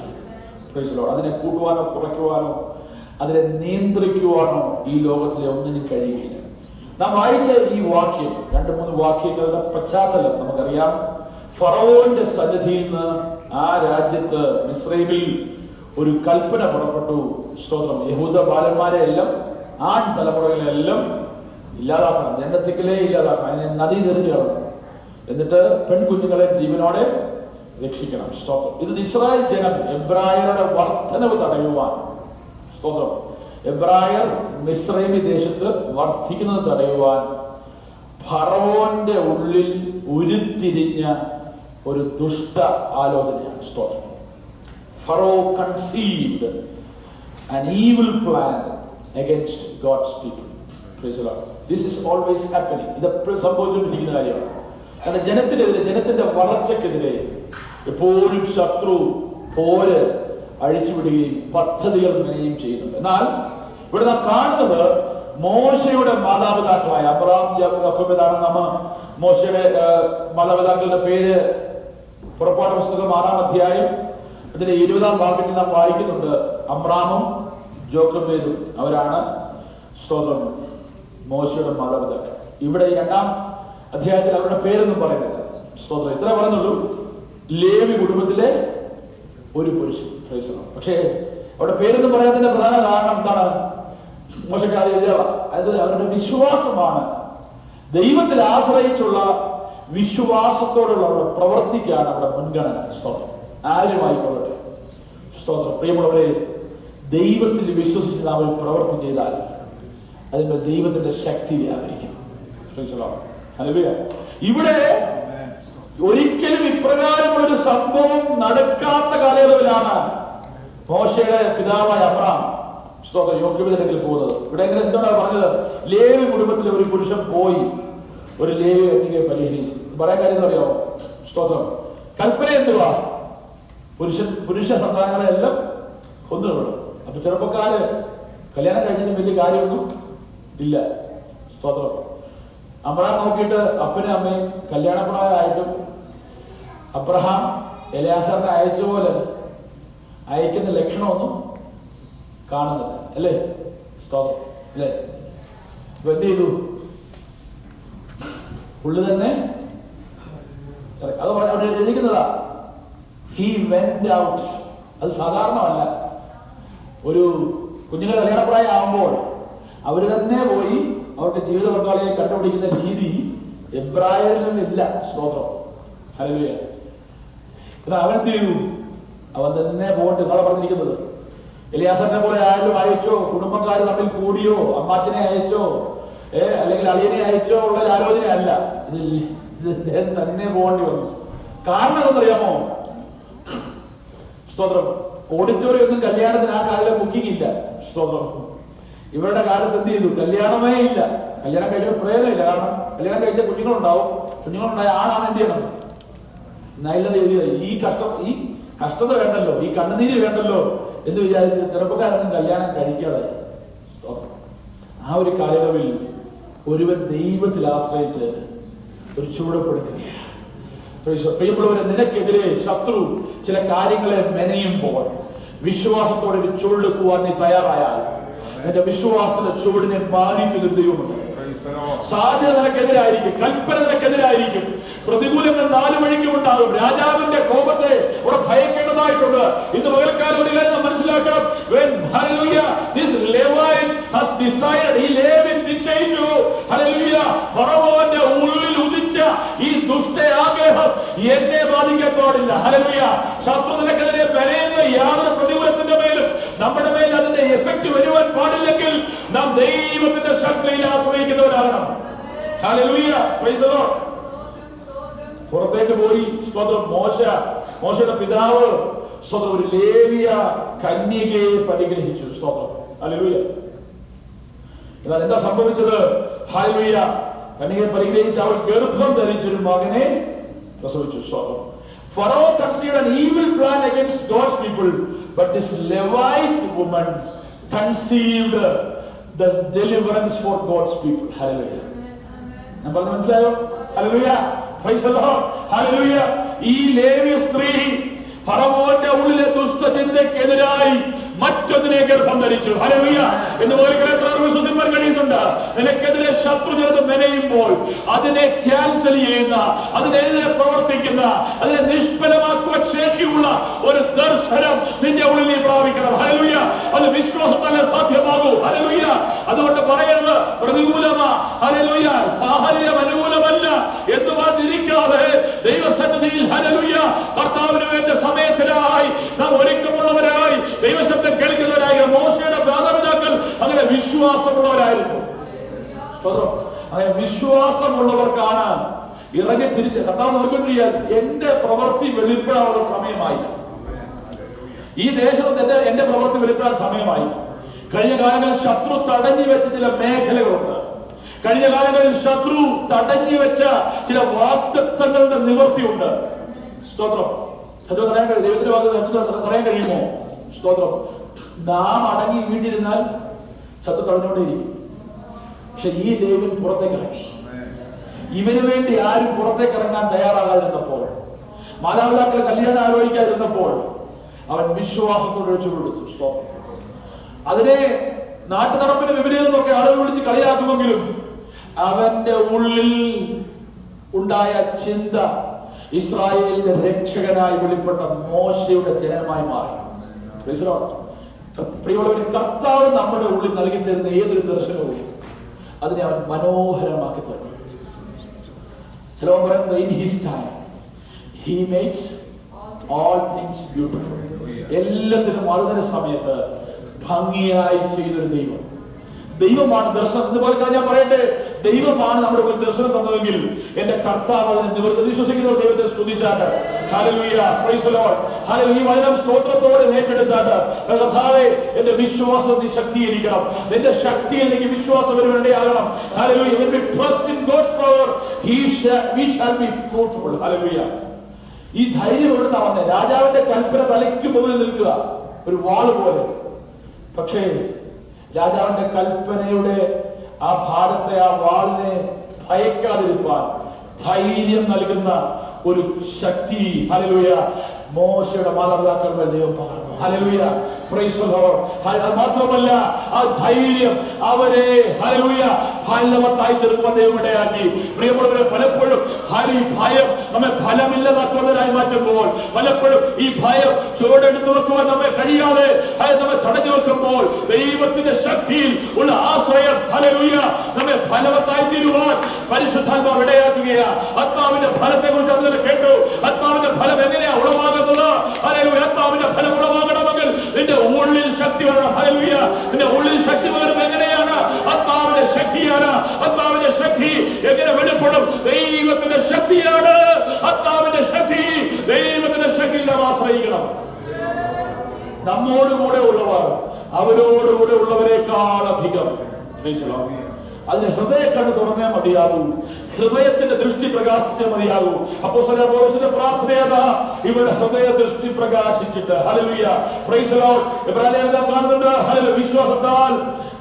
[SPEAKER 1] അതിനെ കൂട്ടുവാനോ കുറയ്ക്കുവാനോ അതിനെ നിയന്ത്രിക്കുവാനോ ഈ ലോകത്തിലെ ഒന്നിനും കഴിയുകയില്ല. നാം വായിച്ച ഈ വാക്യം 2-3 വാക്യങ്ങളുടെ പശ്ചാത്തലം നമുക്കറിയാം. ഫറവോന്റെ സന്നിധിയിൽ നിന്ന് ആ രാജ്യത്ത് മിസ്രൈമിൽ ഒരു കൽപ്പന പുറപ്പെട്ടു. സ്തോത്രം. യഹൂദ ബാലന്മാരെ എല്ലാം ആൺ തലമുറകളെല്ലാം ഇല്ലാതാക്കണം, ജനത്തിക്കലേ ഇല്ലാതാക്കണം, അതിനെ നദി നിറഞ്ഞു കളയണം, എന്നിട്ട് പെൺകുഞ്ഞുങ്ങളെ ജീവനോടെ രക്ഷിക്കണം. സ്തോത്രം. ഇത് ഇസ്രായേൽ ജനം എബ്രായരുടെ വർധനവ് തടയുവാൻ, സ്തോത്രം, എബ്രായർ മിസ്രൈമി ദേശത്ത് വർദ്ധിക്കുന്നത് തടയുവാൻ ഫറവോന്റെ ഉള്ളിൽ ഉരുത്തിരിഞ്ഞ ഒരു ദുഷ്ട ആലോചനയാണ്. സ്തോത്രം. Pharaoh conceived an evil plan against God's people. Praise the Lord. This is always happening. ഇത് സംഭവിച്ചുകൊണ്ടിരിക്കുന്ന കാര്യമാണ്. കാരണം ജനത്തിന്റെ വളർച്ചയ്ക്കെതിരെ എപ്പോഴും ശത്രു പോര് അഴിച്ചുവിടുകയും പദ്ധതികൾ മെനയുകയും ചെയ്യുന്നുണ്ട്. എന്നാൽ ഇവിടെ നാം കാണുന്നത് മോശയുടെ മാതാപിതാക്കളായ അബ്രഹാം, യാക്കോബ് എന്നാണ് നമ്മൾ മോശയുടെ മാതാപിതാക്കളുടെ പേര്. പുറപ്പാട് പുസ്തകം 6-ാം അധ്യായം അതിന്റെ 20-ാം വാക്യത്തിൽ നാം വായിക്കുന്നുണ്ട്. അബ്രാമും ജോക്കബേദും അവരാണ് സ്തോത്രം മോശയുടെ മാതാപിതാക്കൾ. ഇവിടെ 2-ാം അധ്യായത്തിൽ അവരുടെ പേരൊന്നും പറയുന്നില്ല. സ്തോത്രം. ഇത്ര പറയുന്നുള്ളൂ, ലേവി കുടുംബത്തിലെ ഒരു പുരുഷൻ. പക്ഷേ അവിടെ പേരൊന്നും പറയാത്തതിന്റെ പ്രധാന കാരണം എന്താണ്? മോശക്കാരി അത് അവരുടെ വിശ്വാസമാണ്. ദൈവത്തിൽ ആശ്രയിച്ചുള്ള വിശ്വാസത്തോടുള്ള അവരുടെ പ്രവർത്തിക്കാണ് അവരുടെ മുൻഗണന. സ്തോത്രം. ആരുമായിക്കൊള്ളട്ടെ. സ്തോത്രം. പ്രിയമുള്ളവരെ, ദൈവത്തിൽ വിശ്വസിച്ച് നാം ഒരു പ്രവൃത്തി ചെയ്താൽ അതിന്റെ ദൈവത്തിന്റെ ശക്തി വ്യാപരിക്കും. ഇവിടെ ഒരിക്കലും ഇപ്രകാരമുള്ളൊരു സംഭവം നടക്കാത്ത കാലയളവിലാണ് മോശയുടെ പിതാവായ അബ്രഹാം സ്തോത്രം യോഗ്യതയിൽ പോകുന്നത്. ഇവിടെ എങ്ങനെ എന്താണ് പറഞ്ഞത്? ലേവി കുടുംബത്തിലെ ഒരു പുരുഷൻ പോയി ഒരു ലേവി കന്യകയെ പരിഹരിച്ചു. പറയാൻ കാര്യം എന്ന് പറയാമോ? സ്തോത്രം. കൽപ്പന എന്തുവാ? പുരുഷ സന്താനങ്ങളെല്ലാം കൊന്നുകൊള്ളും. അപ്പൊ ചെറുപ്പക്കാര് കല്യാണം കഴിഞ്ഞിട്ട് വലിയ കാര്യമൊന്നും ഇല്ല. സ്തോത്രം. അബ്രഹാം നോക്കിയിട്ട് അപ്പനും അമ്മയും കല്യാണപ്രായമായിട്ടും അബ്രഹാം എലയാസാറിനെ അയച്ച പോലെ അയക്കുന്ന ലക്ഷണമൊന്നും കാണുന്നില്ല. അല്ലേ? സ്തോത്രം. അല്ലേ? എന്ത് ചെയ്തു? പുള്ളി തന്നെ അത് അവിടെ എഴുതിക്കുന്നതാ. He went out. അത് സാധാരണമല്ല. ഒരു കുഞ്ഞുങ്ങൾ കല്യാണപ്രായം ആകുമ്പോൾ അവര് തന്നെ പോയി അവരുടെ ജീവിത പങ്കാളിയെ കണ്ടുപിടിക്കുന്ന രീതി എബ്രായരിലില്ല. സ്തോത്രം. ഹല്ലേലൂയ. അവനെന്ത് ചെയ്തു? അവൻ തന്നെ പോകട്ടെ. നിങ്ങളെ പറഞ്ഞിരിക്കുന്നത് എലിയാസറിനെ പോലെ ആയാലും അയച്ചോ, കുടുംബക്കാർ തമ്മിൽ കൂടിയോ, അമ്മാച്ചനെ അയച്ചോ, അല്ലെങ്കിൽ അളിയനെ അയച്ചോ ഉള്ള ആലോചനയല്ല. ഇത് തന്നെ പോകേണ്ടി വന്നു. കാരണം എന്തെന്നറിയാമോ? സ്തോത്രം. ഓഡിറ്റോറിയം ഒന്നും കല്യാണത്തിന് ആ കാലം ബുക്കിംഗ് ഇല്ല. സ്തോത്രം. ഇവരുടെ കാലത്ത് എന്ത് ചെയ്തു? കല്യാണമേ ഇല്ല. കല്യാണം കഴിക്കുന്ന പ്രയോജനമില്ല. കാരണം കല്യാണം കഴിച്ച കുഞ്ഞുങ്ങളുണ്ടാവും. കുഞ്ഞുങ്ങളുണ്ടായ ആളാണ് എന്ത് ചെയ്യണം? നല്ലത് എഴുതിയത്. ഈ കഷ്ടത വേണ്ടല്ലോ, ഈ കണ്ണുനീര് വേണ്ടല്ലോ എന്ന് വിചാരിച്ച് ചെറുപ്പക്കാരൊന്നും കല്യാണം കഴിക്കാതെ. ആ ഒരു കാലയളവിൽ ഒരുവൻ ദൈവത്തിൽ ആശ്രയിച്ച് ഒരു ചുവടുപെടുത്തുകയാണ്. പ്രിയമുള്ളവരെ, നിനക്കെതിരെ ശത്രു ചില കാര്യങ്ങളെ മെനയുമ്പോൾ വിശ്വാസത്തോടെ ഒരു ചുവടെടുക്കുവാൻ നീ തയ്യാറായാൽ എന്റെ വിശ്വാസത്തിന്റെ ചുവടിനെ മാനിക്കുന്നൊരു ദൈവമുണ്ട്. സാധ്യത നിനക്കെതിരായിരിക്കും, കൽപ്പന നിനക്കെതിരായിരിക്കും, പ്രതികൂലങ്ങൾ നാല് വഴിക്കും ഉണ്ടാകും. രാജാവിന്റെ കോപത്തെ അവിടെ ഭയക്കേണ്ടതായിട്ടുണ്ട്. ഇന്ന് പകൽക്കാലം നാം മനസ്സിലാക്കാം. When hallelujah this Levite has decided, he Levin നിശ്ചയിച്ചു, hallelujah, ഫറവോന്റെ ഉള്ളിൽ ഉദിച്ച ഈ ദുഷ്ട ആഗ്രഹം എന്നെ ബാധിക്കാൻ പാടില്ല. hallelujah. ശത്രു നിനക്കെതിരെ വരയുന്ന യാതൊരു പ്രതികൂലത്തിന്റെ മേലും നമ്മുടെ മേൽ അതിന്റെ എഫക്ട് വരുവാൻ പാടില്ലെങ്കിൽ നാം ദൈവത്തിന്റെ ശക്തിയിൽ ആശ്രയിക്കുന്നവരാകണം. ഹല്ലേലൂയ. Praise the Lord. പുറത്തേക്ക് പോയി. സ്തോത്രം. മോശയുടെ പിതാവ് സ്തോത്രം ഒരു ലേവിയ കന്യകയെ പരിഗ്രഹിച്ചു. സ്തോത്രം. ഹല്ലേലൂയ. എന്നാൽ എന്താ സംഭവിച്ചത്? ഹല്ലേലൂയ. കന്യകയെ പരിഗ്രഹിച്ച് അവൾ ഗർഭം ധരിച്ചൊരു മകനെ പ്രസവിച്ചു. സ്തോത്രം. Pharaoh conceived an evil plan against God's people, but this Levite woman conceived the deliverance for God's people. Hallelujah. നമ്മൾ മനസ്സിലായോ? Hallelujah. Praise the Lord. Hallelujah. ഈ ലേവ്യ സ്ത്രീ ഫറവോന്റെ ഉള്ളിലെ ദുഷ്ടചിന്തയ്ക്കെതിരായി മറ്റൊന്നിനെ ഗർഭം ധരിച്ചു. ഹല്ലേലൂയ. എന്ന് പോലെ വിശ്വസിക്കാൻ കഴിയുന്നുണ്ട്. നിനക്കെതിരെ ശത്രു ചിലത് മെനയുമ്പോൾ അതിനെ ക്യാൻസൽ ചെയ്യുന്ന, അതിനെതിരെ പ്രവർത്തിക്കുന്ന, അതിനെ നിഷ്ഫലമാക്കുവാൻ ശേഷിയുള്ള ഒരു ദർശനം നിന്റെ ഉള്ളിൽ നീ പ്രാപിക്കണം. ഹല്ലേലൂയ. അത് വിശ്വാസത്താലേ സാധ്യമാകൂ. ഹല്ലേലൂയ. അതുകൊണ്ട് പറയരുത് പ്രതികൂലമാ, ഹല്ലേലൂയ, സാഹചര്യം അനുകൂലമല്ല എന്ന് പറഞ്ഞിരിക്കാതെ ദൈവസന്നിധിയിൽ ഹല്ലേലൂയ കർത്താവിന് വേണ്ട സമയത്തിനായി നാം ഒരുക്കമുള്ളവരായി ദൈവശബ്ദം കേൾക്കുന്നവരായി. മോശയുടെ മാതാപിതാക്കൾ അങ്ങനെ വിശ്വാസമുള്ളവരായിരുന്നു. അങ്ങനെ വിശ്വാസമുള്ളവർക്കാണ് ഇറങ്ങി തിരിച്ച് കർത്താവ് നോക്കിക്കൊണ്ടിരിക്കുക. എന്റെ പ്രവൃത്തി വെളിപ്പെടാനുള്ള സമയമായി. ഈ ദേശത്ത് എന്റെ പ്രവൃത്തി വെളിപ്പെടാൻ സമയമായി. കഴിഞ്ഞ കാലങ്ങളിൽ ശത്രു തടഞ്ഞു വെച്ച ചില മേഖലകളുണ്ട്. കഴിഞ്ഞ കാലങ്ങളിൽ ശത്രു തടഞ്ഞു വെച്ച ചില വാഗ്ദത്തങ്ങളുടെ നിവൃത്തിയുണ്ട്. സ്തോത്രം. അത് പറയാൻ കഴിയും. ദൈവത്തിന്റെ വാഗ്ദത്തം പറയാൻ കഴിയുമോ? സ്തോത്രം. നാം അടങ്ങി വീട്ടിരുന്നാൽ ശത്രു തടഞ്ഞുകൊണ്ടേയിരിക്കും. പക്ഷെ ഈ ലേവ്യൻ പുറത്തേക്ക് ഇറങ്ങി. ഇവന് വേണ്ടി ആരും പുറത്തേക്ക് ഇറങ്ങാൻ തയ്യാറാകാതിരുന്നപ്പോൾ, മാതാപിതാക്കൾ കല്യാണം ആലോചിക്കാതിരുന്നപ്പോൾ അവൻ വിശ്വാസത്തോട് ഒഴിച്ചു കൊടുത്തു. സ്തോത്രം. അതിനെ നാട്ടു നടപ്പിന് വിപരീതമൊക്കെ ആളുകൾ വിളിച്ച് കളിയാക്കുമെങ്കിലും അവന്റെ ഉള്ളിൽ ഉണ്ടായ ചിന്ത ഇസ്രായേലിന്റെ രക്ഷകനായി വെളിപ്പെട്ട മോശയുടെ ജനമായി മാറി. പ്രിയമുള്ളവരെ, കർത്താവ് നമ്മുടെ ഉള്ളിൽ നൽകി തരുന്ന ഏതൊരു ദർശനവും അതിനെ അവൻ മനോഹരമാക്കി തരും. In his time he makes all things beautiful. എല്ലാത്തിനും അതിന്റെ സമയത്ത് ഭംഗിയായി ചെയ്യുന്നൊരു ദൈവമാണ് ദർശനം. ഇതുപോലെ ഞാൻ പറയട്ടെ, ദൈവമാണ് നമ്മുടെ ദർശനം തന്നതെങ്കിൽ എന്റെ കർത്താവ് അതിനെ നിവർത്തി വിശ്വസിക്കുന്നവർ ദൈവത്തെ സ്തുതിച്ചാട്ട്. Hallelujah. Praise the Lord. Hallelujah. ഈ വചനം സ്തോത്രത്തോടെ ഏറ്റെടുത്താട്ട് കർത്താവേ, എന്റെ വിശ്വാസം നീ ശക്തീകരിക്കണം. നിന്റെ ശക്തിയിൽ എനിക്ക് വിശ്വാസം വരുവാനിടയാകണം. Hallelujah. When we trust in God's power, we shall be fruitful. Hallelujah. ഈ ധൈര്യം എവിടുന്നാ വന്നേ? രാജാവിന്റെ കൽപ്പന തലയ്ക്ക് മുകളിൽ നിൽക്കുക ഒരു വാള് പോലെ. പക്ഷേ രാജാവിന്റെ കൽപ്പനയുടെ ആ ഭാരത്തെ, ആ വാളിനെ ഭയക്കാതിരിക്കാൻ ധൈര്യം നൽകുന്ന ഒരു ശക്തി ഹല്ലേലൂയ മോശയുടെ മാതാപിതാക്കളുടെ ദൈവം പകർന്നു. Hallelujah, praise the Lord. അത് മാത്രമല്ല ആ ധൈര്യം അവരെ ഹല്ലേലൂയ ഫലവത്തായി തീർക്കുവാൻ ദൈവം ഇടയാക്കി. പ്രിയമുള്ളവരെ, പലപ്പോഴും ഈ ഭയം നമ്മെ ഫലമില്ലാതാക്കുന്നവരായി മാറ്റുമ്പോൾ, പലപ്പോഴും ഈ ഭയം ചുവടെടുത്ത് വെക്കുവാൻ നമ്മെ കഴിയാതെ നമ്മെ തടഞ്ഞു വെക്കുമ്പോൾ, ദൈവത്തിന്റെ ശക്തിയിൽ ഉള്ള ആശ്രയം ഹല്ലേലൂയ നമ്മെ ഫലവത്തായി തീരുവാൻ പരിശുദ്ധാത്മാവ് ഇടയാക്കുകയാണ്. ആത്മാവിന്റെ ഫലത്തെ കുറിച്ച് നമ്മൾ കേട്ടു. ആത്മാവിന്റെ ഫലം എങ്ങനെയാ ഉളവാകുന്നത്? ഹല്ലേലൂയ, ആത്മാവിന്റെ ഫലം ഉളവാകണമെങ്കിൽ നിന്റെ ഉള്ളിൽ ശക്തി വേണം. ഹല്ലേലൂയ, നിന്റെ ഉള്ളിൽ ശക്തി വേണം. എങ്ങനെയാണ്? ആത്മാവിന്റെ ശക്തിയാണ്. ആത്മാവിന്റെ ശക്തി എങ്ങനെ വെളിപ്പെടും? ദൈവത്തിന്റെ ശക്തിയാണ്. ആത്മാവിന്റെ ശക്തി, ദൈവത്തിന്റെ ശക്തിയിൽ നാം ആശ്രയിക്കണം. നമ്മോടുകൂടെ ഉള്ളവർ അവരോടുകൂടെ ഉള്ളവരെക്കാൾ അധികം. അതിന് ഹൃദയ കണ്ണ് തുറന്നേ മതിയാകൂ. ഹൃദയത്തിന്റെ ദൃഷ്ടി പ്രകാശിച്ചേ മതിയാകൂ. അപ്പോസ്തലനായ പൗലോസിന്റെ പ്രാർത്ഥനയാ ഇവിടെ ഹൃദയ ദൃഷ്ടി പ്രകാശിച്ചിട്ട്. Hallelujah, praise the Lord. എബ്രായലേഖനം കാണുന്നുണ്ട്. ഹല്ലേലൂയ, വിശ്വാസത്താൽ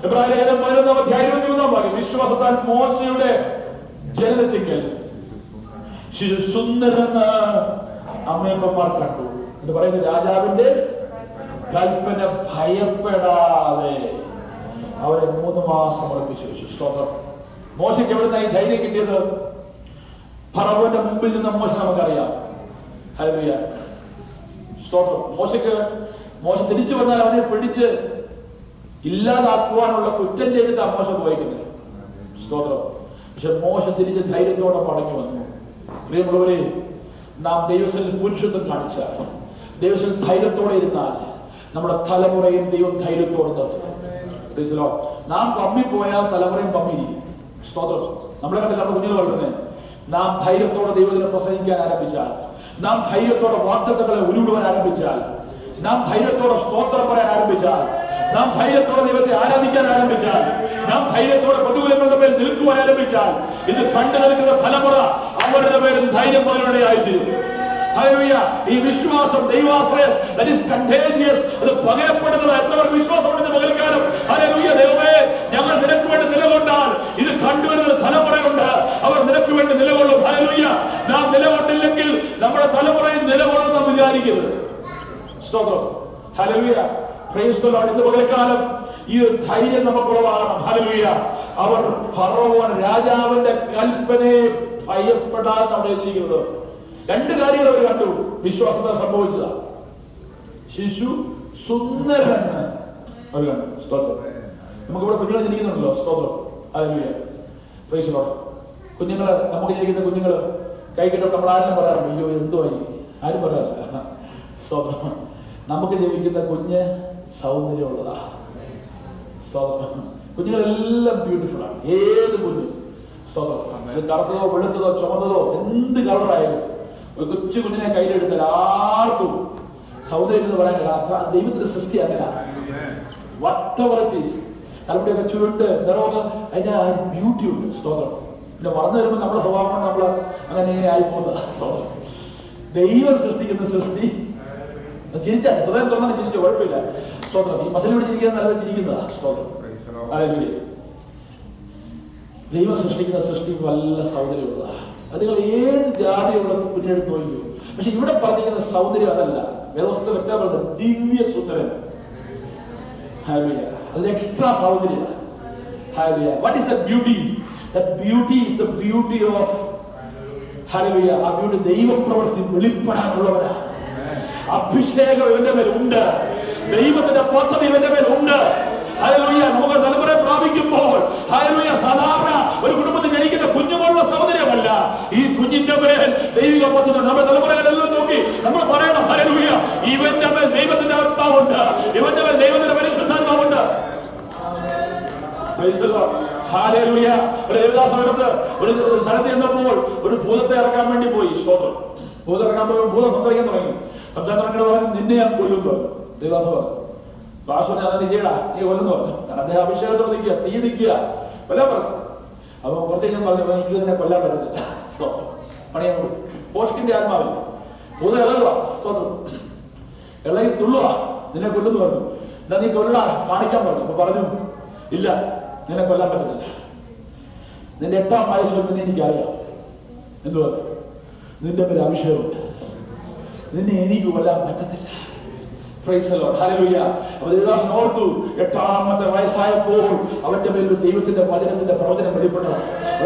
[SPEAKER 1] എബ്രായലേഖനം 11:23 വിശ്വാസത്താൽ മോശയുടെ ജനനത്തിങ്കൽ സുന്ദരന് അമ്മയപ്പന്മാർ കണ്ടു എന്ന് പറയുന്നത്. രാജാവിന്റെ കൽപ്പന ഭയപ്പെടാതെ അവരെ 3 മാസം ഉറപ്പിച്ചു വെച്ചു. സ്തോത്രം. മോശയ്ക്ക് എവിടുന്നായി ധൈര്യം കിട്ടിയത്? ഫറവോന്റെ മുമ്പിൽ നിന്ന് മോശ നമുക്കറിയാം. ഹല്ലേലൂയ, സ്തോത്രം. മോശ തിരിച്ചു വന്നാൽ അവനെ പിടിച്ച് ഇല്ലാതാക്കുവാനുള്ള കുറ്റം ചെയ്തിട്ട് മോശ പോയിക്കുന്നത്. സ്തോത്രം. പക്ഷെ മോശ തിരിച്ച് ധൈര്യത്തോടെ മടങ്ങി വന്നു. പ്രിയമുള്ളവരെ, നാം ദൈവത്തിൽ പുരുഷത്വം കാണിച്ചാൽ, ദൈവത്തിൽ ധൈര്യത്തോടെ ഇരുന്നാൽ നമ്മുടെ തലമുറയും ദൈവം ധൈര്യത്തോടെ നിർത്തും. നാം പമ്മിപ്പോയാൽ തലമുറയും പമ്മിയിരിക്കും. സ്തോത്രം. നമ്മളെ കണ്ടില്ല നമ്മുടെ കുഞ്ഞുങ്ങൾ വളരുന്നത്. നാം ധൈര്യത്തോടെ ദൈവത്തിനെ പ്രസംഗിക്കാൻ ആരംഭിച്ചാൽ, നാം ധൈര്യത്തോടെ വാഗ്ദത്തങ്ങളെ ഉരുവിടുവാൻ ആരംഭിച്ചാൽ, നാം ധൈര്യത്തോടെ സ്തോത്രം പറയാൻ ആരംഭിച്ചാൽ, നാം ധൈര്യത്തോടെ ദൈവത്തെ ആരാധിക്കാൻ ആരംഭിച്ചാൽ, നാം ധൈര്യത്തോടെ പ്രതികൂലങ്ങളുടെ മേൽ നിൽക്കുവാൻ ആരംഭിച്ചാൽ, ഇത് കണ്ടു നിൽക്കുന്ന തലമുറ അവരുടെ പേരും ധൈര്യം പകരുവാനായിത്തീരും. ഹല്ലേലൂയ, ഈ വിശ്വാസം, ദൈവാശ്രയം, that is contagious. അത് പകരപ്പെടുന്നത്. എത്ര പേർ വിശ്വാസമുണ്ടെന്ന് പകൽക്കാലം? ഹല്ലേലൂയ, ദൈവമേ, ഞങ്ങൾ നിനക്ക് വേണ്ടി നിലകൊണ്ടാൽ ഇത് കണ്ടുവരുന്ന തലമുറയുണ്ട്, അവർ നിനക്ക് വേണ്ടി നിലകൊള്ളും. ഹല്ലേലൂയ, നാം നിലകൊണ്ടില്ലെങ്കിൽ നമ്മുടെ തലമുറയിൽ നിലകൊള്ളും നാം വിചാരിക്കരുത്. സ്തോത്രം. Hallelujah, praise the Lord. ഇന്ന് പകൽക്കാലം ഈ ഒരു ധൈര്യം നമുക്കുള്ളതാകണം. ഹല്ലേലൂയ, അവർ ഫറവോൻ രാജാവിന്റെ കൽപ്പനയെ ഭയപ്പെടാൻ അവിടെ എഴുതിയിരിക്കുന്നത്. 2 കാര്യങ്ങൾ അവർ കണ്ടു. വിശ്വാസത്താൽ സംഭവിച്ചതാ. ശിശു സുന്ദരന് അവർ കണ്ടു. സ്തോത്രം. നമുക്കിവിടെ കുഞ്ഞുങ്ങൾ ജനിക്കുന്നുണ്ടല്ലോ. സ്തോത്രം. Hallelujah, praise the Lord. കുഞ്ഞുങ്ങള്, നമുക്ക് ജനിക്കുന്ന കുഞ്ഞുങ്ങള് കൈ കിട്ടുമ്പോൾ നമ്മൾ ആരും പറയാറില്ല, അയ്യോ എന്തുവായി, ആരും പറയാറില്ല. സ്തോത്രം. നമുക്ക് ജനിക്കുന്ന കുഞ്ഞ് സൗന്ദര്യമുള്ളതാ. സ്തോത്രം. കുഞ്ഞുങ്ങളെല്ലാം ബ്യൂട്ടിഫുൾ ആണ്. ഏത് കുഞ്ഞ്. സ്തോത്രം. കറുത്തതോ വെളുത്തതോ ചുമന്നതോ എന്ത് കളറായാലും ഒരു കൊച്ചു കുഞ്ഞിനെ കയ്യിലെടുത്താൽ ആർക്കും സൗന്ദര്യം എന്ന് പറയാൻ ദൈവത്തിന്റെ സൃഷ്ടി അങ്ങനെ. തലമുടിയൊക്കെ ചുരുണ്ട് നിറവൊക്കെ അതിന്റെ ബ്യൂട്ടി ഉണ്ട്. സ്തോത്രം. പിന്നെ വളർന്നു വരുമ്പോൾ നമ്മുടെ സ്വഭാവം നമ്മൾ അങ്ങനെ ഇങ്ങനെ ആയിപ്പോകുന്ന. സ്തോത്രം. ദൈവം സൃഷ്ടിക്കുന്ന സൃഷ്ടി ചിരിച്ചാൽ ഹൃദയം തുറന്നു ചിരിച്ചു കുഴപ്പമില്ല. സ്തോത്രം. ഈ മസിൽ പിടിച്ചിരിക്കുന്ന നല്ലത് ചിരിക്കുന്നതാ. സ്തോത്രം. ദൈവം സൃഷ്ടിക്കുന്ന സൃഷ്ടി നല്ല സൗന്ദര്യമുള്ളതാ. അത് നിങ്ങൾ ഏത് ജാതിയുള്ള കുഞ്ഞെടുത്ത് നോക്കൂ. പക്ഷെ ഇവിടെ പറഞ്ഞിരിക്കുന്ന സൗന്ദര്യം അതല്ല. വേദപുസ്തകത്തിൽ വ്യക്തമാണ് ദിവ്യ സുന്ദരൻ. അത് എക്സ്ട്രാ സൗന്ദര്യം. What is the beauty? That beauty is the beauty of Hallelujah. ആ ബ്യൂട്ടി ദൈവപ്രവൃത്തി വെളിപ്പെടാനുള്ളവരാ. അഭിഷേകം ഇവന്റെ മേൽ ഉണ്ട്. ദൈവത്തിന്റെ പദ്ധതി ഇവന്റെ മേൽ ഉണ്ട്. ഹല്ലേലൂയ. നമുക്ക് തലമുറ പ്രാപിക്കുമ്പോൾ ഹല്ലേലൂയ, സാധാരണ ഒരു കുടുംബത്തിൽ ജനിക്കുന്ന കുഞ്ഞുങ്ങളുടെ സൗന്ദര്യമല്ല ഈ കുഞ്ഞിന്റെ മേൽ ദൈവിക പദ്ധതി. നമ്മുടെ തലമുറകളെല്ലാം നോക്കി നമ്മൾ പറയണം, ഹല്ലേലൂയ, ഇവന്റെ മേൽ ദൈവത്തിന്റെ ആത്മാവുണ്ട്, ഇവന്റെ മേൽ ദൈവത്തിന്റെ പരിശുദ്ധാത്മാവുണ്ട്. ഹല്ലേലൂയ. ഒരു ദേവദാസനടുത്ത് ഒരു സ്ഥലത്ത് ചെന്നപ്പോൾ ഒരു ഭൂതത്തെ ഇറക്കാൻ വേണ്ടി പോയി. സ്തോത്രം. ഭൂതം ഇറക്കാൻ പോയി ഭൂതം സംസാരിക്കാൻ തുടങ്ങി. സംസാരിക്കാൻ പറഞ്ഞു, നിന്നെ ഞാൻ കൊല്ലുന്നു. ദേവദാസൻ പറഞ്ഞു, ഭാഷനെ അതെ ചെയ്യടാ, നീ കൊല്ലുന്നു പറഞ്ഞു. കാരണം അദ്ദേഹം അഭിഷേകത്തോടെ നിൽക്കുക, തീ നിൽക്കുക, കൊല്ലാൻ പറഞ്ഞു. അപ്പൊ കുറച്ച് ഞാൻ പറഞ്ഞു, എനിക്ക് തന്നെ കൊല്ലാൻ പറ്റുന്നില്ല. സ്തോത്രം. പണിയാൻ പോയി. പോസ്റ്റിന്റെ ആത്മാവില്ല. ഭൂതം ഇളകുക. സ്തോത്രം. ഇളകി തുള്ളുക, നിന്നെ കൊല്ലുന്നു പറഞ്ഞു. എന്നാ നീ കൊല്ലടാ, കാണിക്കാൻ പറഞ്ഞു. അപ്പൊ പറഞ്ഞു, ഇല്ല, നിന്നെ കൊല്ലാൻ പറ്റുന്നില്ല. നിന്റെ 8ാം വയസ്സിൽ എനിക്കറിയാം. എന്തുവാ? നിന്റെ പേര് അഭിഷേകമുണ്ട്. നിന്നെ എനിക്ക് കൊല്ലാൻ പറ്റത്തില്ല. Praise the Lord. Hallelujah. അപ്പോൾ ദേവദാസൻ ഓർത്തു 8-ാമത്തെ വയസ്സായപ്പോൾ അവന്റെ മേൽ ദൈവത്തിന്റെ വചനത്തിന്റെ പ്രവചനം വെളിപ്പെട്ടു.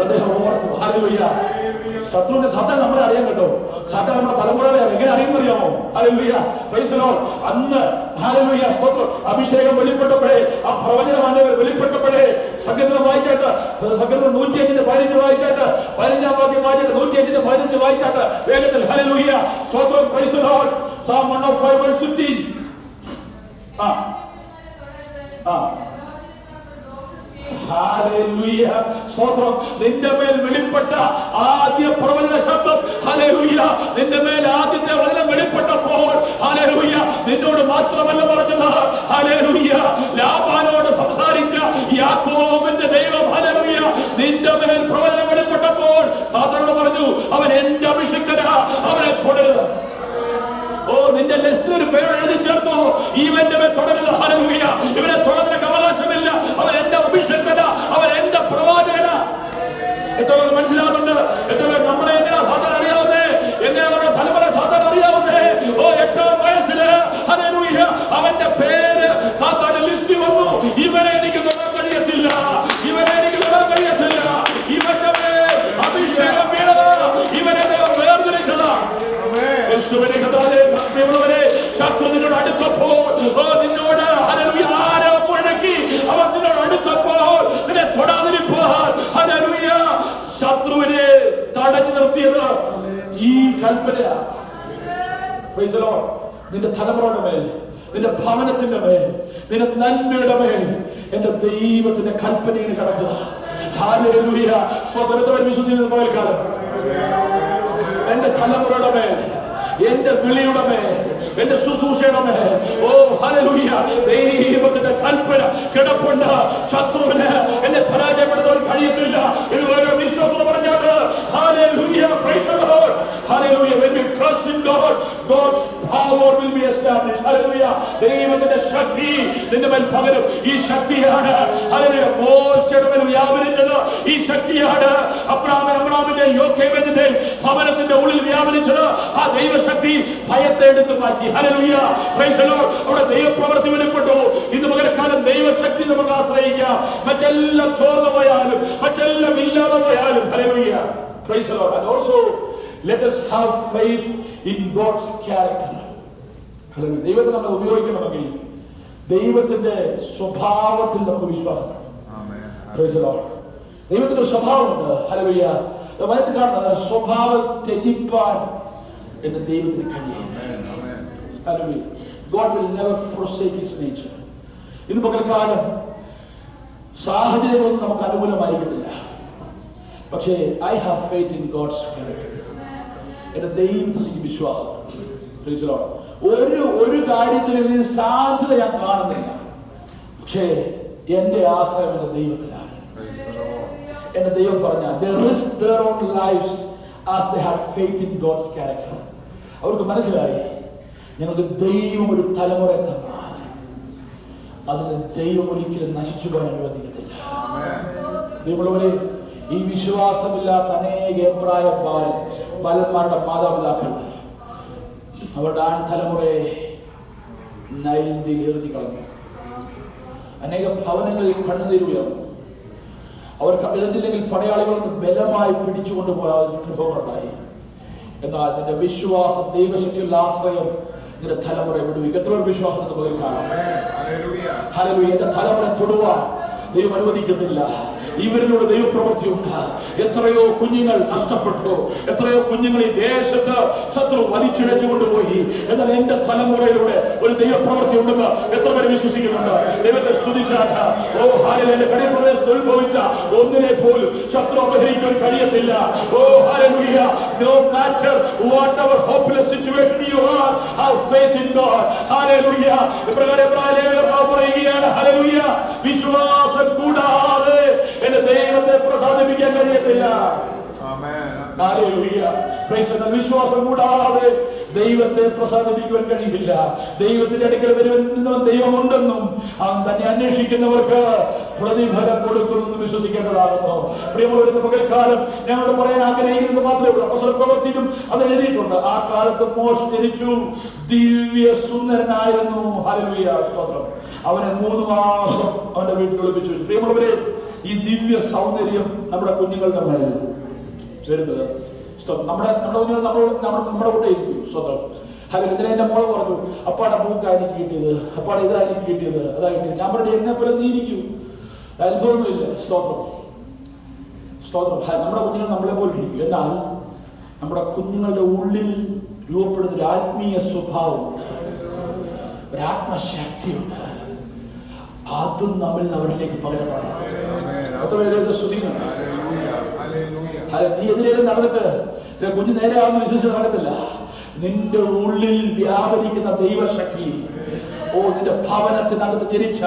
[SPEAKER 1] അദ്ദേഹം ഓർത്തു. Hallelujah. ശത്രുവിന്റെ സാധാരണ നമ്മളെ അറിയാൻ കേട്ടോ. സാധാരണ നമ്മുടെ തലമുറകളെ എങ്ങനെ അറിയുന്നറിയാമോ? Hallelujah. Praise the Lord. അന്ന് Hallelujah. സ്തോത്രം. അഭിഷേകം വെളിപ്പെട്ടപ്പോഴേ, ആ പ്രവചനം അന്നവർ വെളിപ്പെട്ടപ്പോഴേ, സങ്കീർത്തനം വായിച്ചാട്ട്, സങ്കീർത്തനം 105 വായിച്ചാട്ട്, 15-ാം വാക്യം വായിച്ചാട്ട്, 105 വായിച്ചാട്ട് വേഗത്തിൽ Hallelujah. സ്തോത്രം. Praise the Lord. Psalm 105 verse 15. Hallelujah. സ്തോത്രം. നിന്റെ മേൽ വെളിപ്പെട്ട ആദ്യ പ്രവചന ശബ്ദം ഹല്ലേലൂയ. നിന്റെ മേൽ ആദ്യത്തെ വചനം വെളിപ്പെട്ടപ്പോൾ ഹല്ലേലൂയ നിന്നോട് മാത്രമല്ല പറഞ്ഞത്, ഹല്ലേലൂയ ലാബാനോട് സംസാരിച്ച യാക്കോബിന്റെ ദൈവം ഹല്ലേലൂയ നിന്റെ മേൽ പ്രവചനം വെളിപ്പെട്ടപ്പോൾ സാത്താനോട് പറഞ്ഞു, അവൻ എന്റെ അഭിഷിക്തനാ, അവനെ തുടരുത്. ഓ, നിന്റെ ലിസ്റ്റിൽ ഒരു പേര് എഴുതി ചേർത്തു, ഇവന്റെ മേൽ തുടരുത്. ഹല്ലേലൂയ. ഇവനെ തുടരുന്ന അവകാശമില്ല. അവൻ എന്റെ അഭിഷേകന, അവൻ എന്റെ പ്രവാചകന. എത്ര മനസ്സിലാവുന്നുണ്ട്? എത്ര നമ്മളെ എങ്ങനെയാ സാധാരണ അറിയാവുന്നേ? എങ്ങനെയാ നമ്മുടെ തലമുറ സാധാരണ അറിയാവുന്നേ? ഓ, 8-ാം വയസ്സില് ഹല്ലേലൂയ അവന്റെ പേര് സാധാരണ ലിസ്റ്റിൽ വന്നു. ഇവനെ എനിക്ക് തൊടാൻ കഴിയത്തില്ല, ഇവനെ എനിക്ക് തൊടാൻ കഴിയത്തില്ല. ഇവന്റെ മേൽ അഭിഷേകം വീണത്, ഇവനെ വേർതിരിച്ചതാ. ശത്രു നിന്നോട് അടുത്തപ്പോൾ, നിന്നോട് ആരോ മുഴക്കി, അവൻ നിന്നോട് അടുത്തപ്പോൾ നിന്നെ തൊടാതിരിപ്പാൻ ഹല്ലേലൂയ ശത്രുവിനെ തടഞ്ഞു നിർത്തിയത് ഈ കൽപ്പന. Praise the Lord. നിന്റെ തലമുറയുടെ മേൽ, നിന്റെ ഭവനത്തിന്റെ മേൽ, നിന്റെ നന്മയുടെ മേൽ എന്റെ ദൈവത്തിന്റെ കൽപ്പനയിൽ കിടക്കുക. ഹല്ലേലൂയ. സ്വതന്ത്രമായി വിശ്വസിക്കുന്ന പകൽക്കാലം എന്റെ തലമുറയുടെ മേൽ, എന്റെ വിളിയുടെ മേൽ, എന്റെ ശുശ്രൂഷയുടെ മേൽ, ഓ ഹല്ലേലൂയ ദൈവത്തിന്റെ കൽപ്പന കിടപ്പുണ്ട്. ശത്രുവിന് എന്നെ പരാജയപ്പെടുത്താൻ കഴിയത്തില്ല. ഇതുവരെ വിശ്വാസം പറഞ്ഞാണ്. Hallelujah. Praise the Lord. Hallelujah. when we trust in God, God's power will be established. Hallelujah. ദൈവത്തിന്റെ ശക്തി നിന്റെ മേൽ പകരും. ഈ ശക്തിയാണ് ഹല്ലേലൂയ മോശയുടെ മേൽ വ്യാപരിച്ചത്. ഈ ശക്തിയാണ് അബ്രാഹാമിന്റെ യോക്കേബിന്റെ ഭവനത്തിന്റെ ഉള്ളിൽ വ്യാപരിച്ചത്. ആ ദൈവശക്തി ഭയത്തെ എടുത്തു മാറ്റി. ഹല്ലേലൂയ. Praise the Lord. അവിടെ ദൈവപ്രവൃത്തി വെളിപ്പെട്ടു. ഇന്ന് പകൽക്കാലം ദൈവശക്തി നമുക്ക് ആശ്രയിക്കാം. മറ്റെല്ലാം ചോർന്നു പോയാലും, മറ്റെല്ലാം ഇല്ലാതെ പോയാലും. Hallelujah. Praise the Lord. And also let us have faith in God's character. Hallelujah. ദൈവത്തെ നമ്മൾ ഉപയോഗിക്കണമെങ്കിൽ ദൈവത്തിന്റെ സ്വഭാവത്തിൽ നമുക്ക് വിശ്വാസം വേണം. Price the Lord. ദൈവത്തിന്റെ സ്വഭാവമുണ്ട്. ഹല്ലേലൂയ. വചനത്തിൽ കാണുന്ന സ്വഭാവം തെറ്റിപ്പാൻ എന്റെ ദൈവത്തിന് കഴിയും. Hallelujah. God will never forsake his nature. ഇന്ന് പകൽക്കാലം സാഹചര്യങ്ങളൊന്നും നമുക്ക് അനുകൂലമായിരിക്കില്ല. പക്ഷേ I have faith in God's character. എന്റെ ദൈവത്തിൽ എനിക്ക് വിശ്വാസം. Praise the Lord. ഒരു കാര്യത്തിലും ഇതിന് സാധ്യത ഞാൻ കാണുന്നില്ല. പക്ഷേ എന്റെ ആശ്രയം എന്റെ ദൈവത്തിലാണ്. എന്റെ ദൈവം പറഞ്ഞ they risk their own lives as they had faith in God's character. അവർക്ക് മനസ്സിലായി, ഞങ്ങൾക്ക് ദൈവം ഒരു തലമുറ തന്നാൽ അതിന് ദൈവം ഒരിക്കലും നശിച്ചു പോകാൻ അനുവദിക്കത്തില്ല. ദൈവമുള്ളവരെ, ഈ വിശ്വാസമില്ലാത്ത അനേക അഭിപ്രായ ബാലന്മാരുടെ മാതാപിതാക്കൾ അവരുടെ ആൺ തലമുറയെ നൈൽ നദിയിൽ എറിഞ്ഞു കളഞ്ഞു. അനേക ഭവനങ്ങളിൽ കണ്ണുനീരുയർന്നു. അവർക്ക് എഴുതില്ലെങ്കിൽ പടയാളികൾക്ക് ബലമായി പിടിച്ചുകൊണ്ടുപോയ അനുഭവങ്ങളുണ്ടായി. എന്നാൽ നിന്റെ വിശ്വാസം, ദൈവശക്തിയുള്ള ആശ്രയം നിന്റെ തലമുറ വിടുവിക്കും. എത്ര വിശ്വാസം എന്ന് പകൽക്കാലം ഹല്ലേലൂയ. എന്റെ തലമുറ തൊടുവാൻ ദൈവം അനുവദിക്കത്തില്ല. ഇവരിലൂടെ ദൈവപ്രവൃത്തിയുണ്ട്. എത്രയോ കുഞ്ഞുങ്ങൾ നഷ്ടപ്പെട്ടു. എത്രയോ കുഞ്ഞുങ്ങൾ ഈ ദേശത്ത് ശത്രു വലിച്ചിഴച്ചു കൊണ്ടുപോയി. എന്നാൽ എന്റെ തലമുറയിലൂടെ ഒരു ദൈവപ്രവൃത്തി ഉണ്ടെന്ന് എത്ര പേര് വിശ്വസിക്കുന്നുണ്ട്? ദൈവത്തെ സ്തുതിച്ചാട്ട. ഓ ഹല്ലേലൂയ. എന്റെ കടിപ്രദേശത്ത് ഉത്ഭവിച്ച ഒന്നിനെ പോലും ശത്രു അപഹരിക്കാൻ കഴിയത്തില്ല. ഓ hallelujah. No matter whatever hopeless situation you are, have faith in God. Hallelujah. ഇപ്രകാരം പറയുകയാണ്. ഹല്ലേലൂയ. വിശ്വാസം കൂടാതെ എന്റെ ദൈവത്തെ പ്രസാദിപ്പിക്കാൻ കഴിയത്തില്ല. വിശ്വാസം കൂടാതെ ദൈവത്തെ പ്രസാദിപ്പിക്കുവാൻ കഴിയില്ല. ദൈവത്തിന്റെ അടുക്കൽ വരുന്നവൻ ദൈവമുണ്ടെന്നും അവൻ തന്നെ അന്വേഷിക്കുന്നവർക്ക് പ്രതിഫലം കൊടുക്കുമെന്ന് വിശ്വസിക്കേണ്ടതാകുന്നു. പ്രിയമുള്ളവരുടെ പകൽക്കാലം ഞങ്ങൾ പറയാൻ ആഗ്രഹിക്കുന്നത് മാത്രമേ ഉള്ളൂ. അപ്പോസ്തല പ്രവൃത്തിയിലും അത് എഴുതിയിട്ടുണ്ട്. ആ കാലത്ത് മോശ ജനിച്ചു, ദിവ്യ സുന്ദരനായിരുന്നു. ഹല്ലേലൂയ, സ്തോത്രം. അവനെ 3 മാസം അവന്റെ വീട്ടിൽ ഒളിപ്പിച്ചു വെച്ചു. പ്രിയമുള്ളവരെ, ഈ ദിവ്യ സൗന്ദര്യം നമ്മുടെ കുഞ്ഞുങ്ങളുടെ മേൽ വരുന്നത് നമ്മുടെ കുഞ്ഞുങ്ങൾ നമ്മുടെ കൂടെ ഇരിക്കും. സ്വന്തം അല്ലെങ്കിൽ ഇതിനെ എന്റെ മോള് പറഞ്ഞു, അപ്പാടെ മൂക്കായിരിക്കും കിട്ടിയത്, അപ്പാടെ ഇതായിരിക്കും കിട്ടിയത്, അതായിട്ട് ഞാൻ പറഞ്ഞു എന്നെ പോലെ നീരിക്കും. അത്ഭുതമൊന്നുമില്ല. സ്തോത്രം, സ്തോത്രം. നമ്മുടെ കുഞ്ഞുങ്ങൾ നമ്മളെ പോലെ ഇരിക്കും. എന്നാൽ നമ്മുടെ കുഞ്ഞുങ്ങളുടെ ഉള്ളിൽ രൂപപ്പെടുന്ന ഒരു ആത്മീയ സ്വഭാവം, ഒരാത്മശക്തിയുണ്ട്. അതും നമ്മൾ അവരിലേക്ക് പകരപ്പെടണം. നീ എതിരേലും നടന്നിട്ട് കുഞ്ഞു നേരെ ആവുന്ന വിശ്വസിച്ച് നടക്കത്തില്ല. നിന്റെ ഉള്ളിൽ വ്യാപരിക്കുന്ന ദൈവശക്തി, നിന്റെ ഭവനത്തിനകത്ത് ജനിച്ച,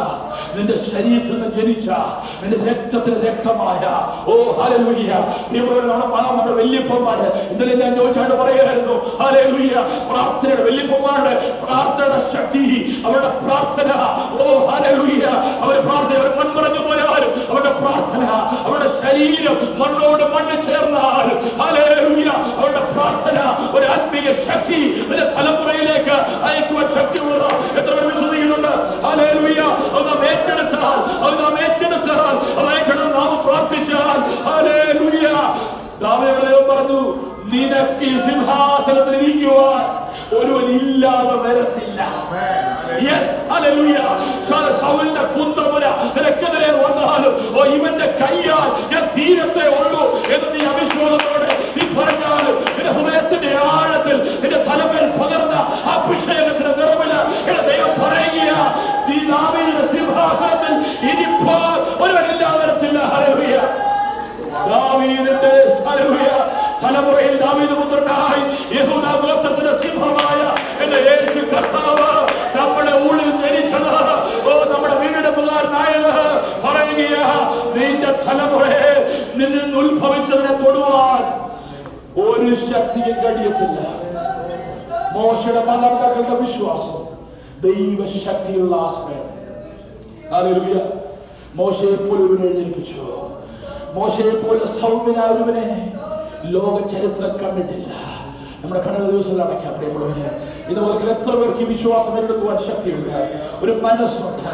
[SPEAKER 1] നിന്റെ ശരീരത്തിൽ നിന്ന് ജനിച്ച, നിന്റെ രക്തത്തിന് രക്തമായ ഹല്ലേലൂയ. നമ്മുടെ വല്യപ്പന്മാര് ഇന്നലെ ഞാൻ ചോദിച്ചാണ് പറയായിരുന്നു. ഹല്ലേലൂയ, പ്രാർത്ഥനയുടെ വല്യപ്പന്മാരുടെ പ്രാർത്ഥനയുടെ ശക്തി, അവരുടെ പ്രാർത്ഥന, ഹല്ലേലൂയ, അവരുടെ പ്രാർത്ഥന അവർ മൺമറഞ്ഞു പോയാലും അവരുടെ പ്രാർത്ഥന, അവരുടെ ശരീരം മണ്ണോട് മണ്ണ് ചേർന്നാലും ഹല്ലേലൂയ, അവരുടെ പ്രാർത്ഥന ഒരു ആത്മീയ ശക്തി നിന്റെ തലമുറയിലേക്ക് അയക്കുവാൻ ശക്തിയുള്ള എത്ര വിശ്വസിക്കുന്നുണ്ട്? ഹല്ലേലൂയ. അത് നാം ഏറ്റെടുത്താൽ, നാം പ്രാർത്ഥിച്ചാൽ, ഹല്ലേലൂയ. ദാവീദ് ദൈവം പറഞ്ഞു, നിനക്ക് ഈ സിംഹാസനത്തിൽ ഇരിക്കുവാൻ ഒരുവൻ ഇല്ലാതെ വരത്തില്ല. Yes, hallelujah. സൗലിന്റെ കുന്തമുന നിനക്കെതിരെ വന്നാലും ഇവന്റെ കയ്യാൽ ഞാൻ തീരത്തേ ഉള്ളൂ എന്ന് നീ അവിശ്വാസത്തോടെ നീ പറഞ്ഞാലും നിന്റെ ഹൃദയത്തിന്റെ ആഴത്തിൽ നിന്റെ തലമേൽ പകർന്ന അഭിഷേകത്തിന്റെ നിറവില് എന്റെ ദൈവം പറയുക, ഈ ദാവീദിന്റെ സിംഹാസനത്തിൽ ഇരിപ്പോൾ ഒരുവനില്ലാതെ വരത്തില്ല. ഹല്ലേലൂയ. ദാവീദിന്റെ ഹല്ലേലൂയ തലമുറയിൽ ദാവീദ് പുത്രനായി യഹൂദാ ഗോത്രത്തിന്റെ സിംഹമായ എന്റെ യേശു കർത്താവ് നമ്മുടെ ഉള്ളിൽ ജനിച്ചത്, നമ്മുടെ വീടിന്റെ പുകാരനായത് പറയുക, നിന്റെ തലമുറയെ നിന്നിൽ നിന്ന് ഉത്ഭവിച്ചതിനെ തൊടുവാൻ ഒരു ശക്തിയും കഴിയത്തില്ല. മോശയുടെ മാതാപിതാക്കളുടെ വിശ്വാസം ദൈവശക്തിയുള്ള ആശ്രയം. ഹല്ലേലൂയ. മോശയെ പോലെ ഒരുവനെ എഴുന്നേൽപ്പിച്ചു. മോശയെ പോലെ സൗമ്യനായ ഒരുവനെ ലോക ചരിത്രം കണ്ടിട്ടില്ല. നമ്മുടെ കണ്ണുകൾ ദിവസങ്ങളിൽ അടയ്ക്കാം. പ്രിയമുള്ളവരെ, ഇതുപോലെ എത്ര പേർക്ക് ഈ വിശ്വാസം ഏറ്റെടുക്കുവാൻ ശക്തിയുണ്ട്, ഒരു മനസ്സുണ്ട്.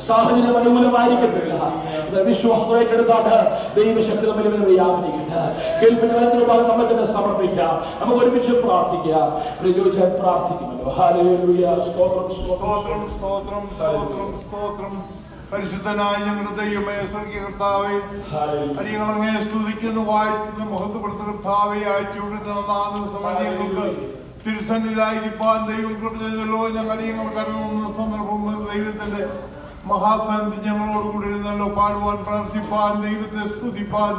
[SPEAKER 1] സാഹചര്യം അനുകൂലമായിരിക്കത്തില്ല. വിശ്വാസം ഏറ്റെടുത്താട്ട് ദൈവശക്തി തമ്മിൽ വ്യാപരിക്കില്ല. കേൾപ്പിന്റെ വലത്തിന്റെ ഭാഗം നമ്മൾ തന്നെ സമർപ്പിക്കാം. നമുക്ക് ഒരുമിച്ച് പ്രാർത്ഥിക്കാം. ചോദിച്ചാൽ പ്രാർത്ഥിക്കുമല്ലോ. ഹല്ലേലൂയ. സ്തോത്രം, സ്തോത്രം, സ്തോത്രം, സ്തോത്രം, സ്തോത്രം. പരിശുദ്ധനായ ഞങ്ങളുടെ ദൈവമേ, സ്വർഗീയ കർത്താവേ, അടിയങ്ങളെ സ്തുതിക്കുന്നു, വാഴ്ത്തുന്നു, മഹത്വപ്പെടുത്തുന്ന കർത്താവേ, ആഴ്ചയുടെ തിരുസന്നിധിയിലായിരിക്കാൻ ദൈവം കൃപ ചെയ്തല്ലോ. ഞങ്ങൾ അടിയങ്ങൾ കടന്നു വന്ന സന്ദർഭം ദൈവത്തിന്റെ മഹാസന്നിധി ഞങ്ങളോട് കൂടി ഇരുന്നല്ലോ. പാടുവാൻ, പ്രാർത്ഥിപ്പാൻ, ദൈവത്തെ സ്തുതിപ്പാൻ,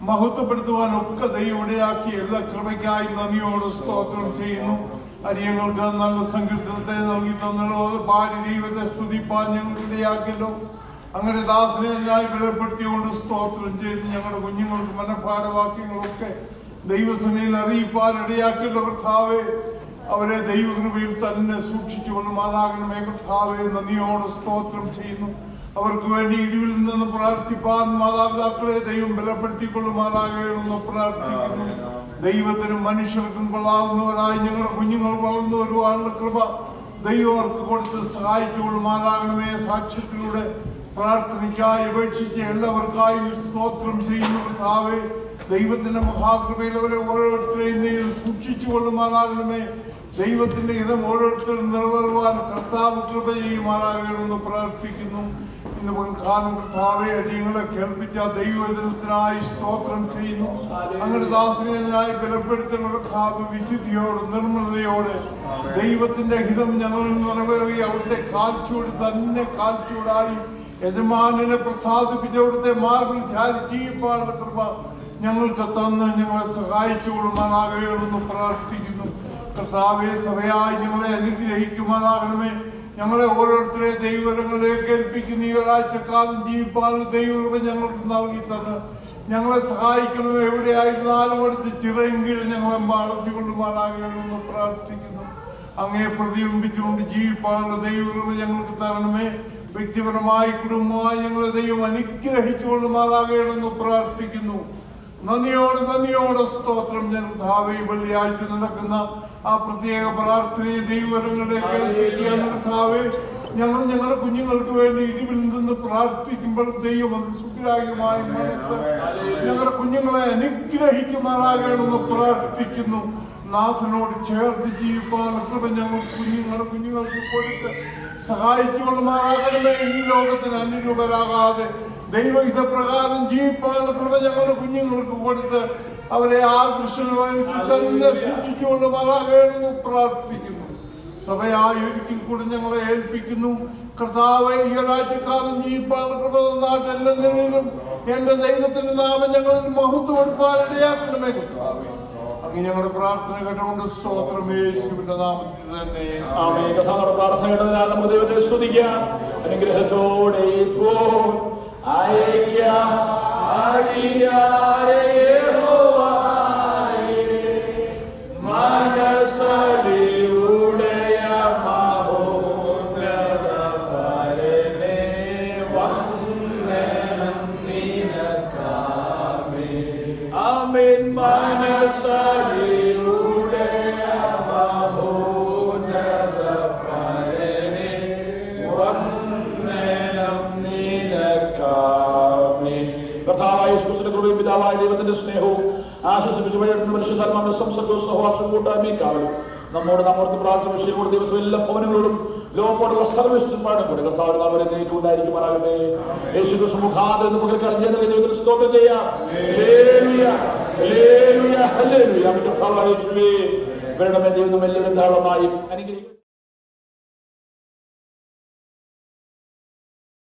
[SPEAKER 1] മഹത്വപ്പെടുത്തുവാൻ ഒക്കെ ദൈവം ഇടയാക്കി. എല്ലാ കൃപയ്ക്കായി നന്ദിയോട് സ്തോത്രം ചെയ്യുന്നു. അടിയങ്ങൾക്ക് നല്ല സങ്കീർത്തനത്തെ നൽകി തന്നല്ലോ. അത് പാടി ദൈവത്തെ സ്തുതിപ്പാൻ ഞങ്ങൾക്ക് ഇടയാക്കിയല്ലോ. അങ്ങനെ ദാസനെ ബലപ്പെടുത്തിക്കൊണ്ട് സ്തോത്രം ചെയ്ത് ഞങ്ങളുടെ കുഞ്ഞുങ്ങൾക്ക് മനഃപാഠവാക്യങ്ങളൊക്കെ ദൈവസേനയിൽ അറിയിപ്പാൻ ഇടയാക്കിയല്ലോ. കർത്താവേ, അവരെ ദൈവകൃപയിൽ തന്നെ സൂക്ഷിച്ചുകൊണ്ട് മാതാകണമേ. കർത്താവേ, നന്ദിയോട് സ്തോത്രം ചെയ്യുന്നു. അവർക്ക് വേണ്ടി ഇടിവിൽ നിന്ന് പ്രാർത്ഥിപ്പാൻ മാതാപിതാക്കളെ ദൈവം ബലപ്പെടുത്തിക്കൊള്ളുമാറാകണമെന്ന് പ്രാർത്ഥിക്കുന്നു. ദൈവത്തിനും മനുഷ്യർക്കും കൊള്ളാവുന്നവരായി ഞങ്ങളുടെ കുഞ്ഞുങ്ങൾ വളർന്നു വരുവാനുള്ള കൃപ ദൈവം അവർക്ക് കൊടുത്ത് സഹായിച്ചുകൊള്ളുമാറാകണമേ. സാക്ഷ്യത്തിലൂടെ പ്രാർത്ഥനയ്ക്കായി അപേക്ഷിച്ച് എല്ലാവർക്കായി സ്തോത്രം ചെയ്യുന്ന കർത്താവേ, ദൈവത്തിന്റെ മഹാകൃപയിൽ അവരെ ഓരോരുത്തരെയും സൂക്ഷിച്ചു കൊള്ളുമാറാകണമേ. ദൈവത്തിന്റെ ഹിതം ഓരോരുത്തരും നിറവേറുവാൻ കർത്താവ് കൃപ ചെയ്യുമാറാകണമെന്ന് പ്രാർത്ഥിക്കുന്നു. ഇന്ന് മുൻകാലം കർത്താവെ അടിയങ്ങളെ കേൾപ്പിച്ച ദൈവവചനത്തിനായി സ്തോത്രം ചെയ്യുന്നു. അങ്ങനെ ദാസനായി ബലപ്പെടുത്തുന്ന കർത്താവ് വിശുദ്ധിയോട് നിർമ്മലതയോടെ ദൈവത്തിന്റെ ഹിതം ഞങ്ങളിൽ നിറവേറി അവിടുത്തെ കാൽച്ചുവട് തന്നെ കാൽച്ചുവടായി യജമാനെ പ്രസാദിപ്പിച്ച് അവിടുത്തെ മാർഗിൽ ജീവിപ്പാനുള്ള കൃപ ഞങ്ങൾക്ക് തന്ന് ഞങ്ങളെ സഹായിച്ചുകൊള്ളുമാറാകണമെന്ന് പ്രാർത്ഥിക്കുന്നു. കർത്താവെ, സഭയായി ഞങ്ങളെ അനുഗ്രഹിക്കുമാറാകണമേ. ഞങ്ങളെ ഓരോരുത്തരെ ദൈവങ്ങളിലേക്ക് ഏൽപ്പിക്കുന്ന ഈ ഒരാഴ്ചക്കാലം ജീവിപ്പാനുള്ള ദൈവകൃപ ഞങ്ങൾക്ക് നൽകി തന്ന്
[SPEAKER 8] ഞങ്ങളെ സഹായിക്കണമേ. എവിടെയായിരുന്നാലും അടുത്ത് ചിറയെങ്കിൽ ഞങ്ങളെ മറച്ചുകൊള്ളുമാറാകണമെന്ന് പ്രാർത്ഥിക്കുന്നു. അങ്ങേ പ്രതിബിംബിച്ചുകൊണ്ട് ജീവിപ്പാനുള്ള ദൈവകൃപ ഞങ്ങൾക്ക് തരണമേ. വ്യക്തിപരമായി കുടുംബമായി ഞങ്ങളെ ദൈവം അനുഗ്രഹിച്ചുകൊള്ളുമാറാകണമെന്ന് പ്രാർത്ഥിക്കുന്നു. നന്ദിയോടെ സ്തോത്രം. ഞങ്ങൾ വെള്ളിയാഴ്ച നടക്കുന്ന ആ പ്രത്യേക പ്രാർത്ഥനയെ ദൈവങ്ങളുടെ കേൾപ്പിക്കുകയാണ്. ഞങ്ങൾ ഞങ്ങളുടെ കുഞ്ഞുങ്ങൾക്ക് വേണ്ടി ഇതിൽ നിന്ന് പ്രാർത്ഥിക്കുമ്പോൾ ദൈവം അത് സുഗ്രാഹ്യമായി ഞങ്ങളുടെ കുഞ്ഞുങ്ങളെ അനുഗ്രഹിക്കുമാറാകണമെന്ന് പ്രാർത്ഥിക്കുന്നു. നാഥനോട് ചേർത്ത് ജീവിപ്പാനുള്ള കൃപ ഞങ്ങൾ കുഞ്ഞുങ്ങൾക്ക് കൊടുത്ത് സഹായിച്ചുകൊള്ളുമാറാകണമേ. ഈ ലോകത്തിന് അനുരൂപരാകാതെ ദൈവഹിതപ്രകാരം ജീവിപ്പാനുള്ള കൃപ ഞങ്ങളുടെ കുഞ്ഞുങ്ങൾക്ക് കൊടുത്ത് അവരെ ആകർഷണമായി തന്നെ സൂക്ഷിച്ചുകൊള്ളുമാറാകണമെന്ന് പ്രാർത്ഥിക്കുന്നു. സഭയായി ഒരിക്കൽ കൂടി ഞങ്ങളെ ഏൽപ്പിക്കുന്നു. കർത്താവേ, ഈ ഒരാഴ്ചക്കാലം ജീവിപ്പാനുള്ള കൃപ തന്നാട്ട് എല്ലാ നിലയിലും എന്റെ ദൈവത്തിന്റെ നാമം ഞങ്ങളിൽ മഹത്വപ്പെടുത്താനിടയാക്കണമേ. അങ്ങ് ഞങ്ങളുടെ പ്രാർത്ഥന കേട്ടുകൊണ്ട് സ്തോത്രം. യേശുവിന്റെ നാമത്തിൽ തന്നെ
[SPEAKER 1] ആമേൻ. കർത്താവിന്റെ പ്രാർത്ഥന കേട്ടതിനാൽ നമുക്ക് ദൈവത്തെ സ്തുതിക്കാം. അനുഗ്രഹത്തോടെ ഇപ്പോൾ അയക്കാം അടിയാരെ യഹോവയെ മനസ്സലിയുടയ മഹോന്നത പരനെ വന്ദനം നിനക്കാമേൻ. ആമേൻ. മനസ്സലിയുടയ മഹോന്നത പരനെ വന്ദനം നിനക്കാമേൻ. കർത്താവായ യേശുക്രിസ്തുവിന്റെ കൃപയും പിതാവായ ദൈവത്തിന്റെ സ്നേഹവും ആശ്വസിപ്പിച്ചു വഴിയെടുക്കുന്ന മനുഷ്യധർമ്മങ്ങളുടെ സംസർഗവും സഹവാസവും കൂട്ടായ്മയും കാവലും നമ്മോട് പ്രാർത്ഥന വിഷയങ്ങളോട് ദിവസം എല്ലാ ഭവനങ്ങളോടും ലോകത്തോടുള്ള സർവ്വവിശുദ്ധന്മാരുടെ കൂടെ കർത്താവിന്റെ നാമത്തിലേക്ക് ഉണ്ടായിരിക്കുമാറാകട്ടെ. യേശുക്രിസ്തു മുഖാന്തരം നമുക്ക് ദൈവത്തിന് സ്തോത്രം ചെയ്യാം. Hallelujah, hallelujah, hallelujah. കർത്താവായ യേശുവേ, വരണമേ. ദൈവം എല്ലാവരും ധാരാളമായി അനുഗ്രഹിക്കും.